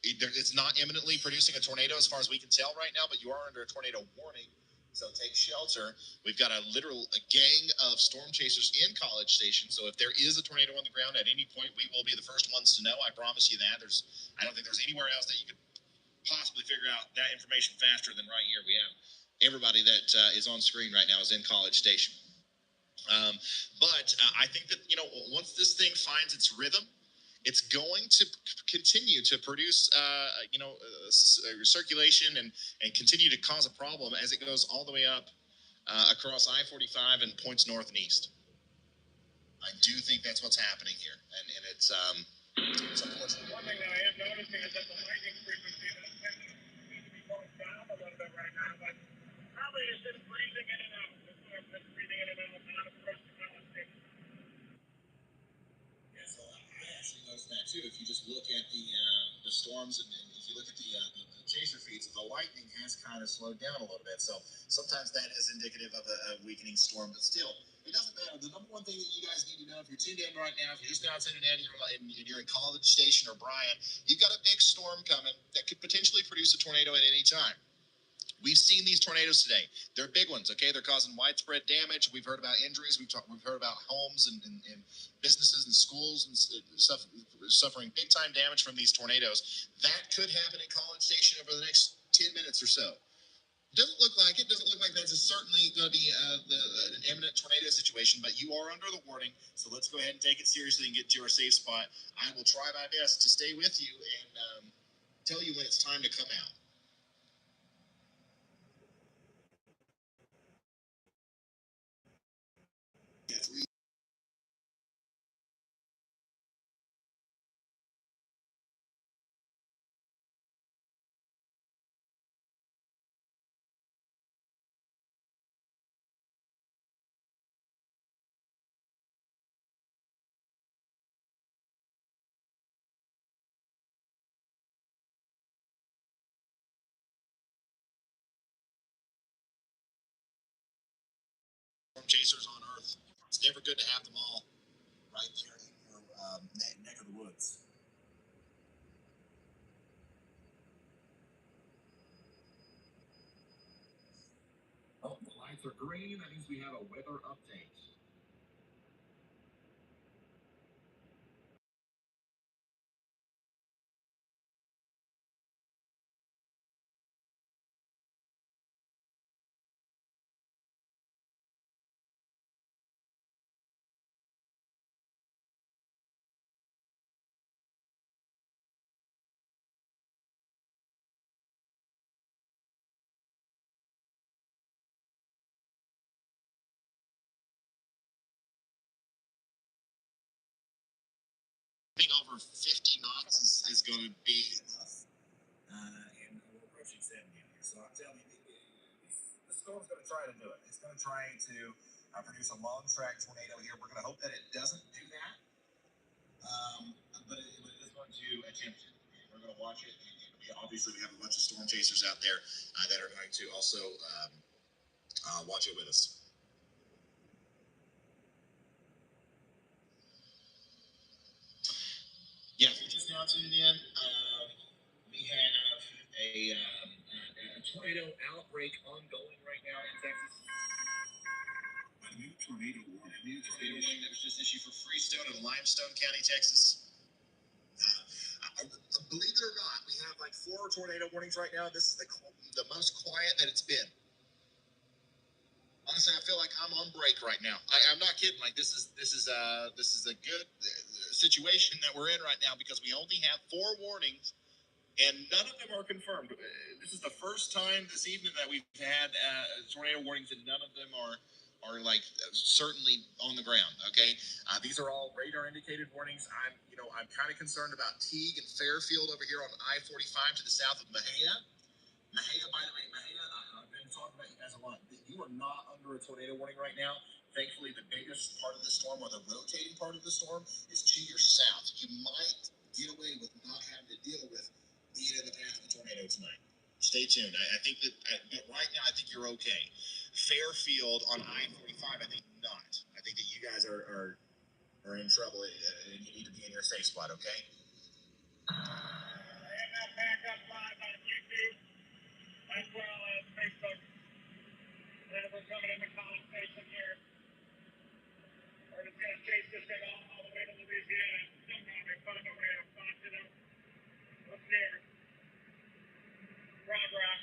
It's not imminently producing a tornado as far as we can tell right now, but you are under a tornado warning. So take shelter. We've got a gang of storm chasers in College Station. So if there is a tornado on the ground at any point, we will be the first ones to know. I promise you that. I don't think there's anywhere else that you could possibly figure out that information faster than right here. We have everybody that is on screen right now is in College Station. But I think that, once this thing finds its rhythm, it's going to continue to produce, circulation and continue to cause a problem as it goes all the way up across I-45 and points north and east. I do think that's what's happening here, and it's unfortunate. One thing that I am noticing is that the lightning frequency does tend to be going down a little bit right now, but probably it's just breathing in and out. The storm's been breathing in and out across the College Station. Yeah, so I actually noticed that too. If you just look at the storms and if you look at the chaser feeds, the lightning has kind of slowed down a little bit. So sometimes that is indicative of a weakening storm, but still, it doesn't matter. The number one thing that you guys need to know, if you're tuned in right now, if you're just now tuning in and you're in College Station or Bryan, you've got a big storm coming that could potentially produce a tornado at any time. We've seen these tornadoes today. They're big ones, okay? They're causing widespread damage. We've heard about injuries. We've heard about homes and businesses and schools and stuff suffering big-time damage from these tornadoes. That could happen in College Station over the next 10 minutes or so. Doesn't look like it. Doesn't look like that's certainly going to be an imminent tornado situation, but you are under the warning, so let's go ahead and take it seriously and get to our safe spot. I will try my best to stay with you and tell you when it's time to come out. Chasers on Earth. It's never good to have them all right there in your neck of the woods. Oh, the lights are green. That means we have a weather update. I think over 50 knots is going to be enough. And we're approaching 70 here. So I'm telling you, the storm's going to try to do it. It's going to try to produce a long track tornado here. We're going to hope that it doesn't do that. But it is going to attempt it. And we're going to watch it. And obviously, we have a bunch of storm chasers out there that are going to also watch it with us. Yeah, if you're just now tuning in, we have a tornado outbreak ongoing right now in Texas. tornado warning has been Tornado warning that was just issued for Freestone and Limestone County, Texas. Believe it or not, we have like 4 tornado warnings right now. This is the most quiet that it's been. Honestly, I feel like I'm on break right now. I'm not kidding. Like this is a good situation that we're in right now because we only have 4 warnings, and none of them are confirmed. This is the first time this evening that we've had tornado warnings, and none of them are like certainly on the ground. Okay, these are all radar indicated warnings. I'm kind of concerned about Teague and Fairfield over here on I-45 to the south of Mejia. Mejia, by the way, I've been talking about you guys a lot. You are not under a tornado warning right now. Thankfully, the biggest part of the storm, or the rotating part of the storm, is to your south. You might get away with not having to deal with being in the path of a tornado tonight. Stay tuned. I think that right now, I think you're okay. Fairfield on I-45, I think not. I think that you guys are in trouble, and you need to be in your safe spot, okay? And that backup live on YouTube, as well as Facebook. And we're coming into College Station here. We're just going to chase this thing all the way to Louisiana. Somehow they find a way to find it up there. Rock.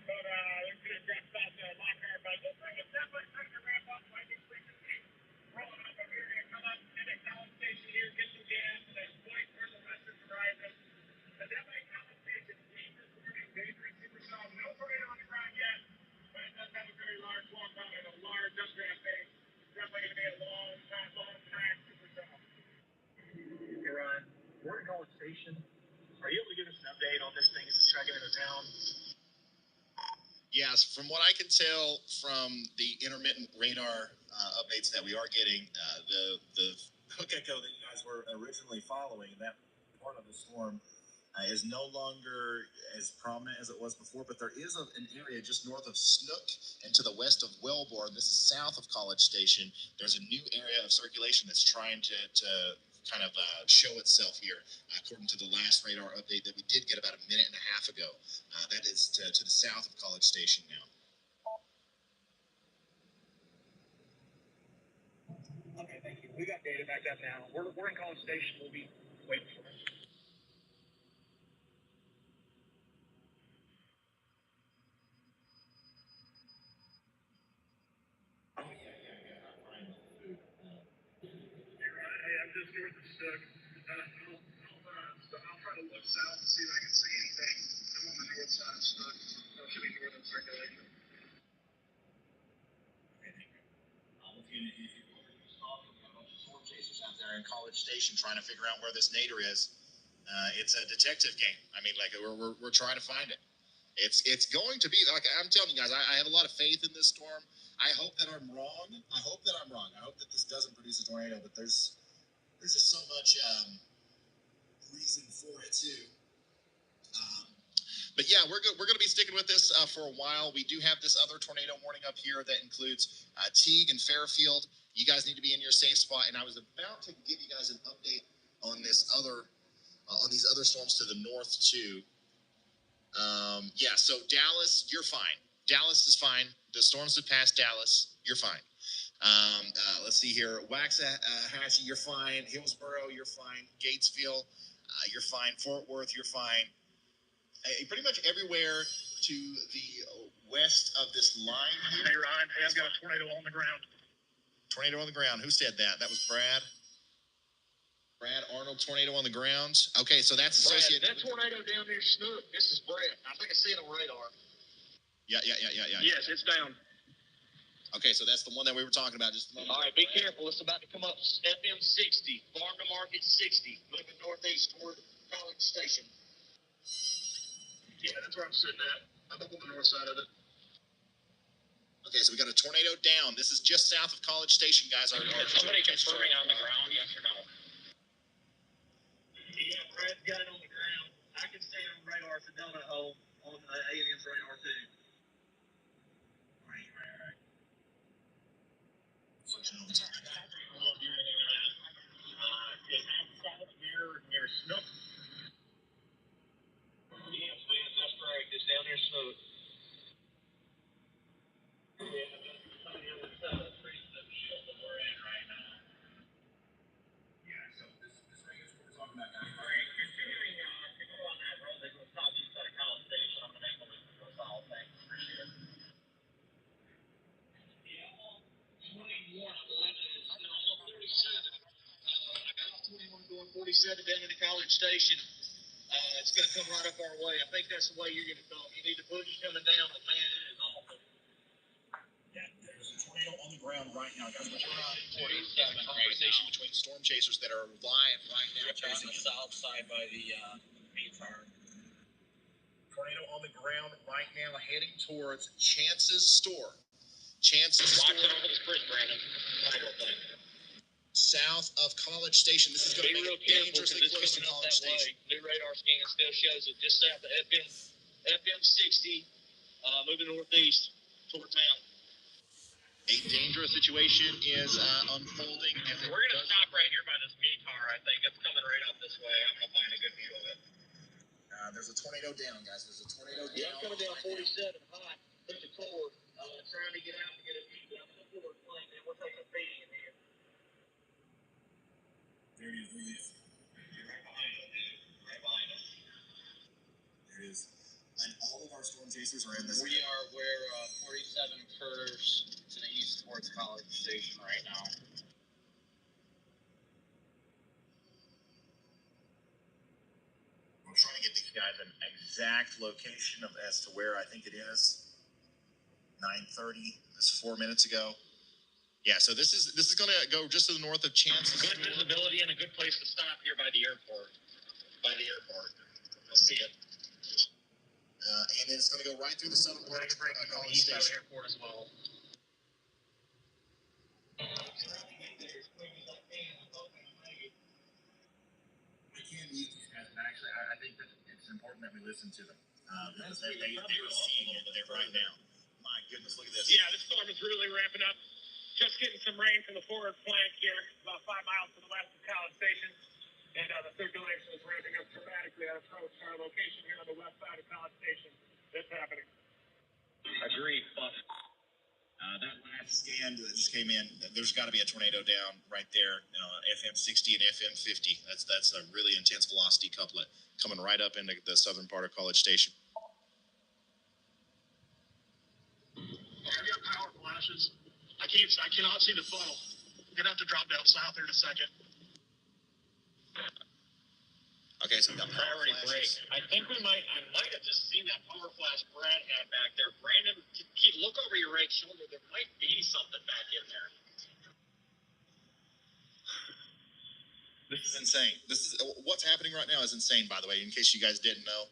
But they're going to drop out the Lockhart. But this thing is definitely starting to ramp up. I think we can see rolling up over here and come up into College Station here, get some gas, and then point where the western horizon. The definitely College Station, dangerous warning, dangerous superstorm. No tornado on the ground yet, but it does have a very large walk out and a large updraft base. It's definitely going to be a long time superstorm. Hey, Ryan, we're in College Station. Are you able to give us an update on this thing as it's tracking into town? Yes, from what I can tell from the intermittent radar updates that we are getting, the hook echo that you guys were originally following, that part of the storm, is no longer as prominent as it was before, but there is an area just north of Snook and to the west of Wellborn. This is south of College Station. There's a new area of circulation that's trying to kind of show itself here, according to the last radar update that we did get about a minute and a half ago. That is to the south of College Station now. Okay, thank you. We got data back up now. We're in College Station. We'll be waiting for it. Oh, yeah. You're right. Hey, I'm just north of Snook. I'll try to look south and see if I can see anything. I'm on the north side of Snook. That should be northern circulation. If you're talking about a bunch of storm chasers out there in College Station trying to figure out where this nadir is, it's a detective game. I mean, like we're trying to find it. It's going to be like I'm telling you guys. I have a lot of faith in this storm. I hope that I'm wrong. I hope that this doesn't produce a tornado, but there's just so much reason for it too. But yeah, we're going to be sticking with this for a while. We do have this other tornado warning up here that includes Teague and Fairfield. You guys need to be in your safe spot. And I was about to give you guys an update on these other storms to the north too. Yeah, so Dallas, you're fine. Dallas is fine. The storms have passed Dallas. You're fine. Let's see here. Waxahachie, you're fine. Hillsboro, you're fine. Gatesville, you're fine. Fort Worth, you're fine. Pretty much everywhere to the west of this line here. Hey, Ryan. Hey, I've got a tornado on the ground. Tornado on the ground. Who said that? That was Brad. Brad Arnold, tornado on the ground. Okay, so that's associated. That tornado down near Snook. This is Brett. I think I see it on radar. Yeah. Yes, it's down. Okay, so that's the one that we were talking about just a moment ago. All right, be careful. It's about to come up FM 60, Farm to Market 60, moving northeast toward College Station. Yeah, that's where I'm sitting at. I'm up on the north side of it. Okay, so we got a tornado down. This is just south of College Station, guys. Is somebody confirming on the ground, yes or no? Yeah, Brad's got it on the ground. I can see it on radar. It's a donut hole on aliens radar too. Right. Near Snook. Yes, that's correct. It's down near Snook. Yeah, that's 47 down into College Station. It's going to come right up our way. I think that's the way you're going to come. You need the boogie coming down, but man, it is awful. Yeah, there's a tornado on the ground right now, guys. We're on 47 conversation between storm chasers that are live right now. On the south side by the Mayflower. Tornado on the ground right now, heading towards Chance's store. Chance's Watch store. it over this bridge, Brandon. South of College Station. This is going to Be be real careful because dangerously it's close to coming up College that way. Station. New radar scan still shows it just south of FM 60, moving northeast toward town. A dangerous situation is unfolding. And We're going to stop right here by this METAR, I think. It's coming right up this way. I'm going to find a good view of it. There's a tornado down, guys. There's a tornado down. Yeah, I'm coming down 47 hot. Hit the cord. Trying to get out and get a view. I'm in the floor plane, man. We're taking a beating in here. There it is. There it is. Right behind us, dude. Right behind us. There it is. And all of our storm chasers are in this. We are where 47 curves to the east towards College Station right now. We're trying to get these guys an exact location as to where I think it is. 9:30. This 4 minutes ago. Yeah, so this is going to go just to the north of Chance's. Good visibility and a good place to stop here by the airport. You'll see it. And then it's going to go right through the southern part of College East side Station. airport as well. I can't mute these guys, but actually, I think that it's important that we listen to them. Because they are seeing it there right now. My goodness, look at this. Yeah, this storm is really ramping up. Just getting some rain from the forward flank here, about 5 miles to the west of College Station. And the circulation is ramping up dramatically at our location here on the west side of College Station. That's happening. Agreed, Buff. That last scan that just came in, there's got to be a tornado down right there, FM 60 and FM 50. That's a really intense velocity couplet coming right up into the southern part of College Station. I've got power flashes. I cannot see the funnel. I'm gonna have to drop down south here in a second. Okay, so we got power flashes. I think I might have just seen that power flash Brad had back there. Brandon, look over your right shoulder. There might be something back in there. This is insane. What's happening right now is insane, by the way, in case you guys didn't know.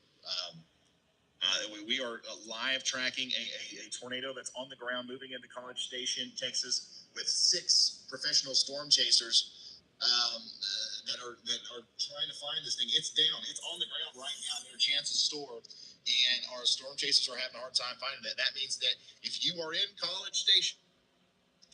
We are live tracking a tornado that's on the ground moving into College Station, Texas, with 6 professional storm chasers that are trying to find this thing. It's down. It's on the ground right now near Chance's store, and our storm chasers are having a hard time finding it. That means that if you are in College Station,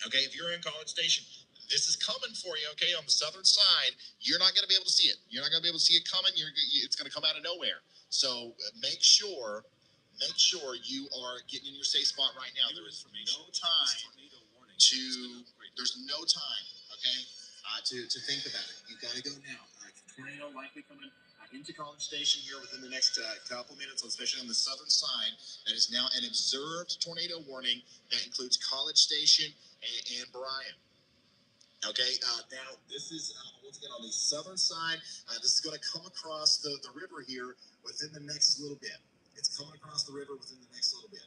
okay, if you're in College Station, this is coming for you, okay, on the southern side. You're not going to be able to see it. You're not going to be able to see it coming. It's going to come out of nowhere. So make sure you are getting in your safe spot right now. There is no time there's no time, okay, to think about it. You got to go now. Tornado likely coming into College Station here within the next couple minutes, especially on the southern side. That is now an observed tornado warning that includes College Station and Bryan. Okay, now this is once again on the southern side. This is going to come across the river here within the next little bit. It's coming across the river within the next little bit.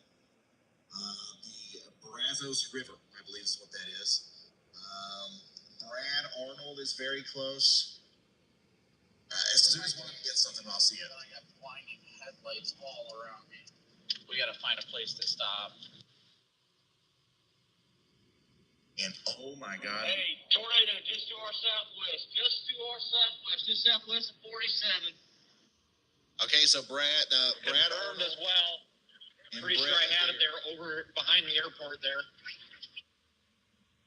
The Brazos River, I believe is what that is. Brad Arnold is very close. As soon as one gets something, I'll see it. I got blinding headlights all around me. We got to find a place to stop. And oh my God. Hey, tornado just to our southwest. Just southwest of 47. Okay, so Brad Confirmed Arnold as well. Pretty sure I had it there over behind the airport there.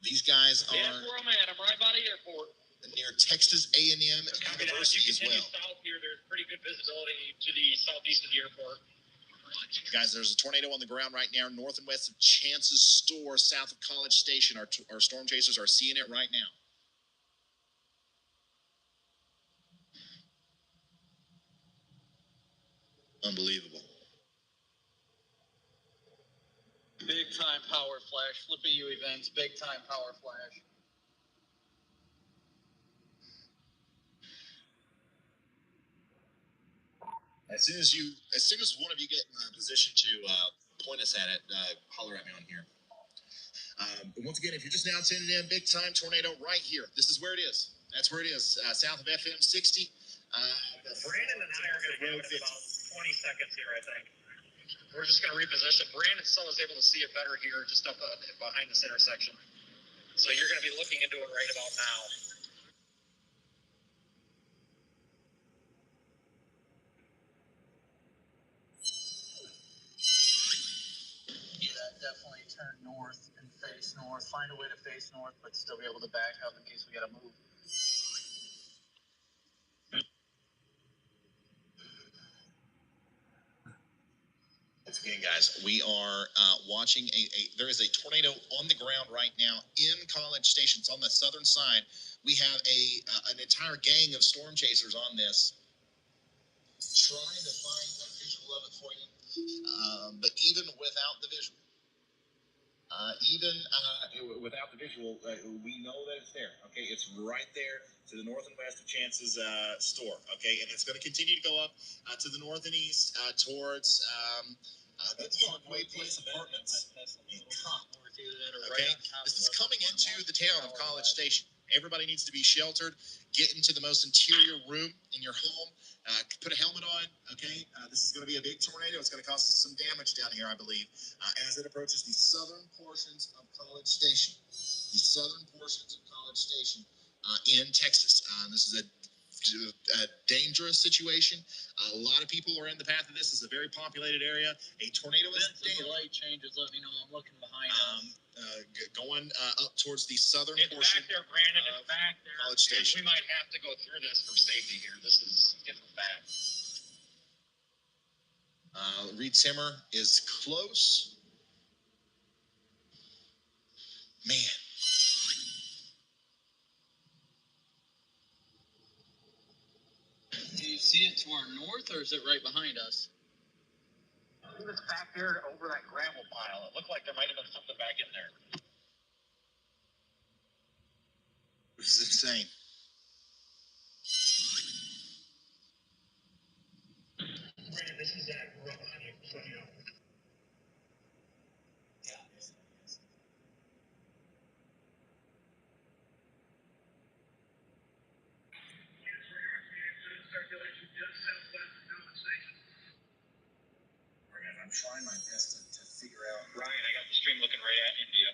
These guys That's where I'm at. I'm right by the airport. near Texas A&M University as well. South here, there's pretty good visibility to the southeast of the airport. Guys, there's a tornado on the ground right now, north and west of Chance's store, south of College Station. Our storm chasers are seeing it right now. Unbelievable. Big time power flash. Flippy U events. Big time power flash. As soon as one of you get in a position to point us at it, holler at me on here. But once again, if you're just now tuning in, big time tornado right here. This is where it is. That's where it is, south of FM 60. Brandon and I are going to give it about 20 seconds here, I think. We're just going to reposition. Brandon still is able to see it better here, just up behind this intersection. So you're going to be looking into it right about now. Yeah, definitely turn north and face north. Find a way to face north, but still be able to back up in case we got to move. Once again, guys, we are watching there is a tornado on the ground right now in College Station. It's on the southern side. We have an entire gang of storm chasers on this, trying to find a visual of it for you. But even without the visual, we know that it's there. Okay, it's right there to the north and west of Chance's store. Okay, and it's going to continue to go up to the north and east towards the Parkway Place Apartments and Cop. Okay, this is coming into the town of College Station. Everybody needs to be sheltered. Get into the most interior room in your home. Put a helmet on. Okay, this is going to be a big tornado. It's going to cause some damage down here, I believe, as it approaches the southern portions of College Station. The southern portions of College Station in Texas. This is a dangerous situation. A lot of people are in the path of this. This is a very populated area. A tornado is the light changes. Let me know. I'm looking behind going up towards the southern it's portion. Back there, Brandon. It's back there. College Station. We might have to go through this for safety here. This is getting bad. Reed Timmer is close. Man. Do you see it to our north, or is it right behind us? I think it's back there over that gravel pile. It looked like there might have been something back in there. This is insane. Brandon, this is that right behind you. So you know. I'm trying my best to figure out. Ryan, I got the stream looking right at India.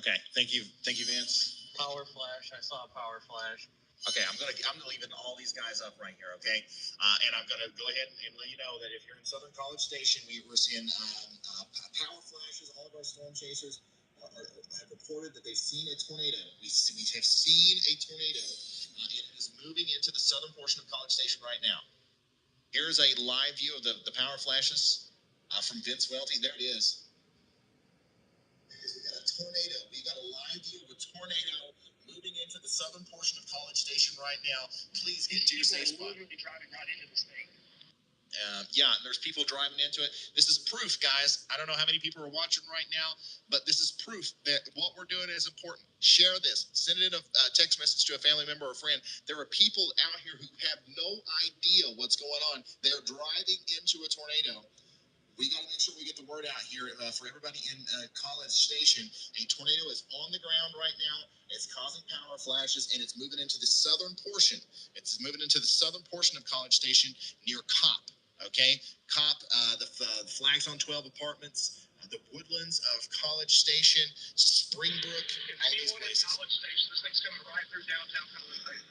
Okay, thank you, Vince. Power flash. I saw a power flash. Okay, I'm leaving all these guys up right here. Okay, and I'm gonna go ahead and let you know that if you're in Southern College Station, we're seeing power flashes. All of our storm chasers have reported that they've seen a tornado. We have seen a tornado. It is moving into the southern portion of College Station right now. Here's a live view of the power flashes from Vince Welty. There it is. We've got a tornado. We've got a live view of a tornado moving into the southern portion of College Station right now. Please get to your safe spot. Driving right into this thing. Yeah, there's people driving into it. This is proof, guys. I don't know how many people are watching right now, but this is proof that what we're doing is important. Share this. Send it in a text message to a family member or friend. There are people out here who have no idea what's going on. They're driving into a tornado. We got to make sure we get the word out here for everybody in College Station. A tornado is on the ground right now. It's causing power flashes, and it's moving into the southern portion. It's moving into the southern portion of College Station near Cop. Okay, Cop, the flags on 12 apartments, the woodlands of College Station, Springbrook, all these places. College Station, this thing's coming right through downtown College Station.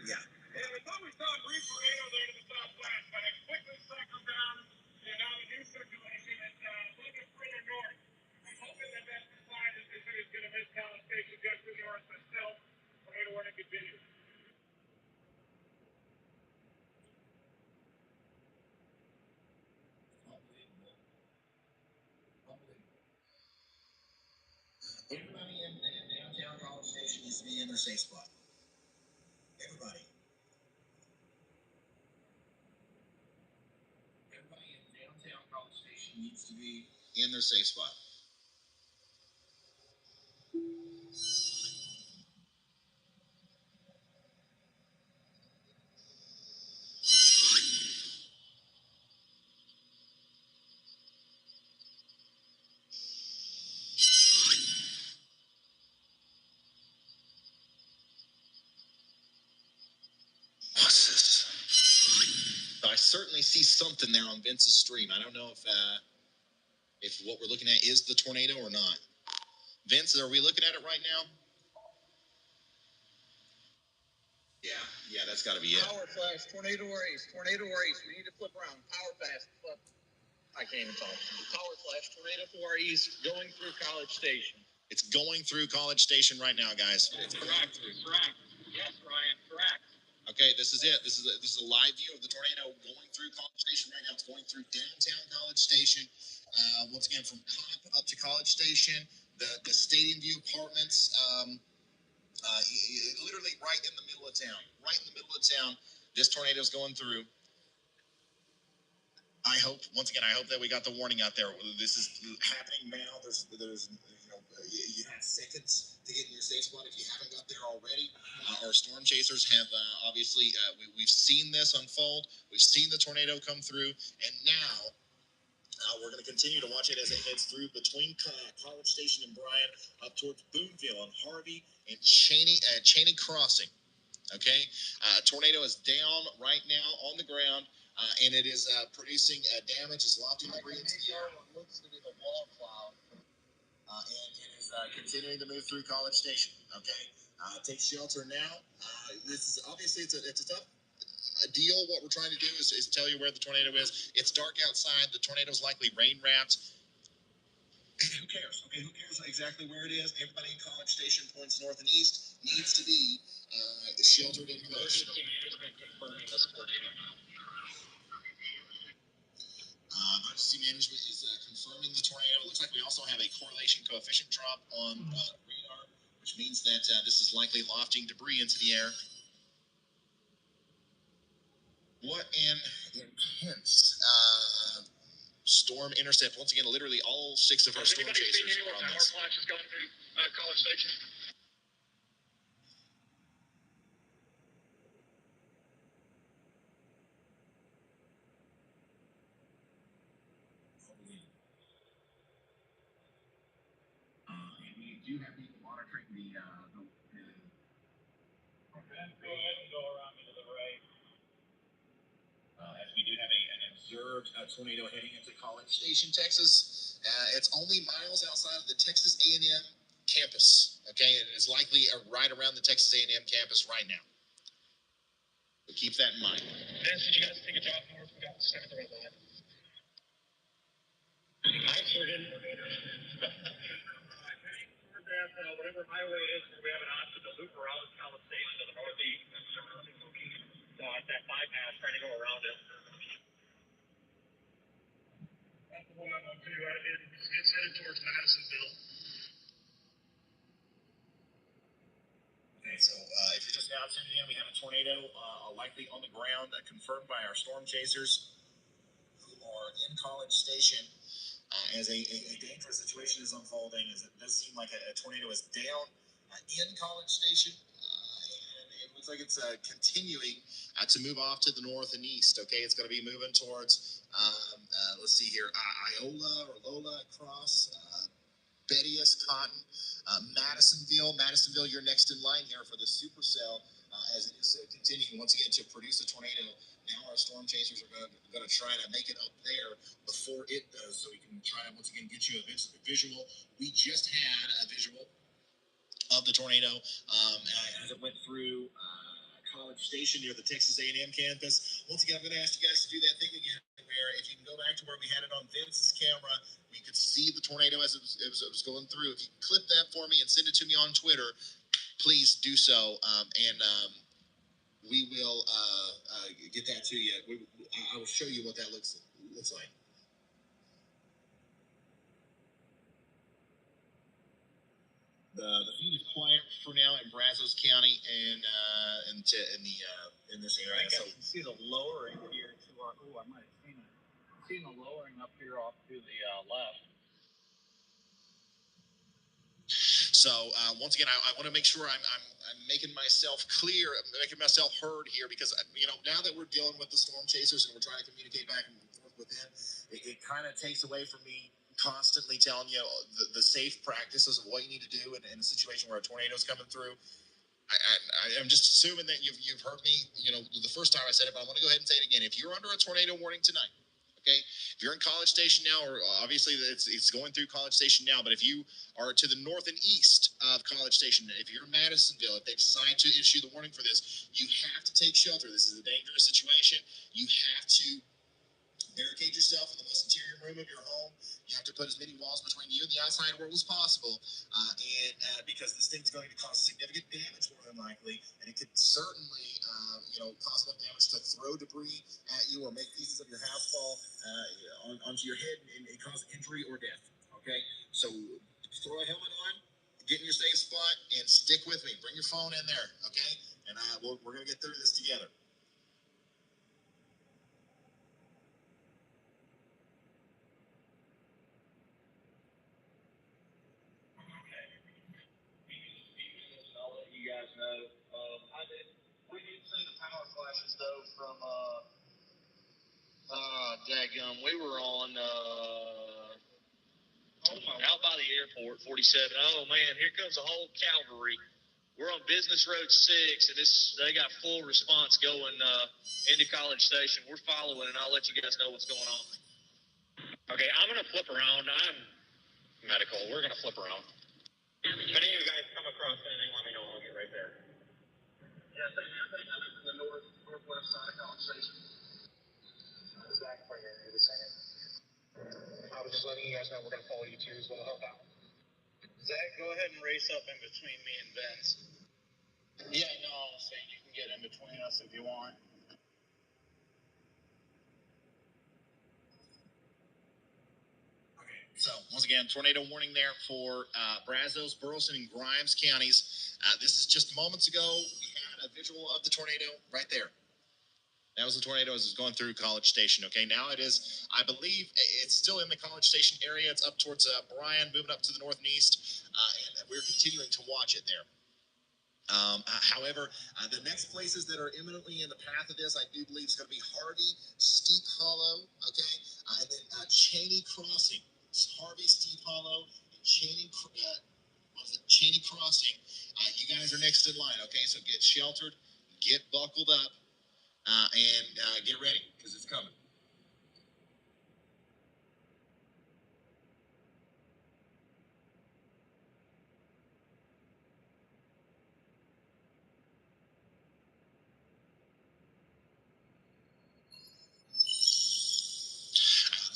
Yeah. Yeah, we thought we saw a brief tornado there to the southwest, but it quickly cycled down and out of new circulation and a little bit further north. I'm hoping that that's the sign that this is going to miss College Station just to the north, but still, tornado warning continues. Everybody in downtown College Station needs to be in their safe spot. Everybody. Everybody in downtown College Station needs to be in their safe spot. certainly see something there on Vince's stream. I don't know if what we're looking at is the tornado or not. Vince, are we looking at it right now? Yeah, that's got to be it. Power flash, tornado race. We need to flip around. Power flash, flip. I can't even talk. Power flash, tornado 4 east, going through College Station. It's going through College Station right now, guys. Correct. Yes, Ryan, correct. Okay, this is it. This is a live view of the tornado going through College Station right now. It's going through downtown College Station. Once again, from Cop up to College Station, the Stadium View Apartments. Literally right in the middle of town. Right in the middle of town. This tornado is going through. I hope that we got the warning out there. This is happening now. There's you have seconds to get in your safe spot if you haven't got there already. Our storm chasers have obviously we've seen this unfold. We've seen the tornado come through, and now we're going to continue to watch it as it heads through between College Station and Bryan up towards Boonville and Harvey and Cheney Crossing. Okay, tornado is down right now on the ground, and it is producing damage. It's lofting debris into the air. What looks to be the wall cloud, and it is continuing to move through College Station. Okay, take shelter now. This is obviously it's a tough deal. What we're trying to do is tell you where the tornado is. It's dark outside. The tornado is likely rain wrapped. Who cares? Okay, who cares exactly where it is? Everybody in College Station points north and east needs to be sheltered in place. Emergency management is confirming the tornado. It looks like we also have a correlation coefficient drop on radar, which means that this is likely lofting debris into the air. What an intense storm intercept. Once again, literally all 6 of our storm chasers are on this. Power flash is going through College Station. And we do have people monitoring the Go ahead and go around into the right. as we do have an observed tornado heading into College Station, Texas. It's only miles outside of the Texas A&M campus. Okay, it is likely right around the Texas A&M campus right now. So keep that in mind. Vince, did you guys take a drop north? We got the center of that. I sure didn't. Whatever highway it is, we have an option to loop around College Station to the northeast. It's that bypass trying to go around it. That's the one I'm on too. It's headed towards Madisonville. Okay, so if you're just now tuning in, we have a tornado likely on the ground, confirmed by our storm chasers who are in College Station. As a dangerous situation is unfolding, as it does seem like a tornado is down in College Station, and it looks like it's continuing to move off to the north and east. Okay, it's going to be moving towards, let's see here, Iola or Lola across, Bettius, Cotton, Madisonville. Madisonville, you're next in line here for the supercell as it is continuing once again to produce a tornado. Now our storm chasers are going to try to make it up there before it does, so we can try to once again get you a visual. We just had a visual of the tornado as it went through College Station near the Texas A&M campus. Once again, I'm going to ask you guys to do that thing again, where if you can go back to where we had it on Vince's camera, we could see the tornado as it was going through. If you can clip that for me and send it to me on Twitter, please do so, and we will get that to you. I will show you what that looks like. The feed is quiet for now in Brazos County and in this area. I can see the lowering here to our. Oh, I might have seen it. Seen the lowering up here off to the left. So once again, I want to make sure I'm making myself clear, making myself heard here, because now that we're dealing with the storm chasers and we're trying to communicate back and forth with them, it kind of takes away from me constantly telling you the safe practices of what you need to do in a situation where a tornado is coming through. I I'm just assuming that you've heard me, the first time I said it, but I'm going to go ahead and say it again. If you're under a tornado warning tonight, okay, if you're in College Station now, or obviously it's going through College Station now, but if you are to the north and east of College Station, if you're in Madisonville, if they decide to issue the warning for this, you have to take shelter. This is a dangerous situation. You have to barricade yourself in the most interior room of your home. You have to put as many walls between you and the outside world as possible, and because this thing's going to cause significant damage more than likely, and it could certainly, cause enough damage to throw debris at you or make pieces of your house fall onto your head and cause injury or death. Okay, so throw a helmet on, get in your safe spot, and stick with me. Bring your phone in there, okay? And we're gonna get through this together. I'll let you guys know. We did see the power flashes though from dadgum. We were on out by the airport, 47. Oh man, here comes a whole cavalry. We're on Business Road 6, and they got full response going into College Station. We're following, and I'll let you guys know what's going on. Okay, I'm gonna flip around. I'm medical. We're gonna flip around. If any of you guys come across anything, let me know. I'll get right there. Yes, I live in the northwest side of College Station. Zach, right here, you're the second. I was just letting you guys know we're gonna follow you too as well. Help out. Zach, go ahead and race up in between me and Vince. Yeah, no, I'm saying you can get in between us if you want. So, once again, tornado warning there for Brazos, Burleson, and Grimes counties. This is just moments ago. We had a visual of the tornado right there. That was the tornado as it's going through College Station. Okay, now it is, I believe, it's still in the College Station area. It's up towards Bryan, moving up to the north and east, and we're continuing to watch it there. However, the next places that are imminently in the path of this, I do believe, is going to be Harvey, Steep Hollow, okay, and then Cheney Crossing. Harvey, Steep Hollow, and Cheney Crossing. You guys are next in line, okay? So get sheltered, get buckled up, and get ready, because it's coming.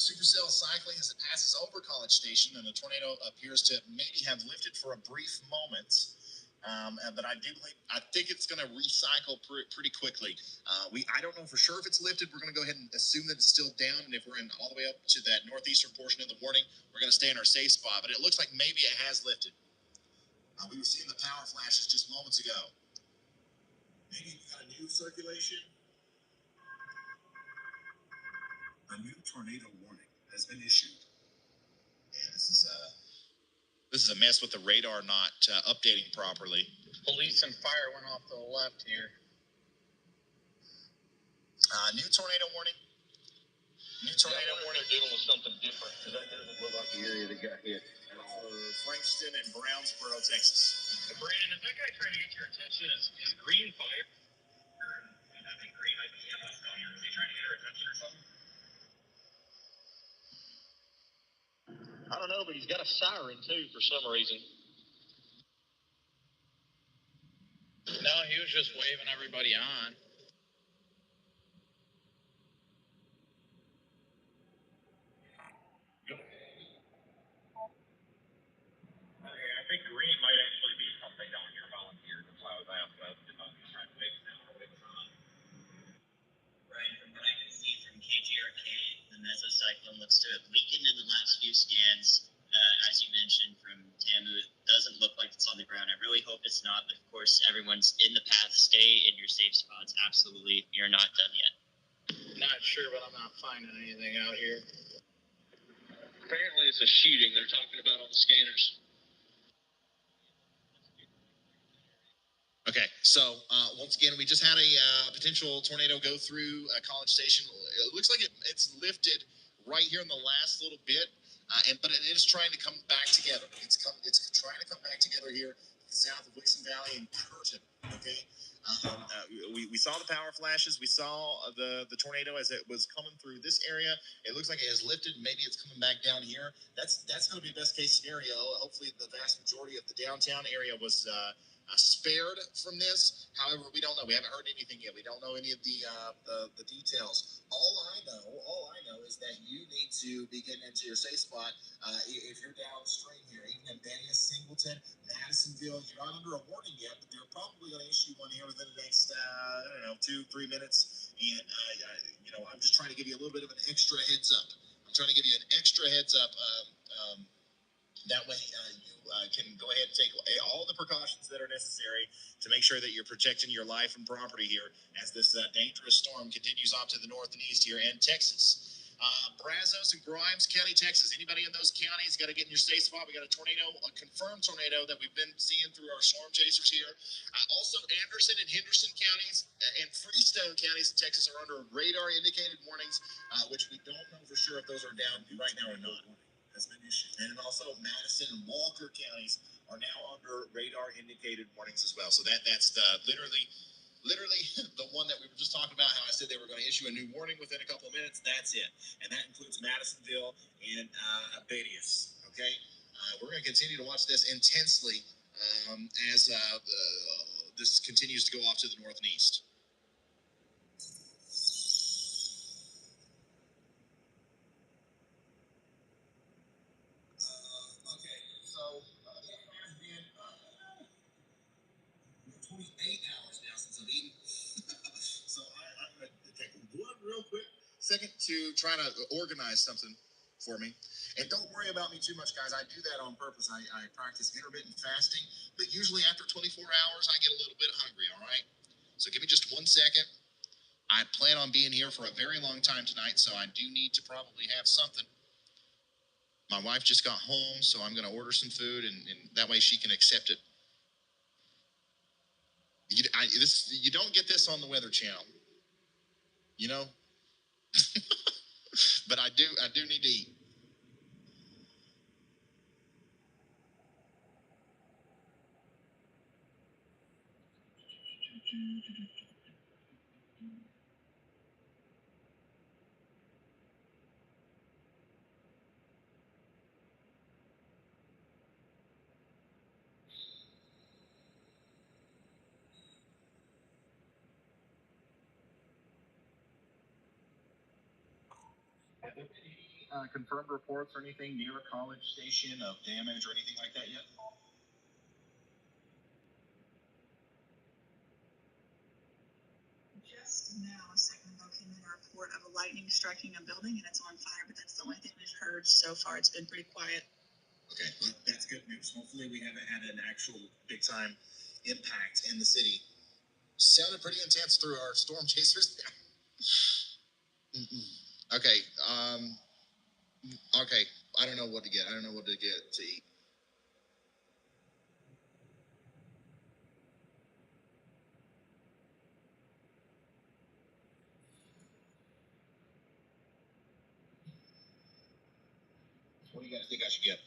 Supercell cycling as it passes over College Station, and the tornado appears to maybe have lifted for a brief moment. But I think it's going to recycle pretty quickly. I don't know for sure if it's lifted. We're going to go ahead and assume that it's still down. And if we're in all the way up to that northeastern portion of the warning, we're going to stay in our safe spot. But it looks like maybe it has lifted. We were seeing the power flashes just moments ago. Maybe we've got a new circulation. A new tornado warning has been issued. And this is a mess with the radar not updating properly. Police and fire went off to the left here. New tornado warning. New tornado warning. They're dealing with something different, because that doesn't look like the area that got hit. Frankston and Brownsboro, Texas. Brandon, is that guy trying to get your attention? Is green fire? I think green might be EMS down here. Is he trying to get our attention or something? I don't know, but he's got a siren too for some reason. No, he was just waving everybody on. I think green might actually be something down here volunteer to plow that, but he's trying to wave now or wave on. Brian, from what I can see from KGRK, the mesocyclone looks to have weakened in the last few scans. As you mentioned from Tamu, it doesn't look like it's on the ground. I really hope it's not, but of course, everyone's in the path. Stay in your safe spots. Absolutely. You're not done yet. Not sure, but I'm not finding anything out here. Apparently it's a shooting they're talking about on the scanners. Okay, so once again, we just had a potential tornado go through College Station. It looks like it's lifted right here in the last little bit, but it is trying to come back together. It's trying to come back together here south of Wixom Valley and Curtin. Okay. We saw the power flashes. We saw the tornado as it was coming through this area. It looks like it has lifted. Maybe it's coming back down here. That's going to be best case scenario. Hopefully, the vast majority of the downtown area was spared from this. However, we don't know. We haven't heard anything yet. We don't know any of the details. All I know is that you need to be getting into your safe spot. If you're downstream here, even in Benny, Singleton, Madisonville, you're not under a warning yet, but they're probably going to issue one here within the next, 2-3 minutes. And I'm just trying to give you a little bit of an extra heads up. I'm trying to give you an extra heads up. That way, you can go ahead and take all the precautions that are necessary to make sure that you're protecting your life and property here as this dangerous storm continues off to the north and east here and Texas. Brazos and Grimes County, Texas. Anybody in those counties got to get in your safe spot. We got a tornado, a confirmed tornado that we've been seeing through our storm chasers here. Also, Anderson and Henderson counties and Freestone counties in Texas are under radar indicated warnings, which we don't know for sure if those are down right now or not. Has been issued. And also Madison and Walker counties are now under radar indicated warnings as well. So that's the literally the one that we were just talking about, how I said they were going to issue a new warning within a couple of minutes. That's it. And that includes Madisonville and Bedius. Okay. We're going to continue to watch this intensely as this continues to go off to the north and east. Okay, so it has been 28 hours now since I've eaten. So I'm going to take one real quick second to try to organize something for me. And don't worry about me too much, guys. I do that on purpose. I practice intermittent fasting, but usually after 24 hours, I get a little bit hungry, all right? So give me just 1 second. I plan on being here for a very long time tonight, so I do need to probably have something. My wife just got home, so I'm going to order some food, and that way she can accept it. You don't get this on the Weather Channel, you know? But I do need to eat. Have there been any confirmed reports or anything near a College Station of damage or anything like that yet? Just now, a second ago, came in a report of a lightning striking a building and it's on fire, but that's the only thing we've heard so far. It's been pretty quiet. Okay, well, that's good news. Hopefully we haven't had an actual big time impact in the city. Sounded pretty intense through our storm chasers. Okay, okay. I don't know what to get. I don't know what to get to eat. What do you guys think I should get?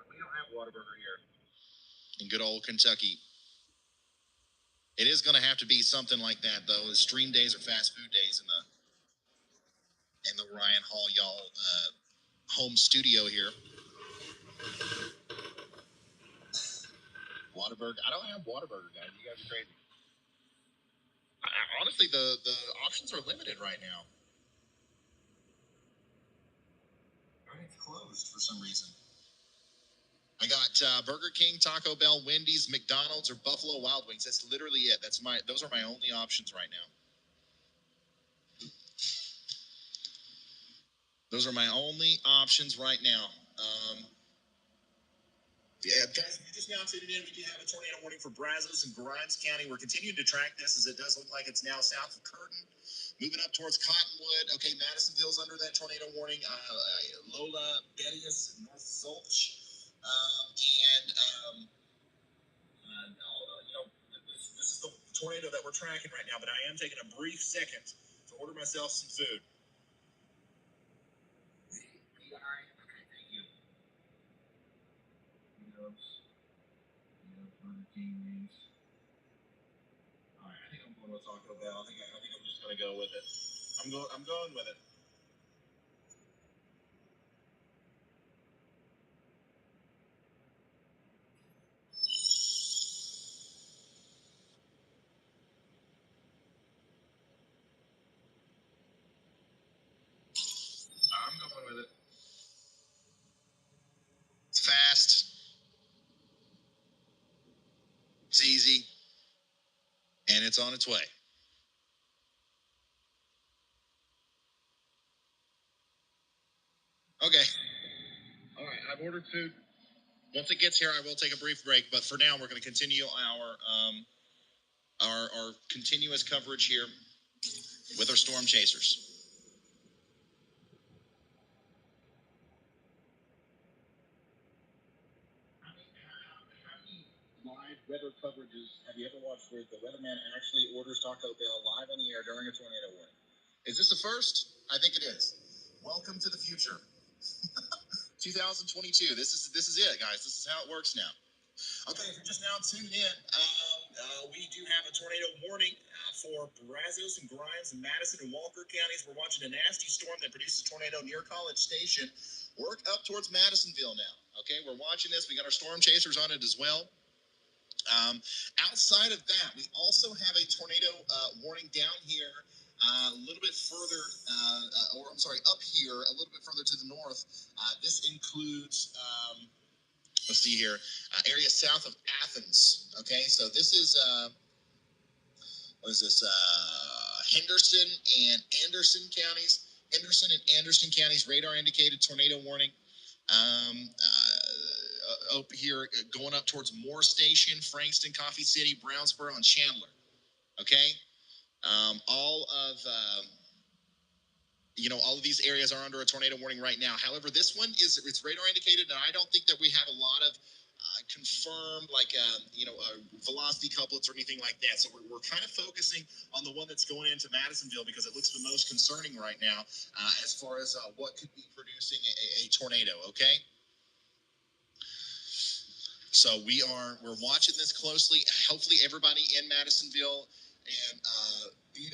We don't have Whataburger here in good old Kentucky. It is going to have to be something like that, though. Stream days or fast food days in the Ryan Hall y'all home studio here. Whataburger. I don't have Whataburger, guys. You guys are crazy. Honestly, the options are limited right now. It's closed for some reason. I got Burger King, Taco Bell, Wendy's, McDonald's, or Buffalo Wild Wings. That's literally it. Those are my only options right now. Those are my only options right now. Yeah, guys, if you're just now tuning in, we do have a tornado warning for Brazos and Grimes County. We're continuing to track this as it does look like it's now south of Curtin, moving up towards Cottonwood. Okay, Madisonville's under that tornado warning. Lola, Bedius, North Sulch. tracking right now, but I am taking a brief second to order myself some food. Okay, thank you. All right, I think I'm going with Taco Bell. I think I'm just gonna go with it. I'm going with it. I'm going with it. It's fast. It's easy. And it's on its way. Okay. All right, I've ordered food. Once it gets here, I will take a brief break. But for now, we're going to continue our continuous coverage here with our storm chasers. Live weather coverages. Have you ever watched where the weatherman actually orders Taco Bell live on the air during a tornado warning? Is this a first? I think it is. Welcome to the future. 2022. This is it, guys. This is how it works now. Okay, if you're just now tuning in, we do have a tornado warning for Brazos and Grimes and Madison and Walker counties. We're watching a nasty storm that produces a tornado near College Station. Work up towards Madisonville now. Okay, we're watching this. We got our storm chasers on it as well. Outside of that, we also have a tornado warning down here a little bit further, up here a little bit further to the north. This includes, let's see here, area south of Athens. Okay, so this is, what is this, Henderson and Anderson counties. Henderson and Anderson counties radar indicated tornado warning. Up here, going up towards Moore Station, Frankston, Coffee City, Brownsboro, and Chandler. Okay, all of these areas are under a tornado warning right now. However, this one it's radar indicated, and I don't think that we have a lot of confirmed velocity couplets or anything like that. So we're kind of focusing on the one that's going into Madisonville because it looks the most concerning right now as far as what could be producing a tornado. Okay. So we're watching this closely. Hopefully everybody in Madisonville and Beedi,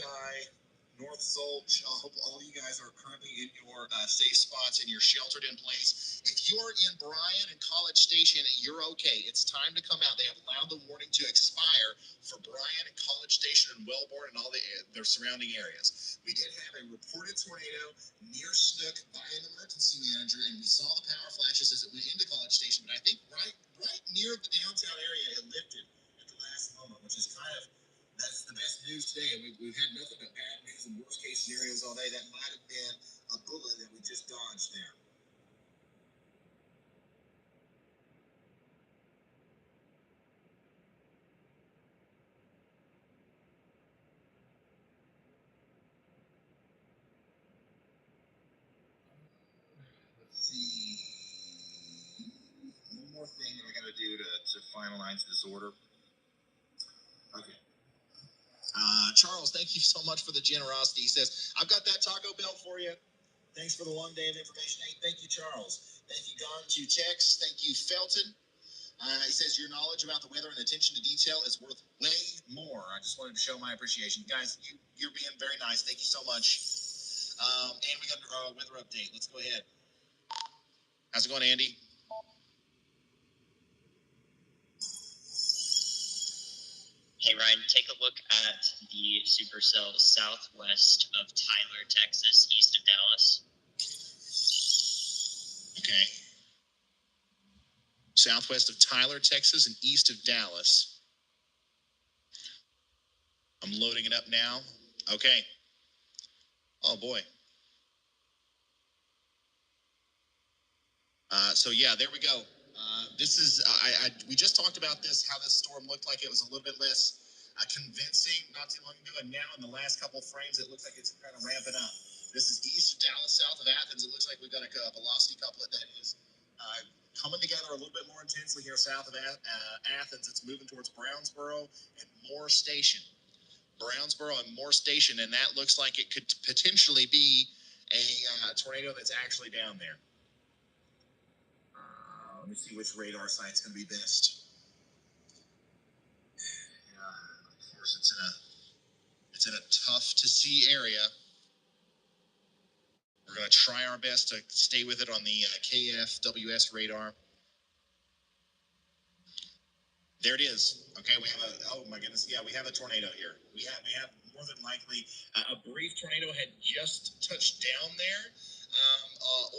North Zulch, I hope all you guys are currently in your safe spots and you're sheltered in place. If you're in Bryan and College Station, you're okay. It's time to come out. They have allowed the warning to expire for Bryan and College Station and Wellborn and all their surrounding areas. We did have a reported tornado near Snook by an emergency manager, and we saw the power flashes as it went into College Station. But I think right near the downtown area, it lifted at the last moment, which is that's the best news today. We've had nothing but bad news and worst case scenarios all day. That might have been a bullet that we just dodged there. Let's see. One more thing that I got to do to finalize this order. Okay. Charles, thank you so much for the generosity. He says, I've got that Taco Bell for you. Thanks for the long day of information. Hey, thank you, Charles. Thank you, Gone to Tex. Thank you, Felton. He says, your knowledge about the weather and attention to detail is worth way more. I just wanted to show my appreciation. Guys, you're being very nice. Thank you so much. And we got our weather update. Let's go ahead. How's it going, Andy? Hey, Ryan, take a look at the supercell southwest of Tyler, Texas, east of Dallas. Okay. Southwest of Tyler, Texas, and east of Dallas. I'm loading it up now. Okay. Oh, boy. So, yeah, there we go. This is, we just talked about this, how this storm looked like it was a little bit less convincing not too long ago. And now in the last couple of frames, it looks like it's kind of ramping up. This is east of Dallas, south of Athens. It looks like we've got a velocity couplet that is coming together a little bit more intensely here south of Athens. It's moving towards Brownsboro and Moore Station. Brownsboro and Moore Station, and that looks like it could potentially be a tornado that's actually down there. Let me see which radar site's going to be best. Of course, it's in a tough to see area. We're going to try our best to stay with it on the KFWS radar. There it is. Okay, we have oh my goodness, yeah, we have a tornado here. We have more than likely a brief tornado had just touched down there,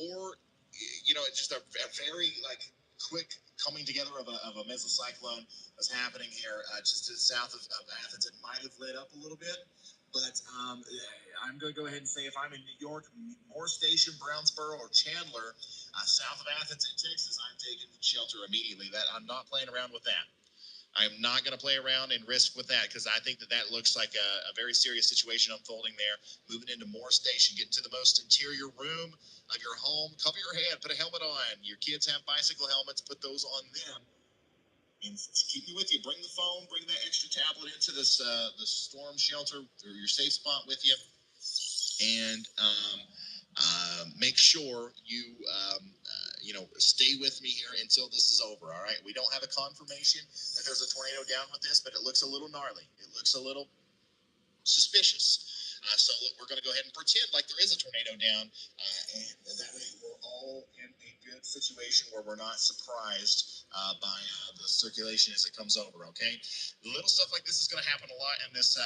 or it's just a very quick coming together of a mesocyclone was happening here just to the south of Athens. It might have lit up a little bit, but I'm going to go ahead and say if I'm in New York, Moore Station, Brownsboro, or Chandler, south of Athens in Texas, I'm taking shelter immediately. That I'm not playing around with that. I'm not going to play around and risk with that because I think that looks like a very serious situation unfolding there. Moving into Moore Station, getting to the most interior room of your home. Cover your head, put a helmet on. Your kids have bicycle helmets, put those on them. And keep me with you. Bring the phone, bring that extra tablet into this the storm shelter or your safe spot with you. And make sure you stay with me here until this is over. All right, we don't have a confirmation that there's a tornado down with this, but it looks a little gnarly. It looks a little suspicious. So we're going to go ahead and pretend like there is a tornado down, and that way we're all in a good situation where we're not surprised by the circulation as it comes over. Okay, little stuff like this is going to happen a lot in this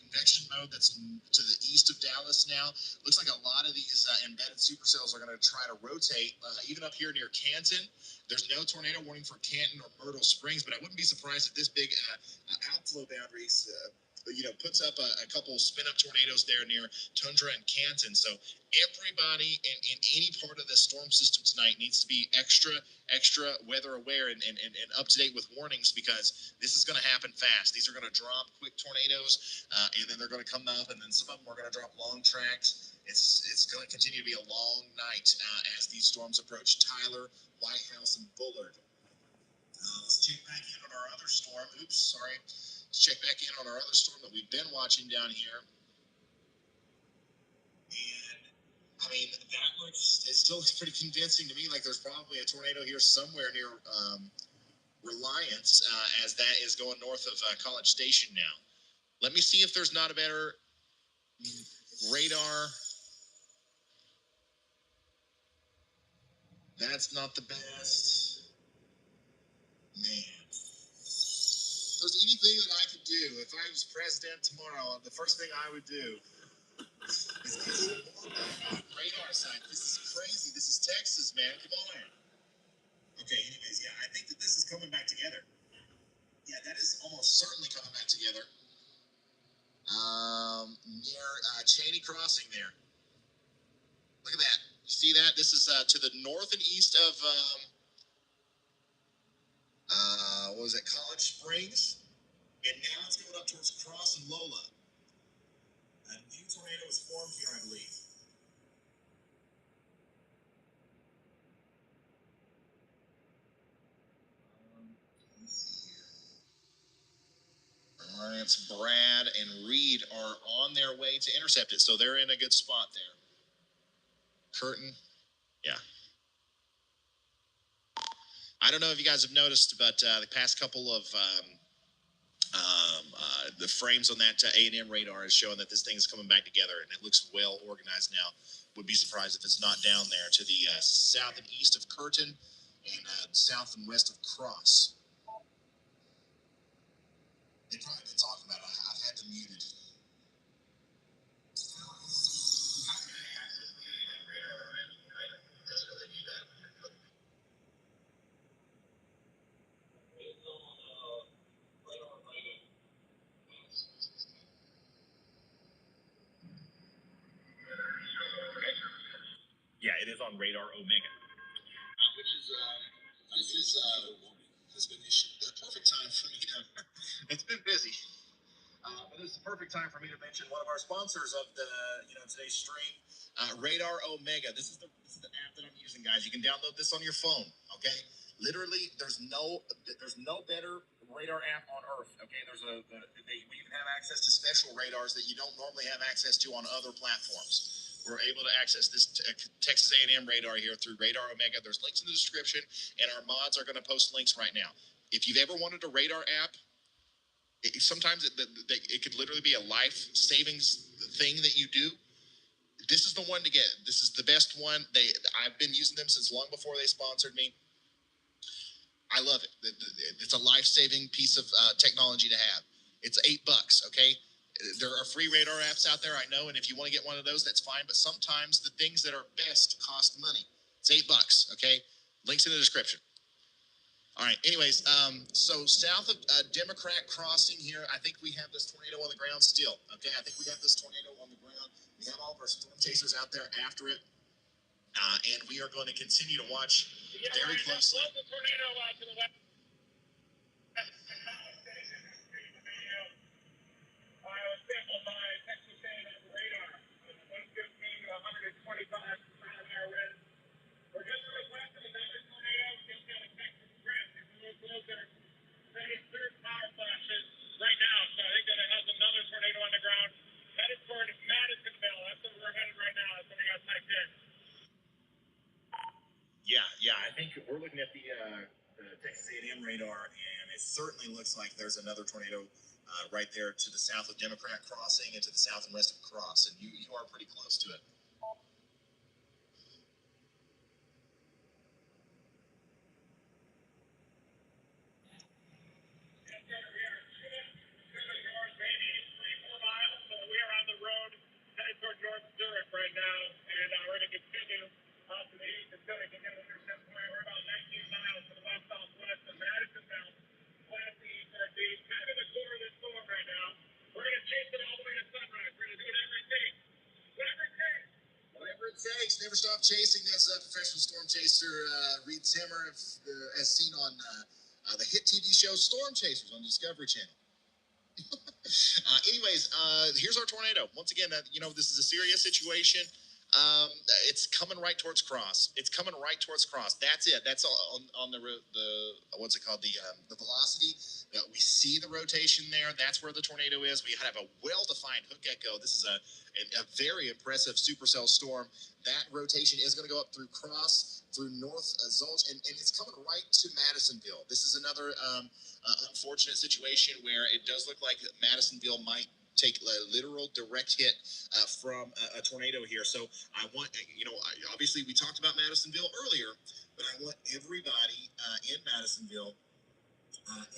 convection mode that's to the east of Dallas now. Looks like a lot of these embedded supercells are going to try to rotate, even up here near Canton. There's no tornado warning for Canton or Myrtle Springs, but I wouldn't be surprised if this big outflow boundaries puts up a couple spin-up tornadoes there near Tundra and Canton. So everybody in any part of the storm system tonight needs to be extra weather aware and up to date with warnings because this is going to happen fast. These are going to drop quick tornadoes, and then they're going to come up, and then some of them are going to drop long tracks. It's going to continue to be a long night as these storms approach Tyler, White House, and Bullard. Let's check back in on our other storm. Oops, sorry. Let's check back in on our other storm that we've been watching down here. And, I mean, it still looks pretty convincing to me. Like there's probably a tornado here somewhere near Reliance as that is going north of College Station now. Let me see if there's not a better radar. That's not the best. Man. If there's anything that I could do, if I was president tomorrow, the first thing I would do is get some more radar site. This is crazy. This is Texas, man. Come on. Okay, anyways, yeah, I think that this is coming back together. Yeah, that is almost certainly coming back together. Near Cheney Crossing there. Look at that. You see that? This is to the north and east of what was it, College Springs? And now it's going up towards Cross and Lola. A new tornado was formed here, I believe. Let's see here. Lawrence, Brad, and Reed are on their way to intercept it, so they're in a good spot there. Curtin, yeah. I don't know if you guys have noticed, but the past couple of the frames on that A&M radar is showing that this thing is coming back together, and it looks well organized now. Would be surprised if it's not down there to the south and east of Curtin and south and west of Cross. They've probably been talking about it. I've had to mute it. Yeah, it is on Radar Omega, which is has been issued. The perfect time for me to. It's been busy, but this is the perfect time for me to mention one of our sponsors of the today's stream, Radar Omega. This is the app that I'm using, guys. You can download this on your phone. Okay, literally, there's no better radar app on Earth. Okay, we even have access to special radars that you don't normally have access to on other platforms. We're able to access this Texas A&M radar here through Radar Omega. There's links in the description, and our mods are going to post links right now. If you've ever wanted a radar app, sometimes it could literally be a life savings thing that you do. This is the one to get. This is the best one. I've been using them since long before they sponsored me. I love it. It's a life-saving piece of technology to have. It's $8, okay? There are free radar apps out there, I know, and if you want to get one of those, that's fine. But sometimes the things that are best cost money. It's $8, okay? Links in the description. All right. Anyways, so south of Democrat Crossing here, I think we have this tornado on the ground still. Okay, I think we have this tornado on the ground. We have all of our storm chasers out there after it, and we are going to continue to watch very closely. The tornado out to the west. I was sampled by Texas A&M radar. 115 to 125 mile-an-hour wind. We're just northwest of another tornado just out of Texas Crest. It's a little closer. Headed through power flashes right now, so I think that it has another tornado on the ground headed toward Madisonville. That's where we're headed right now. That's what we got typed in. Yeah, I think we're looking at the Texas A&M radar, and it certainly looks like there's another tornado right there to the south of Democrat Crossing and to the south and west of Cross, and you are pretty close to it. Headed toward North Zurich right now, and we're going to continue off to the east until we can get an intercept point. We're about 19 miles to the west-southwest of Madisonville, west east northeast, kind of in the core of this storm right now. We're going to chase it all the way to sunrise. We're going to do whatever it takes. Whatever it takes. Whatever it takes. Never stop chasing. That's professional storm chaser Reed Timmer, as seen on the hit TV show Storm Chasers on Discovery Channel. Anyways, here's our tornado. Once again, this is a serious situation. It's coming right towards Cross. It's coming right towards Cross. That's it. That's on the what's it called? The velocity. We see the rotation there. That's where the tornado is. We have a well-defined hook echo. This is a very impressive supercell storm. That rotation is going to go up through Cross, through North Zolch, and it's coming right to Madisonville. This is another unfortunate situation where it does look like Madisonville might take a literal direct hit from a tornado here. So I want, obviously we talked about Madisonville earlier, but I want everybody in Madisonville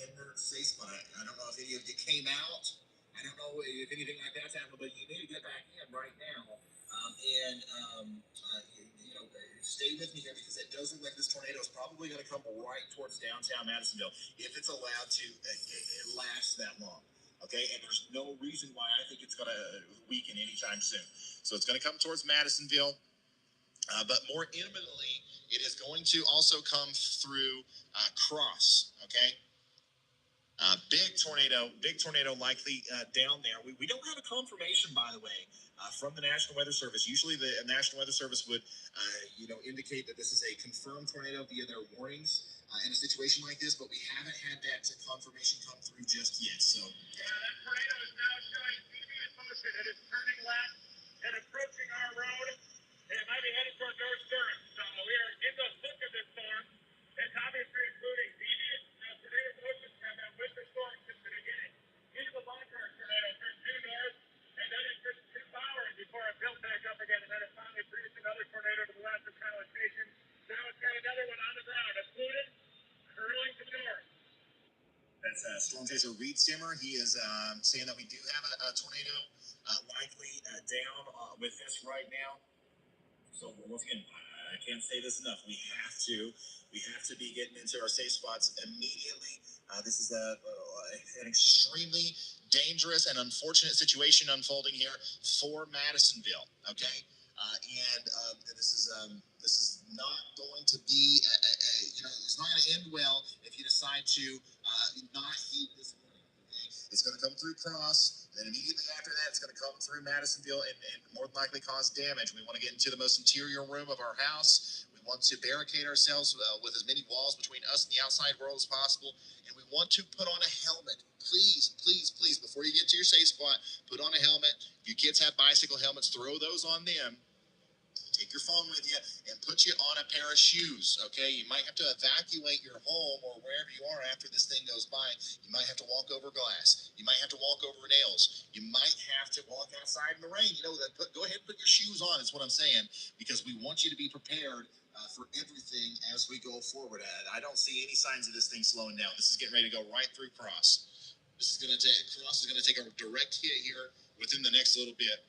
in their safe spot. I don't know if any of you came out. I don't know if anything like that's happened, but you need to get back in right now. Stay with me here because it does look like this tornado is probably going to come right towards downtown Madisonville if it's allowed to last that long. Okay, and there's no reason why I think it's going to weaken anytime soon. So it's going to come towards Madisonville, but more imminently, it is going to also come through Cross. Okay. Big tornado likely down there. We don't have a confirmation, by the way, from the National Weather Service. Usually the National Weather Service would, indicate that this is a confirmed tornado via their warnings in a situation like this, but we haven't had that confirmation come through just yet. So, yeah, that tornado is now showing deviant motion. It is turning left and approaching our road. It might be headed toward North Zurich. So we are in the thick of this storm. It's obviously including deviant tornado motion with the storm since the beginning. Here's the long-term tornado turned due north, and then it took 2 hours before it built back up again, and then it finally produced another tornado to the west of College Station. Now it's got another one on the ground. It's moving, curling to north. That's Storm Chaser Reed Simmer. He is saying that we do have a tornado likely down with this right now. So once again, I can't say this enough. We have to be getting into our safe spots immediately. This is an extremely dangerous and unfortunate situation unfolding here for Madisonville. Okay, and this is not going to be it's not going to end well if you decide to not heed this warning. Okay, it's going to come through Cross. Then immediately after that, it's going to come through Madisonville and more than likely cause damage. We want to get into the most interior room of our house. We want to barricade ourselves with as many walls between us and the outside world as possible. And we want to put on a helmet. Please, please, please, before you get to your safe spot, put on a helmet. If your kids have bicycle helmets, throw those on them. Take your phone with you and put you on a pair of shoes, okay? You might have to evacuate your home or wherever you are after this thing goes by. You might have to walk over glass. You might have to walk over nails. You might have to walk outside in the rain. You know, go ahead and put your shoes on is what I'm saying, because we want you to be prepared for everything as we go forward. I don't see any signs of this thing slowing down. This is getting ready to go right through Cross. Cross is going to take a direct hit here within the next little bit.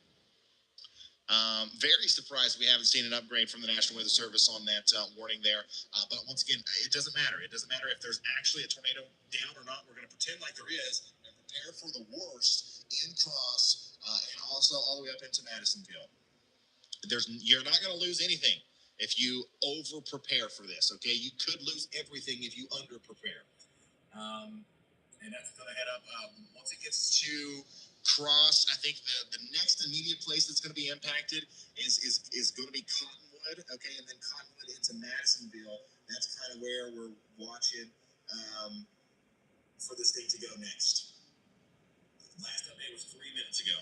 Very surprised we haven't seen an upgrade from the National Weather Service on that warning there. But once again, it doesn't matter. It doesn't matter if there's actually a tornado down or not. We're going to pretend like there is and prepare for the worst in Cross and also all the way up into Madisonville. You're not going to lose anything if you over prepare for this. Okay, you could lose everything if you under prepare. And that's going to head up once it gets to Cross. I think the next immediate place that's going to be impacted is going to be Cottonwood. Okay, and then Cottonwood into Madisonville. That's kind of where we're watching for this thing to go next. Last update was 3 minutes ago.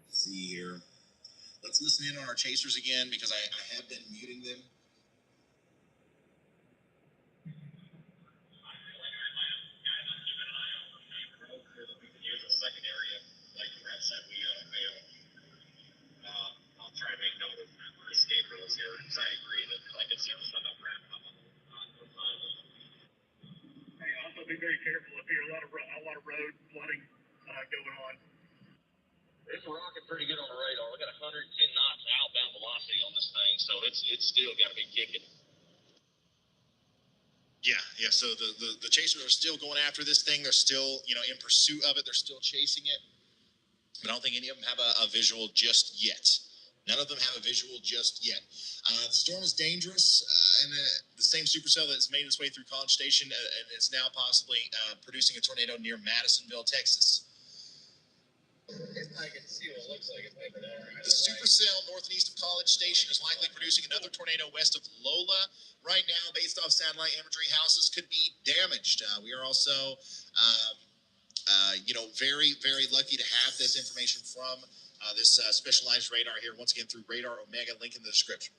Let's see here. Let's listen in on our chasers again because I have been muting them. I'll try to make note of escape rules here because I agree that I can see the sun up ramp on Hey, also be very careful up here. A lot of road flooding going on. It's rocking pretty good on the radar. We got 110 knots outbound velocity on this thing, so it's still got to be kicking. Yeah. So the chasers are still going after this thing. They're still, in pursuit of it. They're still chasing it. But I don't think any of them have a visual just yet. None of them have a visual just yet. The storm is dangerous, and the same supercell that's made its way through College Station and is now possibly producing a tornado near Madisonville, Texas. I can see what it looks like. The supercell north and east of College Station is likely producing another tornado west of Lola. Right now, based off satellite imagery, houses could be damaged. We are also, very, very lucky to have this information from this specialized radar here. Once again, through Radar Omega, link in the description.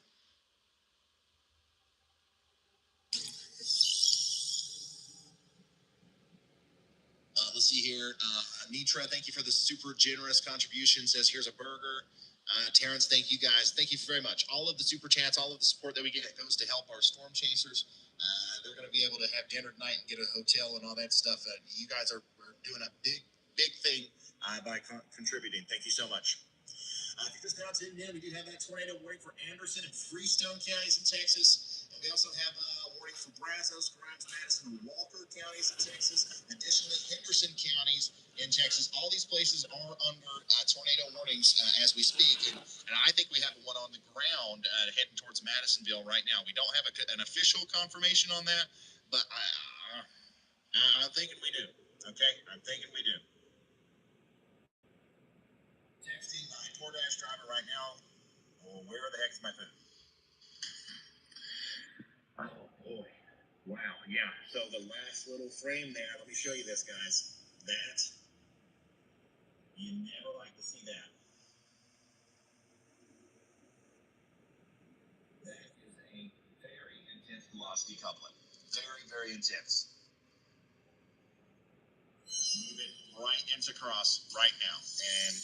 Let's see here. Nitra, thank you for the super generous contribution. Says, here's a burger. Terrence, thank you guys. Thank you very much. All of the super chats, all of the support that we get goes to help our storm chasers. They're going to be able to have dinner tonight and get a hotel and all that stuff. You guys are doing a big thing by contributing. Thank you so much. If you're just now tuning in, we do have that tornado warning for Anderson and Freestone counties in Texas. And we also have a warning for Brazos, Grimes, Madison, and Walker counties in Texas. Additionally, Henderson counties in Texas. All these places are under tornado warnings as we speak. And I think we have one on the ground heading towards Madisonville right now. We don't have an official confirmation on that, but I'm thinking we do. Okay? I'm thinking we do. Texting my DoorDash driver right now. Oh, where the heck is my food? Oh, boy. Wow, yeah. So the last little frame there, let me show you this, guys. That, you never like to see that. That is a very intense velocity coupling. Very, very intense. Moving right into Cross right now.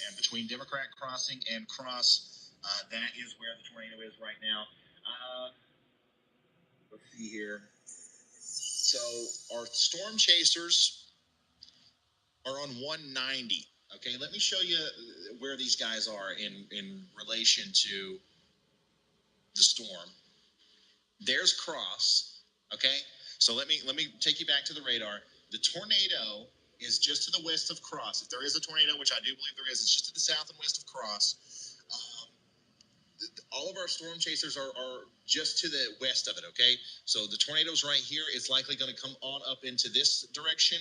And between Democrat Crossing and Cross, that is where the tornado is right now. Let's see here. So our storm chasers are on 190. Okay, let me show you where these guys are in relation to the storm. There's Cross. Okay, so let me take you back to the radar. The tornado is just to the west of Cross. If there is a tornado, which I do believe there is, it's just to the south and west of Cross. All of our storm chasers are just to the west of it, okay? So the tornado's right here. It's likely going to come on up into this direction.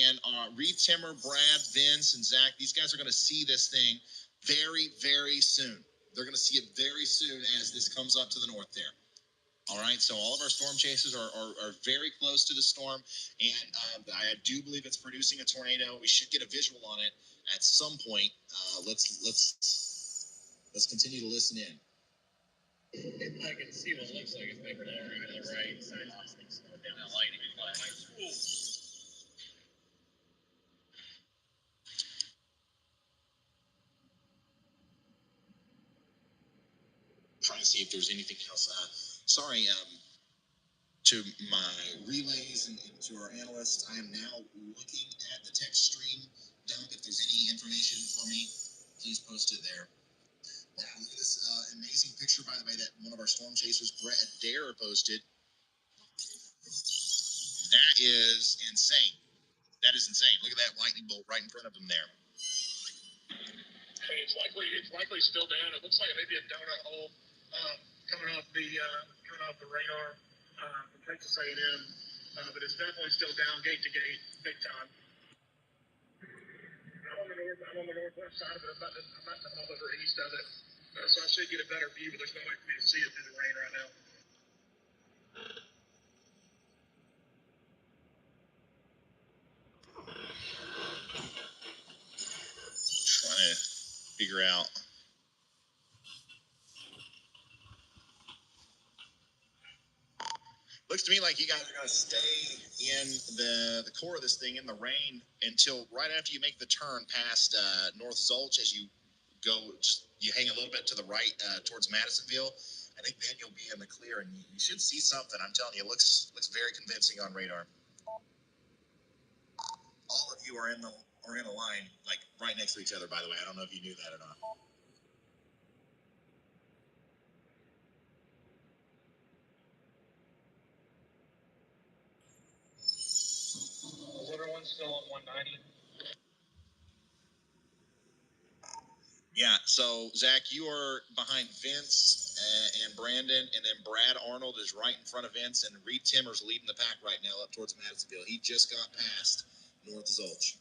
And Reed Timmer, Brad, Vince, and Zach, these guys are going to see this thing very, very soon. They're going to see it very soon as this comes up to the north there. All right, so all of our storm chasers are very close to the storm, and I do believe it's producing a tornado. We should get a visual on it at some point. Let's continue to listen in. I can see what it looks like it's making an area on the right side. Down that lightning flash. Trying to see if there's anything else. Sorry, to my relays and to our analysts, I am now looking at the text stream dump. If there's any information for me, please post it there. Wow, look at this amazing picture, by the way, that one of our storm chasers, Brett Adair, posted. That is insane. That is insane. Look at that lightning bolt right in front of him there. Hey, it's likely still down. It looks like maybe a donut hole coming off the radar from Texas A&M, but it's definitely still down gate to gate, big time. I'm on the northwest side of it. I'm about to hop over east of it, so I should get a better view. But there's no way for me to see it through the rain right now. Trying to figure out. Looks to me like you guys are going to stay in the core of this thing in the rain until right after you make the turn past North Zulch. As you go, you hang a little bit to the right towards Madisonville. I think then you'll be in the clear, and you should see something. I'm telling you, it looks very convincing on radar. All of you are in a line like right next to each other. By the way, I don't know if you knew that or not. Is everyone still on 190? Yeah, so Zach, you are behind Vince and Brandon, and then Brad Arnold is right in front of Vince, and Reed Timmer's leading the pack right now up towards Madisonville. He just got past North Zulch.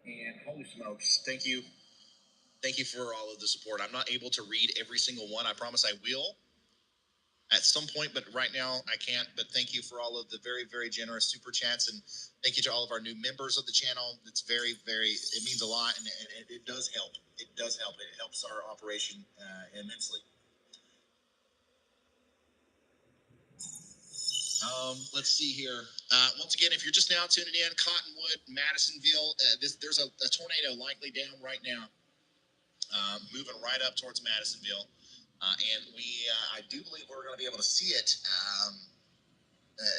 And holy smokes, thank you for all of the support. I'm not able to read every single one. I promise I will at some point, but right now I can't. But thank you for all of the very, very generous super chats, and thank you to all of our new members of the channel. It's very, it means a lot, and it does help. It does help. It helps our operation immensely. Let's see here. Once again, if you're just now tuning in, Cottonwood, Madisonville, there's a tornado likely down right now, moving right up towards Madisonville. And I do believe we're going to be able to see it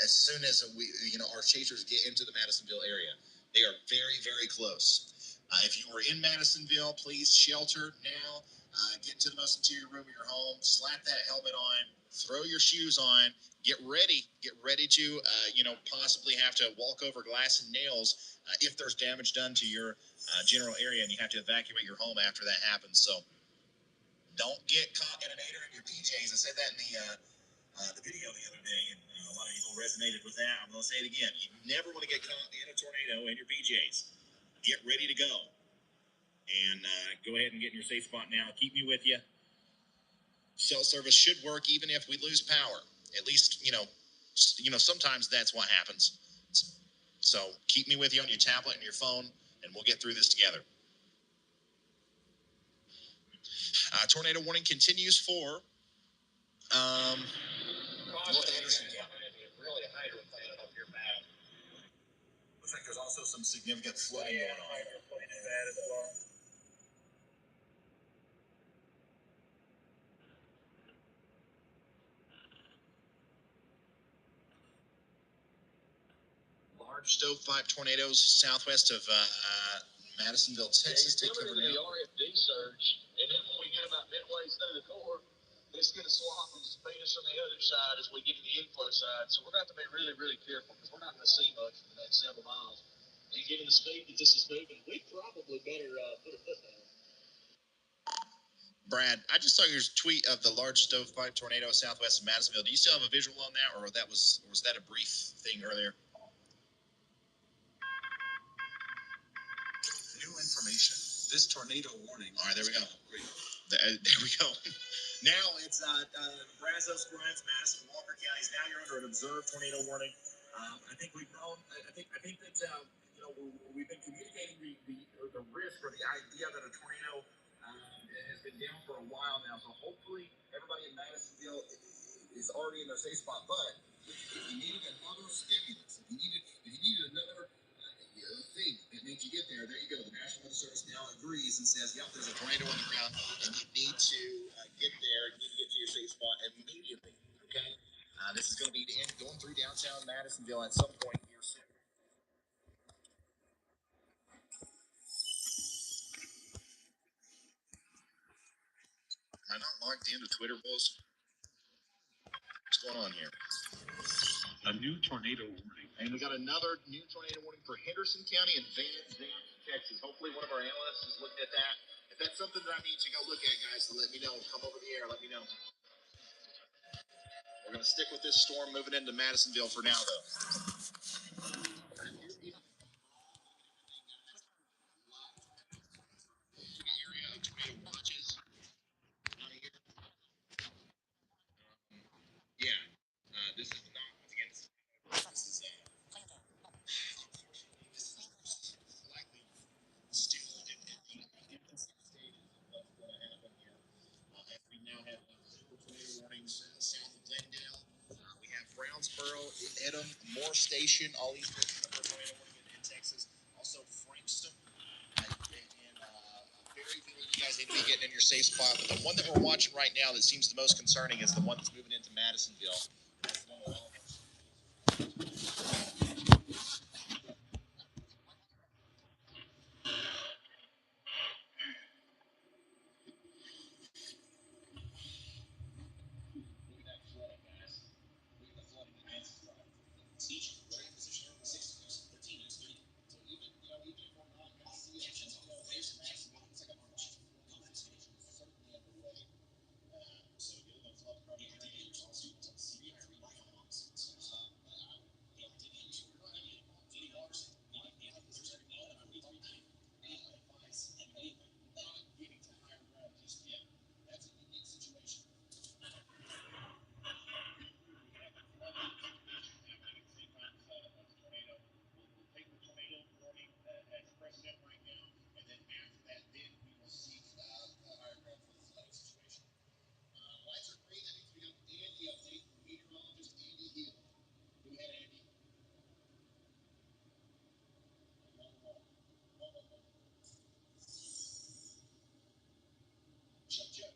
as soon as our chasers get into the Madisonville area. They are very, very close. If you are in Madisonville, please shelter now. Get into the most interior room of your home. Slap that helmet on. Throw your shoes on. Get ready. Get ready to possibly have to walk over glass and nails if there's damage done to your general area, and you have to evacuate your home after that happens. So don't get caught in an aider in your PJs. I said that in the video the other day, and a lot of people resonated with that. I'm going to say it again. You never want to get caught in a tornado in your PJs. Get ready to go. And go ahead and get in your safe spot now. Keep me with you. Cell service should work even if we lose power. At least, sometimes that's what happens. So keep me with you on your tablet and your phone, and we'll get through this together. Tornado warning continues for North Anderson County. Really a hydrant plant up here bad. Looks like there's also some significant flooding going on. Large stovepipe tornadoes southwest of Madisonville, Texas. Take cover now. The RFD surge, and then when we get about midway through the core, it's going to swap and speed us on the other side as we get to the inflow side. So we're going to have to be really, really careful because we're not going to see much for the next several miles. And given the speed that this is moving, we probably better put a foot down. Brad, I just saw your tweet of the large stovepipe tornado southwest of Madisonville. Do you still have a visual on that, or was that a brief thing earlier? New information. This tornado warning. All right, there we go. There we go. Now it's Brazos, Grimes, Madison, Walker counties. Now you're under an observed tornado warning. I think we've known. I think that we've been communicating the risk or the idea that a tornado has been down for a while now. So hopefully everybody in Madisonville is already in their safe spot. But if you needed another stimulus, if you needed another thing that made you get there, there you go. The National Weather Service now agrees and says, yep, there's a tornado on the ground, and you need to get there. You need to get to your safe spot immediately. Okay, this is going to be going through downtown Madisonville at some point here soon. Am I not logged into Twitter, boys? What's going on here? A new tornado warning. And we got another new tornado warning for Henderson County and Van Zandt, Texas. Hopefully one of our analysts is looking at that. If that's something that I need to go look at, guys, let me know. Come over the air, let me know. We're going to stick with this storm moving into Madisonville for now, though. Tornado watches out here. Yeah, this is not, once again, this is likely still in the infancy stages of what's going to happen here. As we now have super tornado warnings south of Glendale. We have Brownsboro, Edom, Moore Station, all these tornado warning in Texas. Also Frankston and Berryville. You guys need to be getting in your safe spot. But the one that we're watching right now that seems the most concerning is the one that's moving into Madisonville. That's the one with all of us. Look at that flooding, guys. Look at the flooding that Nancy's driving. Teaching, right? Position 6 inches, 13 inches, 30. So even if we're not going to see it, there's Madisonville. It's like a march. Compensation is certainly underway. So you're going to flood probably also CBI 3 bombs. Getting to higher ground just yet. That's a unique situation. We'll take the tornado warning as precedent right now, and then after that, then we will seek higher ground for the flooding situation. Lights are green. That means we got the Andy update from meteorologist Andy Hill. Go ahead, Andy. Check, check.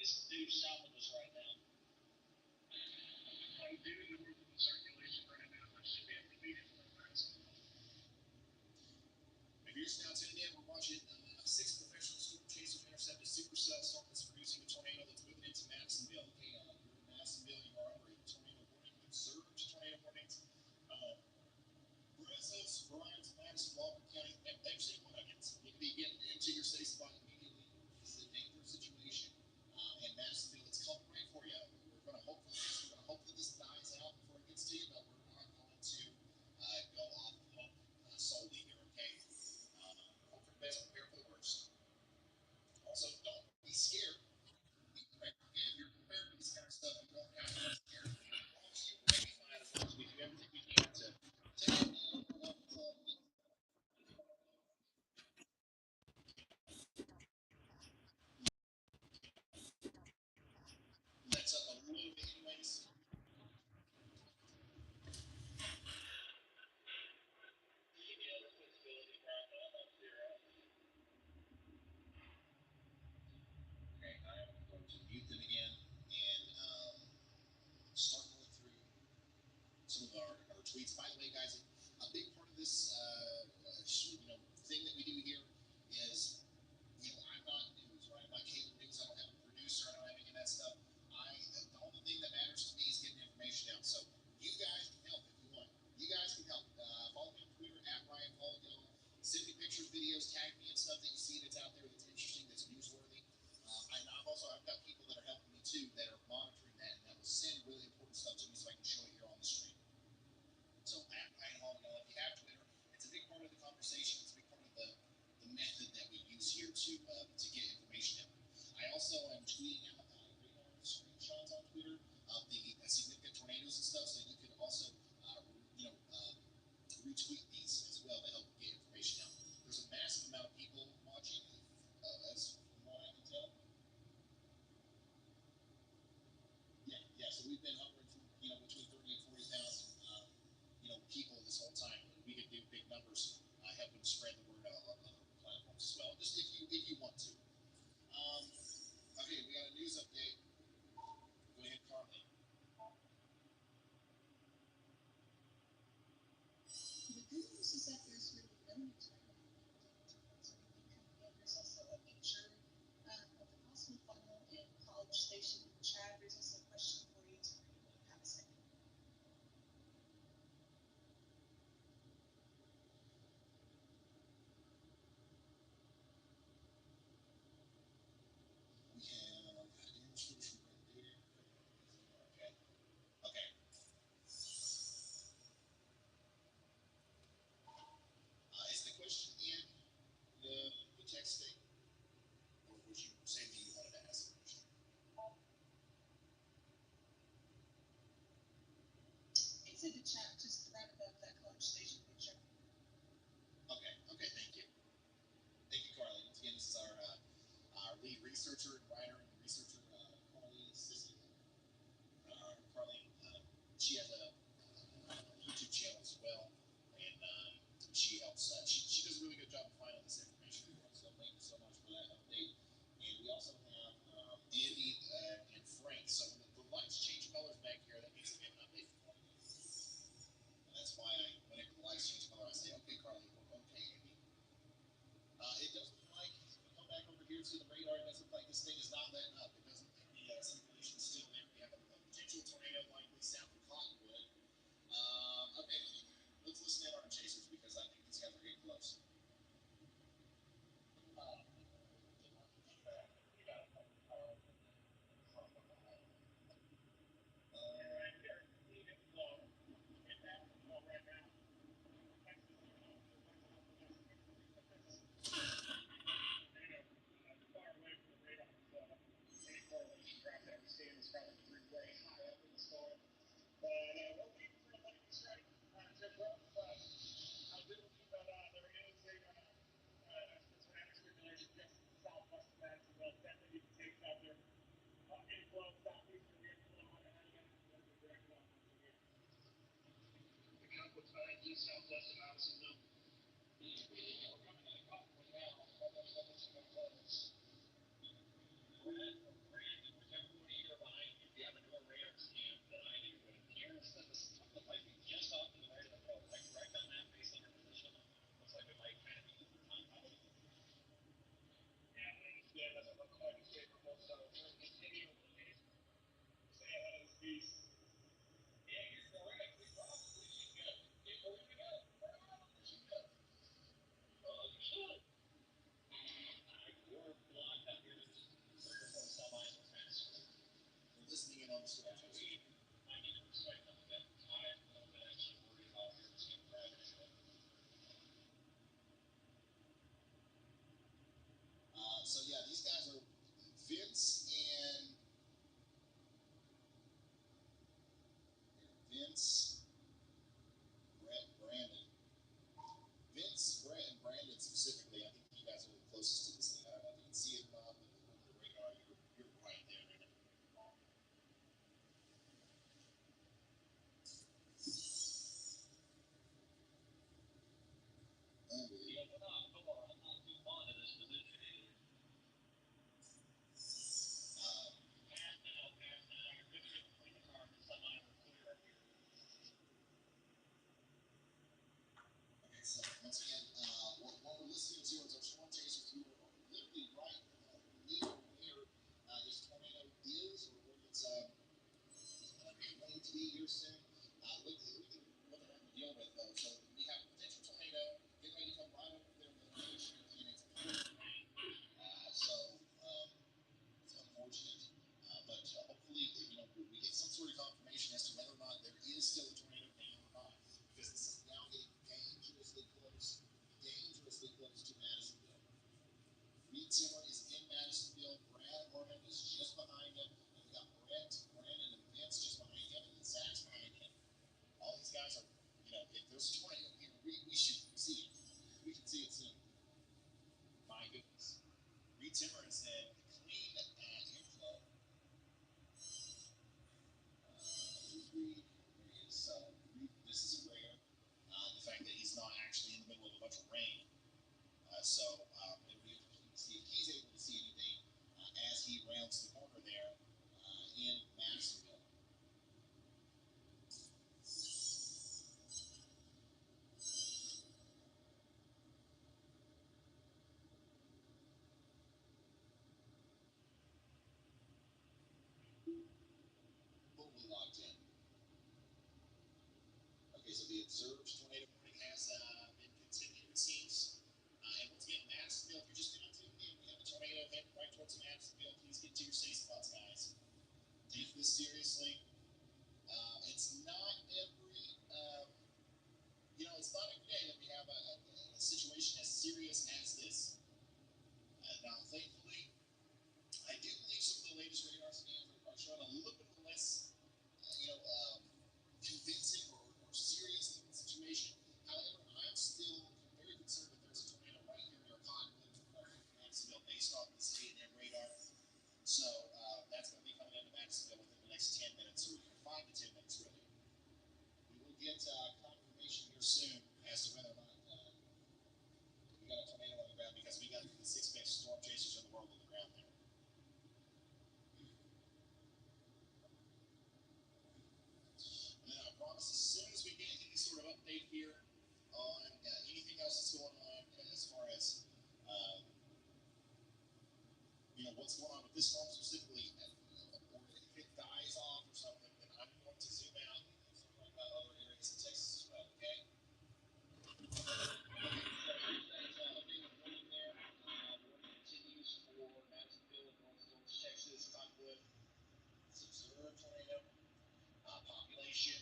It's due south of us right now. I'm due north of the circulation right now. I should be able to beat it for the rest. Maybe you're just now tuning in. We're watching 6 professional storm chasers intercept a supercell storm that's producing a tornado that's moving into Madisonville. Okay, you're in Madisonville. You are under a tornado warning, observed tornado warnings. Brazos, Grimes, Madison, Walker County, they've seen one of it. You need to be getting into your safe spot immediately. This is a dangerous situation. And Madisonville, it's coming right for you. We're going to hope that this dies out before it gets to you, but we're not going to go off hope solely here, okay? Hope for the best, prepare for the worst. Also, don't be scared. Be prepared. If you're prepared for this kind of stuff, you don't have to be scared. I promise you, we're going to be fine as long as we do everything we can to take it down. tweets. By the way, guys, a big part of this, thing that we do here is, I'm not news, right? I'm not cable news. I don't have a producer. I don't have any of that stuff. The only thing that matters to me is getting information out. So you guys can help if you want. You guys can help. Follow me on Twitter at Ryan Follow. Send me pictures, videos, tag me and stuff that you see that's out there that's interesting, that's newsworthy. I've got people that are helping me too that are monitoring that and that will send really important stuff to me so I can show it here on the stream. So at Ryan Follow, if you have Twitter, it's a big part of the conversation. It's a big part of the method that we use here to get information out. I also am tweeting out radar screenshots on Twitter of the significant tornadoes and stuff, so you can also retweet these as well to help get information out. There's a massive amount of people watching, as from what I can tell. Yeah. So we've been hovering from between 30 and 40,000 people this whole time. We could do big numbers, helping spread the word out on other platforms as well. Just if you want to. Okay, we got a news update. Go ahead, Carly. The good news is that there's really no news right now. There's also a picture of the possible funnel in College Station in the chat. There's also a question for you to read when you have a second. We have answers right there. Okay. Is the question in the text thing? Or was you saying that you wanted to ask a question? It's in the chat, just right above that College Station picture. Okay, thank you. Thank you, Carly. Once again, this is our lead researcher and writer and researcher, Carly Siskin. Carly, she has a YouTube channel as well, and she helps. She does a really good job of finding this information for us. So thank you so much for that update. And we also have Andy and Frank. So when the lights change colors back here, that means we have an update for you. And that's why whenever the lights change color, I say, okay, Carly, okay, Andy. It does look like, we come back over here to the radar, it does look like this thing is not letting up. It doesn't, the circulation is still there. We have a potential tornado likely south of Cottonwood. Okay, let's listen in on our chasers because I think these guys are getting close. Southwest of Madisonville. We're coming to the Cottonwood now. Brandon, with everybody here behind you, you have a more radar scan than I do. It appears that the stuff that might be just off to the right of the road, like right on that based on our position, looks like it might kind of be untouched. Yeah, it doesn't look quite as favorable, so we're going to continue with the pace. Stay ahead of this beast. Yeah, you're correct. We probably should go. If we're going to go, we should go. Well, you should. We're blocked up here. Before semis are kind of screwed. We're listening in on the storm. I need to respect them a bit. I'm a little bit actually worried about your team driving show. So yeah, these guys are Vince and Brandon. Vince, Brett, and Brandon specifically. I think you guys are the closest to this thing. I don't know if you can see it or not, but under the radar, you're right there. Yeah, we're not far. I'm not too fond of this position either. Pass now. You're good to get between the car and the semi. We're clear up here. Zimmer is in Madisonville. Brad Orman is just behind him. And we got Brett, Brandon, and Vince just behind him, and then Zach's behind him. All these guys are, if there's a tornado here, we should see it. We can see it soon. My goodness. Reed Zimmer said clean inflow. Reed, there he is. Reed, this is rare. The fact that he's not actually in the middle of a bunch of rain. It'll be interesting to see if he's able to see anything as he rounds the corner there in Madisonville. Fully locked in. Okay, so the observed tornado warning has been continued, it seems. And once again, Madisonville, if you're just now tuning in, we have a tornado event right towards Madisonville. Please get to your safe spots, guys. Take this seriously. It's not every, it's not every day that we have a situation as serious as this. Now, thankfully, I do believe some of the latest radar scans are showing a little bit less, convincing or serious in the situation. However, I'm still very concerned that there's a tornado right here near Cottonwood, Madisonville, based off the CNN radar. So that's going to be coming into Madisonville within the next 10 minutes, or 5 to 10 minutes, really. We will get confirmation here soon as to whether or not we got a tornado on the ground, because we got the 6 best storm chasers in the world on the ground there. And then I promise, as soon as we get any sort of update here on anything else that's going on as far as what's going on with this storm specifically, or if it dies off or something, then I'm going to zoom out and talk about other areas in Texas as well, okay? Warning there. Warning continues for Madisonville and North George, Texas, Cottonwood. It's observed tornado. Population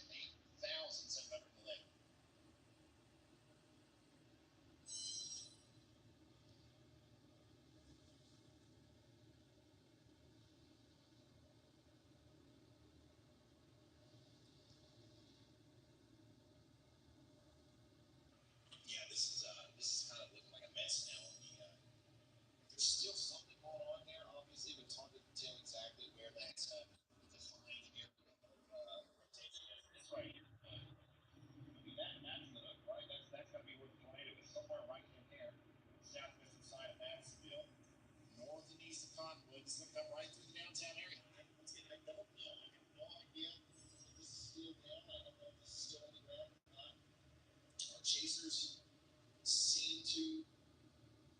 8,711. Yeah, this is kind of looking like a mess now. There's still something going on there, obviously, but it's hard to tell exactly where that's defined area of rotation is. It's right here. That's the hook, right? That's got to be where the tornado is, somewhere right in here, southwestern side of Madisonville, north and east of Cottonwood. It's going to come right through the downtown area. Let's get that double. I have no idea if this is still down. I don't know if this is still on the ground or not. Our chasers seem to.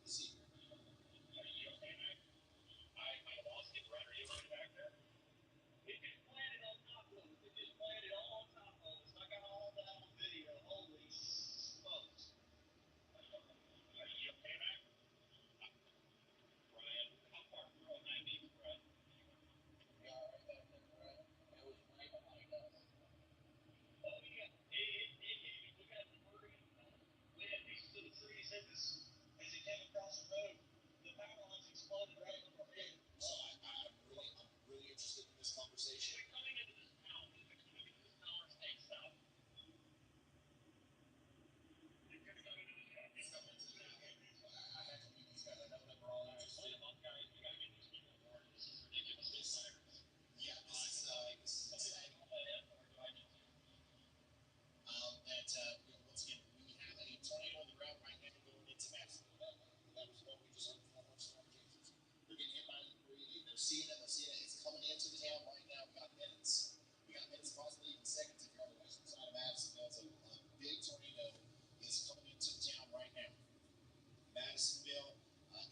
Let's see. Are you okay, Mac? I lost it, right? Are you right back there? It just planted on top of us. It just planted all on top of us. I got all that on video. Holy smokes. Are you okay, Mac? Brian, how far through on 90, Brian? We are right back there, Brian. It was right behind us. Oh, yeah. We got debris. We had pieces of the trees hit us as it came across the road. The power lines exploded right in front of it. So I'm really interested in this conversation. We're coming into this town. We're coming into this town or staying south. It's going to come into this town. It's coming into this town. I have to meet these guys. I know that we're all interested. Play them up, guys. We got to get these people aboard. This is ridiculous. Yeah, this is insane. Once again, we have a tornado on the ground right now going into Madisonville. That was what we just heard from our storm chasers. They're getting hit by the debris. They're seeing it. It's coming into the town right now. We got minutes, possibly even seconds if you're on the western side of Madisonville. So a big tornado is coming into the town right now. Madisonville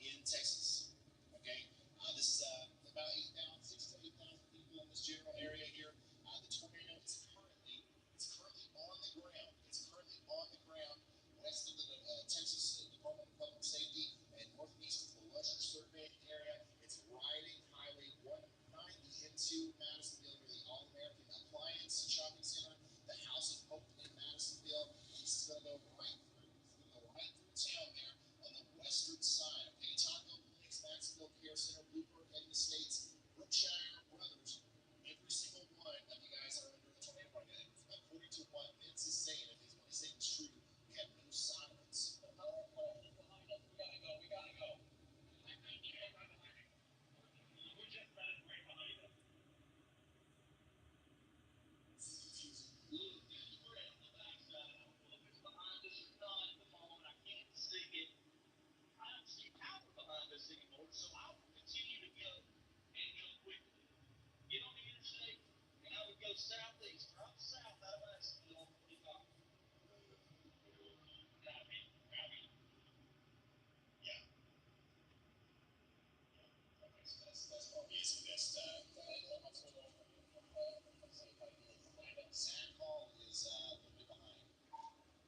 in Texas. Okay, this is about 6,000 to 8,000 people in this general area here. The tornado is currently on the ground. It's currently on the ground west of the Texas Department of Public Safety and northeast of the Lusher survey area. It's riding Highway 190 into Madisonville near the All-American Appliance Shopping Center, the House of Hope in Madisonville. This is going to go right through. It's going to go right through town there on the western side. Okay, Taco, Madisonville Care Center, Bluebird, and the states, Brookshire Brothers, every single one of you guys are under the tornado right now. According to what Vince is saying, if what he's saying is true, we have no silence. We gotta go. We gotta go. I think you have right behind you. We're just about right behind us. It's confusing. Look, we're at the backside. I don't know if it's behind us or not at the moment. I can't see it. I don't see power behind us anymore, so I will continue to go and go quickly. Get on the interstate, and I would go southeast, drop south out of Madisonville on 45. Copy. Yeah. Okay, so that's probably the best. What's going on? Zach Hall is a little bit behind.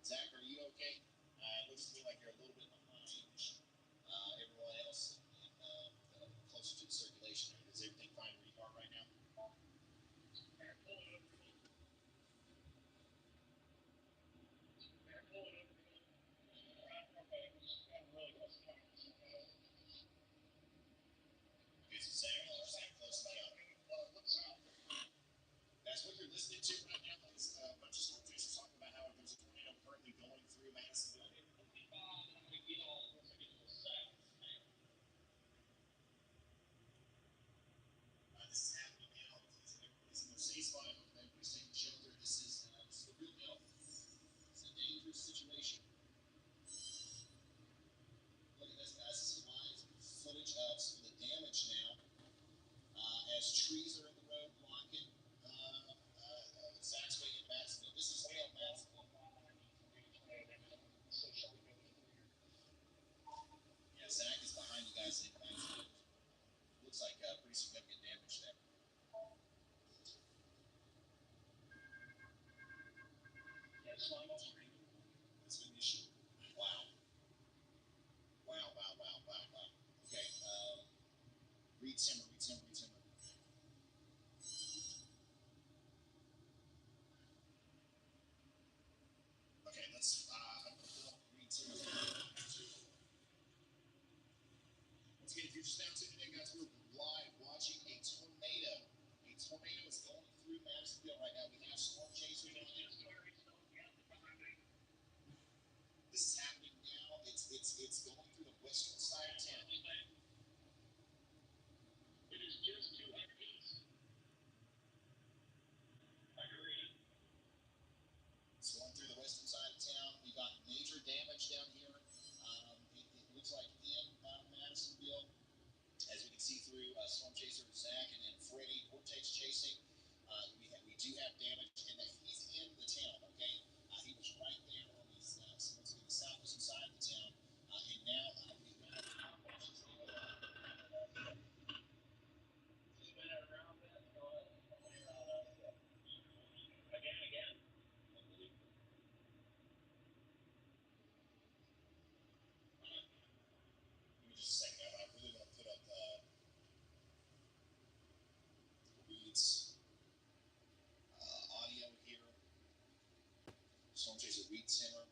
Zach, are you okay? It looks to me like you're a little bit behind everyone else closer to the circulation. Is everything fine where you are right now? Okay, so Zach close to that's what you're listening to right now. Is a bunch of storm chasers talking about how there's a tornado currently going through Madisonville. This is happening now. Everybody's in their safe spot. Everybody's taking shelter. This is the real deal. It's a dangerous situation. Look at this, guys. This is live footage of some of the damage now as trees are in the road blocking Zach's way in Madisonville. This is still Madisonville. Yeah, Zach is behind you guys in Madisonville. Looks like pretty significant damage there. That's an issue. Wow. Okay. Reed Simmer. Okay, let's Reed Simmer. Once again, if you're just now tuning in, guys, we're live watching a tornado. A tornado is going through Madisonville right now. We have storm chasers on it. This is happening now. It's going through the western side of town. It is just 200 east. It's going through the western side of town. We got major damage down here. It looks like in Madisonville, as we can see through storm chaser Zach and then Freddie Vortex chasing. We do have damage, and that he's in the town. Okay, he was right there on the southwestern side of the town, and now we've got again. Give me just a second. I really want to put up Reed's audio here. Storm chaser Reed Simmer.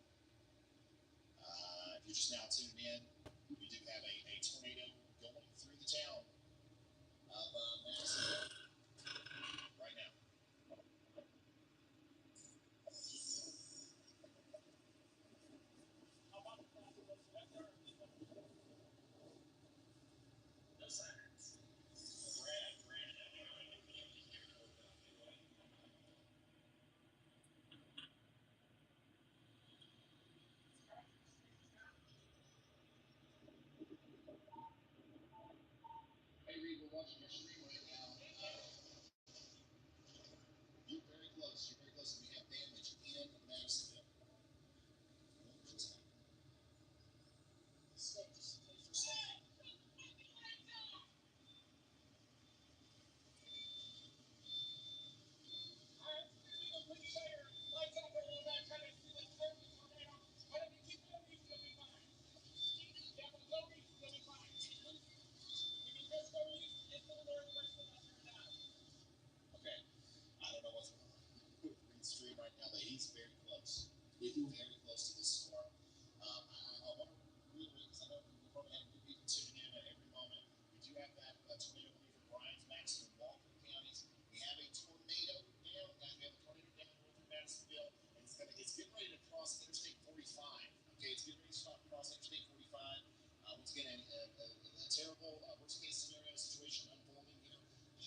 If you're just now tuned in, we do have a tornado going through the town of Madisonville right now. Hey Reed, we're watching your stream right now. You're very close. We have damage in Madisonville. Okay, I don't know what's going on with Reed's stream right now, but he's very close. Very close to this storm. I want to reiterate, because I know we probably have new people tuning in at every moment. We tornado warning for Grimes, Madison, and Walker counties. We have a tornado down, guys. We have a tornado down north of Madisonville, and it's getting ready to cross Interstate 45. Okay, it's getting ready to cross Interstate 45. Once again, a terrible worst case scenario situation unfolding here.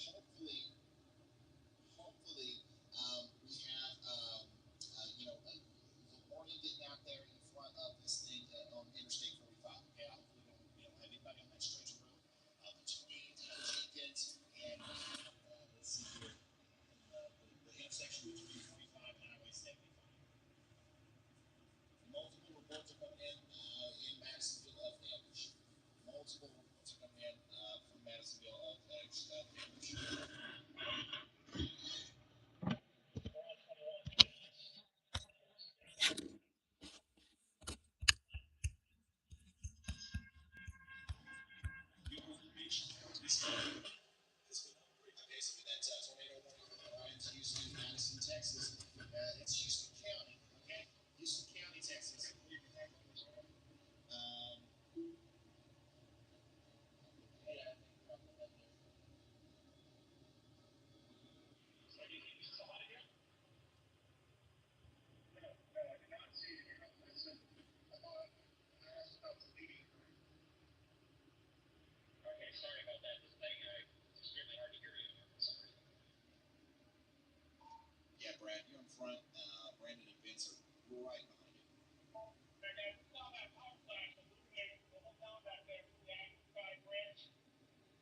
Hopefully, we have the warning getting out there in front of this thing on Interstate 45. Okay, hopefully we don't have anybody on that stretch of road between Jenkins and let's see here, the intersection between 45 and Highway 75. Multiple reports are coming in Madisonville of damage. Multiple reports are coming in from Madisonville of damage. Okay, so with that tornado warning for Grimes, Houston, Madison, Texas, it's Houston County, okay? Houston County, Texas. Okay, sorry about that. This thing is extremely hard to hear you for some reason. Yeah, Brad, you're in front. Brandon and Vince are right behind you.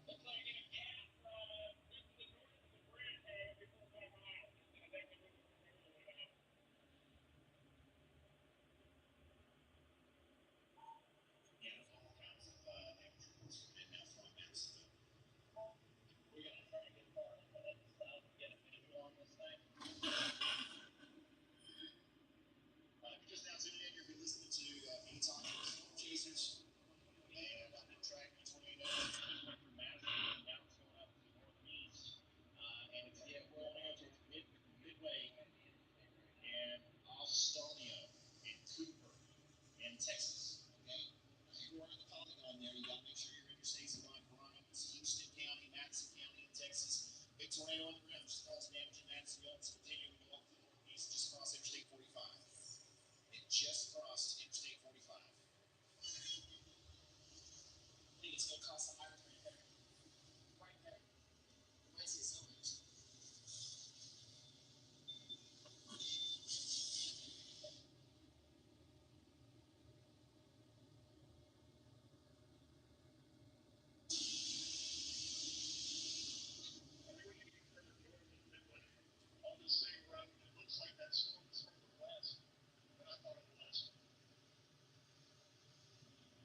Looks like it came from just to the north of the bridge before it went out. And I think it was Yeah, there's all kinds of damage reports coming in now from Madisonville. We're going to try to get far enough ahead of the south and get a visual on this thing. If you're just now tuning in, you're going to be listening to me talking with Storm Chasers. And I've been tracking tornadoes through Madison, and now it's going up to the northeast. And we're only up to Midway and Austonia and Cooper in Texas. Okay? Everywhere in the Polygon there, you got to make sure your interstates are on Grimes, Houston County, Madison County, and Texas. Big tornado on the ground just caused damage in Madisonville. It's continuing to go up to the northeast, just crossed Interstate 45. It just crossed Interstate 45. I think it's going to cost the highway right there. Right there. You might see some of those. On the same road, it looks like that storm is from the west, but I thought it was.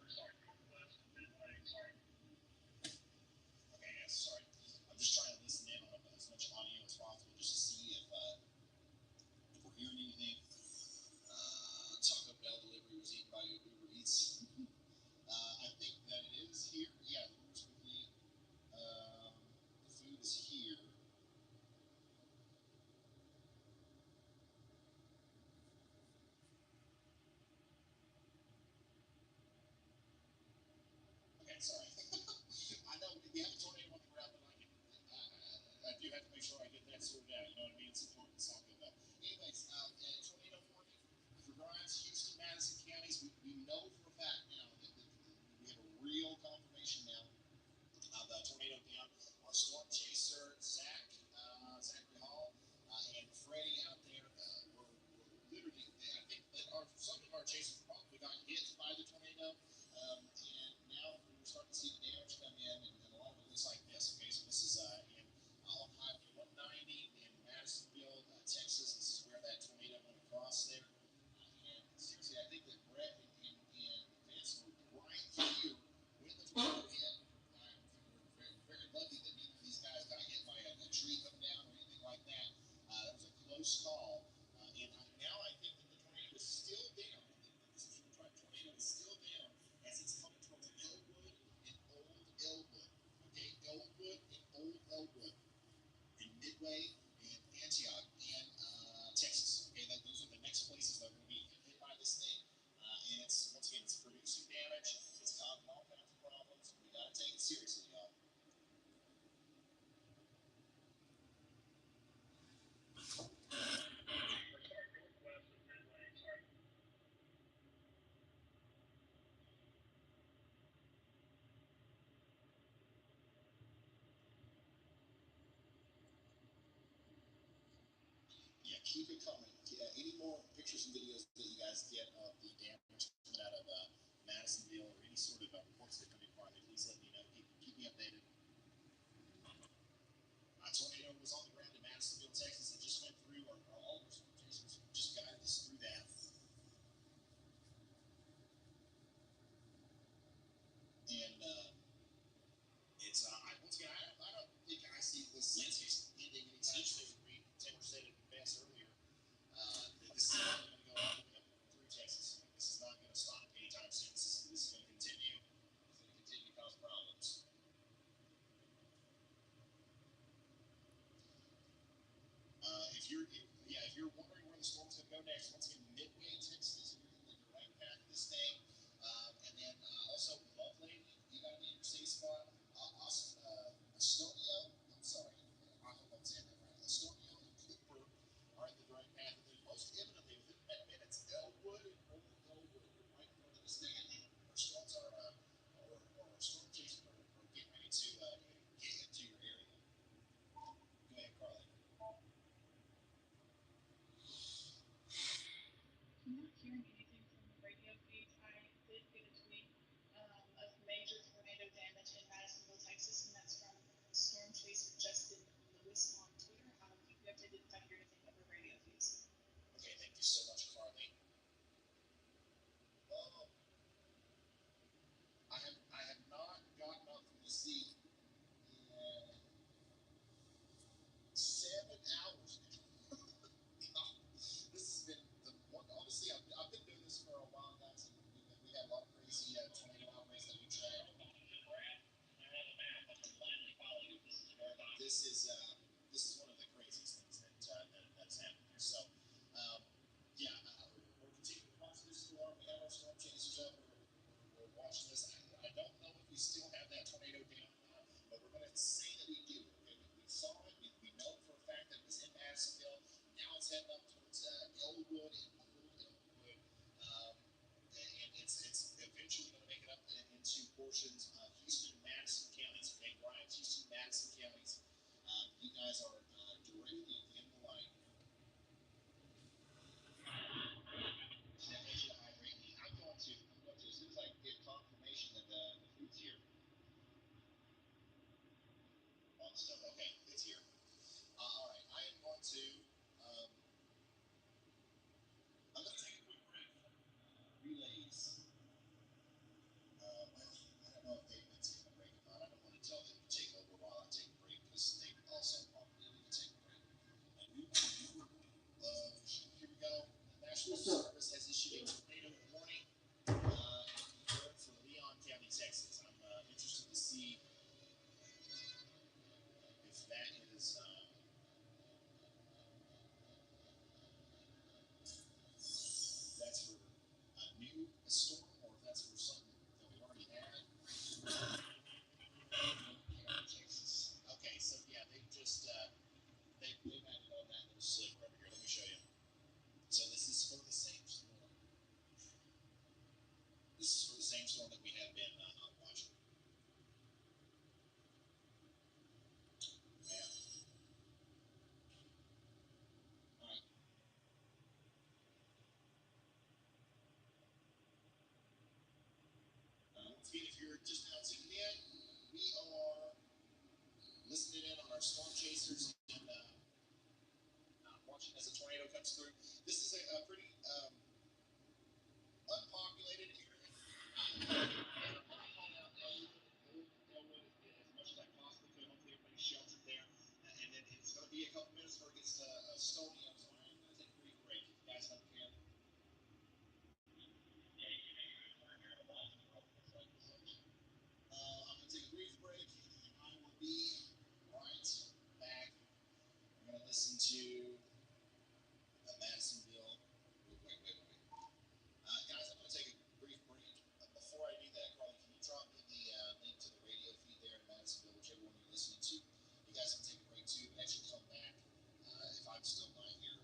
Or sorry, northwest, midway, sorry. Okay, yes, sorry. I'm just trying to listen in on as much audio as possible just to see if we're hearing anything. Taco Bell delivery was eaten by Uber Eats. I think that it is here. Yeah, the order's complete. The food is here. Okay, sorry. I know we have a tornado on the ground, but I do have to make sure I get that sorted out. You know what I mean? It's important. It's Taco Bell. Anyways, tornado warning for Grimes, Houston, Madison counties. We know for a fact now that we have a real confirmation now of the tornado down. Our storm chaser, Zachary Hall, and Freddie out there were literally, I think that some of our chasers probably got hit by the tornado. And now we're starting to see the damage come in, and a lot of it looks like this. Okay, so this is on Highway 190 in Madisonville, Texas. This is where that tornado went across there. And seriously, I think that Brett and Vince were right here when the tornado hit. We're very, very lucky that neither of these guys got hit by a tree coming down or anything like that. That was a close call. And now I think that the tornado is still down. This tornado is still down as it's coming towards Elwood and Old Elwood. Okay, Elwood and Old Elwood in Midway and Antioch in Texas. Okay, those are the next places that are going to be hit by this thing. And it's, once again, it's producing damage. It's causing all kinds of problems. We got to take it seriously, y'all. any more pictures and videos that you guys get of the damage coming out of Madisonville or any sort of reports that come in front of me, please let me know. Keep me updated. A tornado was on the ground in Madisonville, Texas. It just went through. All of our storm chasers just guided us through that. And it's once again, I don't think I see this ending anytime soon. Taylor said it best earlier. This is not going to go all the way up through Texas. This is not going to stop anytime soon. This is going to continue. It's going to continue to cause problems. If you're wondering where the storm's going to go next, once again, Midway, Texas, you're in the right path of this thing. And then also Loveland, you got to be in your safe spot. Estonia, I'm sorry, I hope I'm saying that right. Estonia and Cooper are in the right path. And then most evidently, within minutes, Elwood and Old Elwood are right in front of this thing. Our storms are, or storm chasers are getting ready to get into your area. Go ahead, Carly. I'm not hearing anything from the radio feeds. I did get a tweet of major tornado damage in Madisonville, Texas, and that's from Storm Chaser Justin Lewis on Twitter. I'll keep you updated if I hear anything over radio feeds. Okay, thank you so much, Carly. I have not gotten up from the seat in 7 hours now. This has been the one. Honestly, I've been doing this for a while, guys, and we had a lot of crazy tornado outbreaks that we tracked. This is one of the craziest things that's happened here. So, yeah, we're continuing to watch this storm. We have our storm chasers up. We're watching this. I don't know if we still have that tornado down, but we're going to say that we do. Okay, we saw it. We know for a fact that it was in Madisonville. Now it's heading up towards Elwood and Old Elwood, and it's eventually going to make it up into portions of Houston and Madison counties. Okay, Grimes, Houston, Madison counties. You guys are directly in the light. I'm going to, as soon as I get confirmation that the food's here. All the stuff, okay, it's here. All right, I am going to, I'm going to take a quick break. Relays. Well, I don't know if they've been taking a break or not. I don't want to tell them to take over while I take a break because they also probably need to take a break. Here we go. The National Service has issued a tornado warning for Leon County, Texas. I'm interested to see if that is that's for a new storm or if that's for something that we already had. Texas. Okay, so yeah, they just they've added on that little sliver over here. Let me show you. So this is for the same storm. This is for the same storm that we have been watching. Yeah. All right. Once again, if you're just now tuning in, we are listening in on our storm chasers and watching as a tornado comes through. This is a pretty unpopulated area. Elwood as much as I possibly could. Hopefully everybody's sheltered there. And then it's going to be a couple minutes before it gets to Estonia. So I'm going to take a brief break. If you guys don't care. I'm going to take a brief break, and I will be right back. We're going to listen to Madisonville. Wait. Guys, I'm going to take a brief break. Before I do that, Carly, can you drop me the link to the radio feed there in Madisonville, whichever one you're listening to? You guys can take a break too, and actually come back if I'm still not here.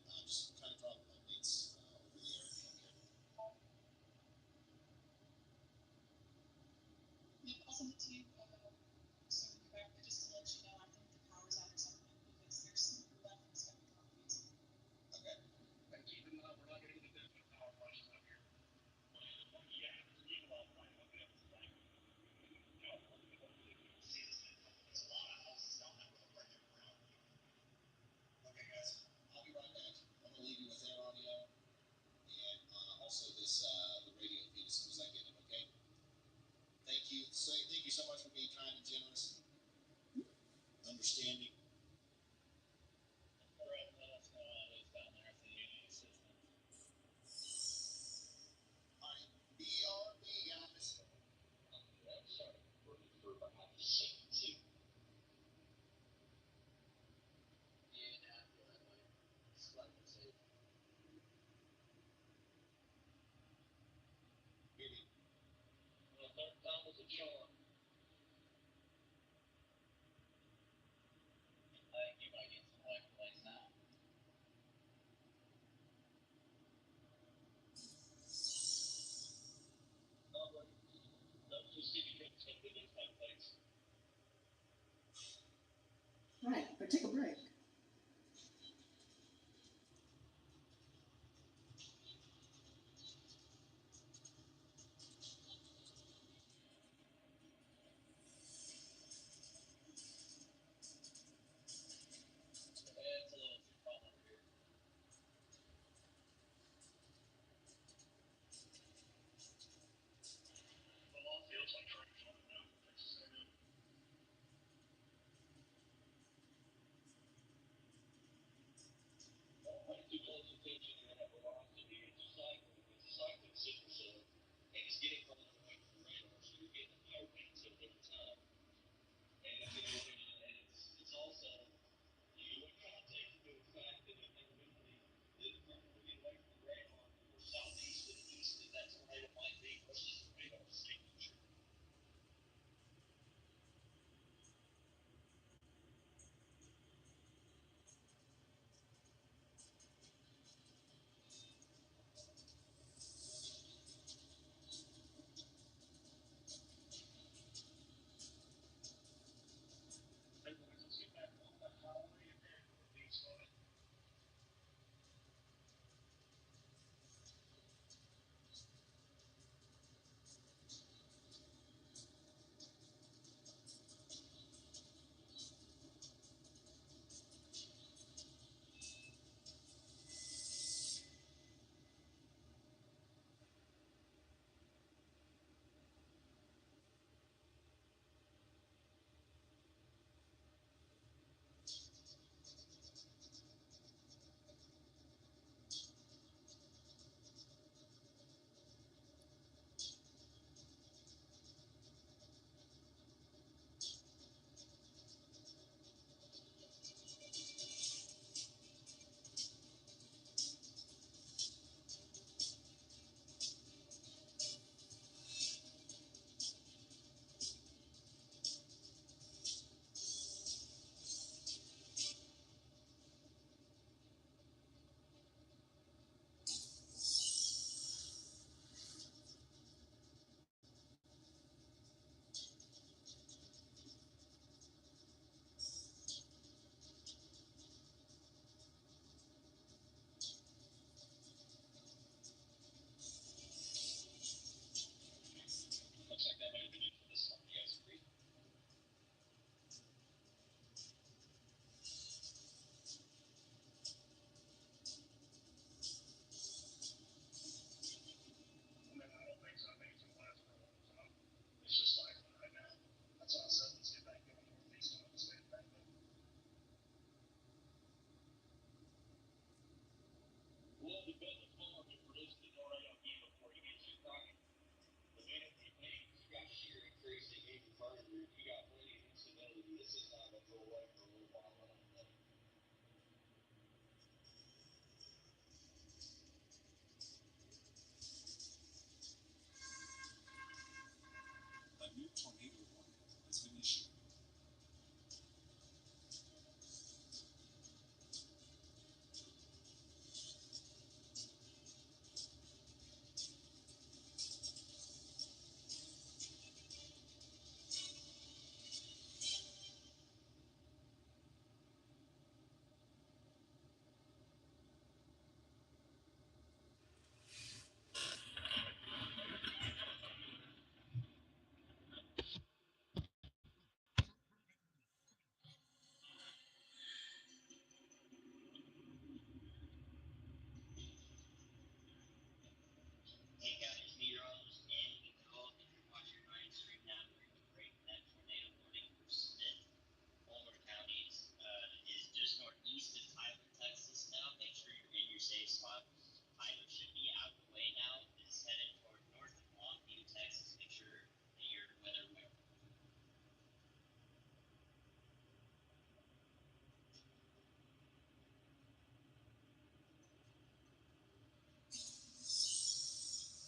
us the radio feed as soon as I get it. Okay. Thank you. So thank you so much for being kind and generous, and understanding. All right. BRB, guys. Maybe. All right, but take a break.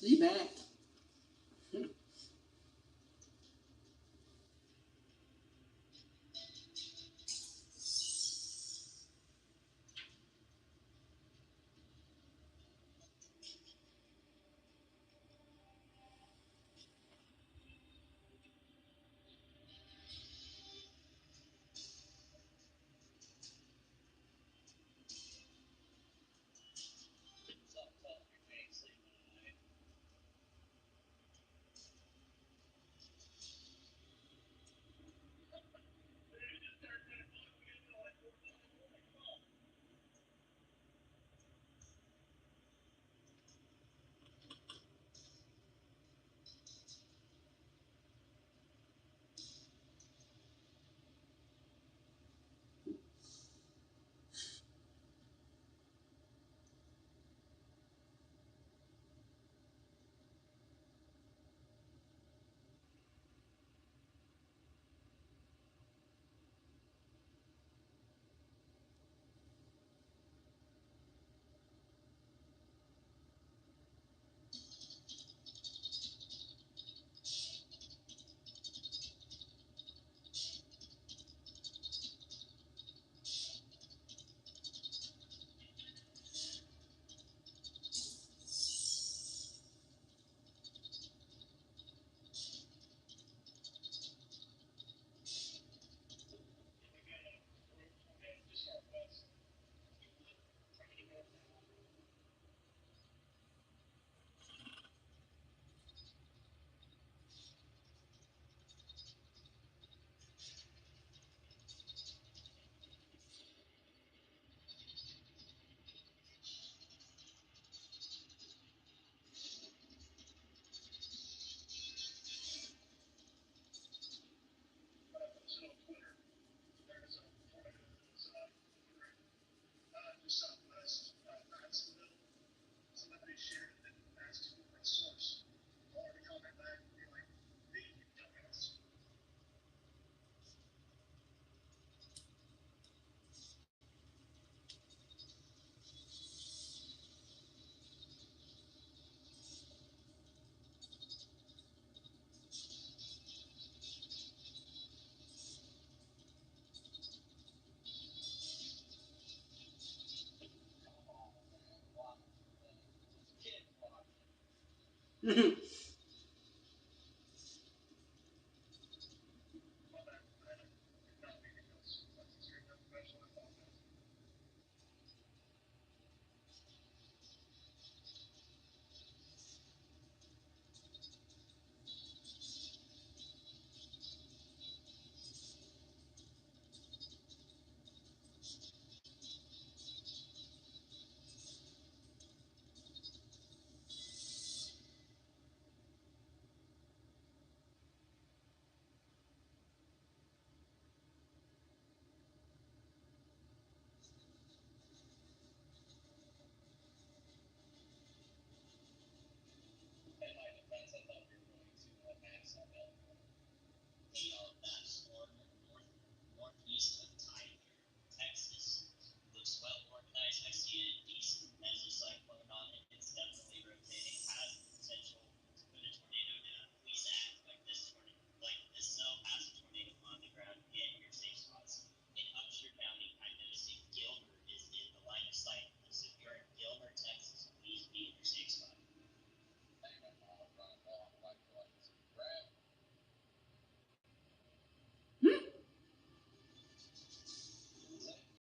He back.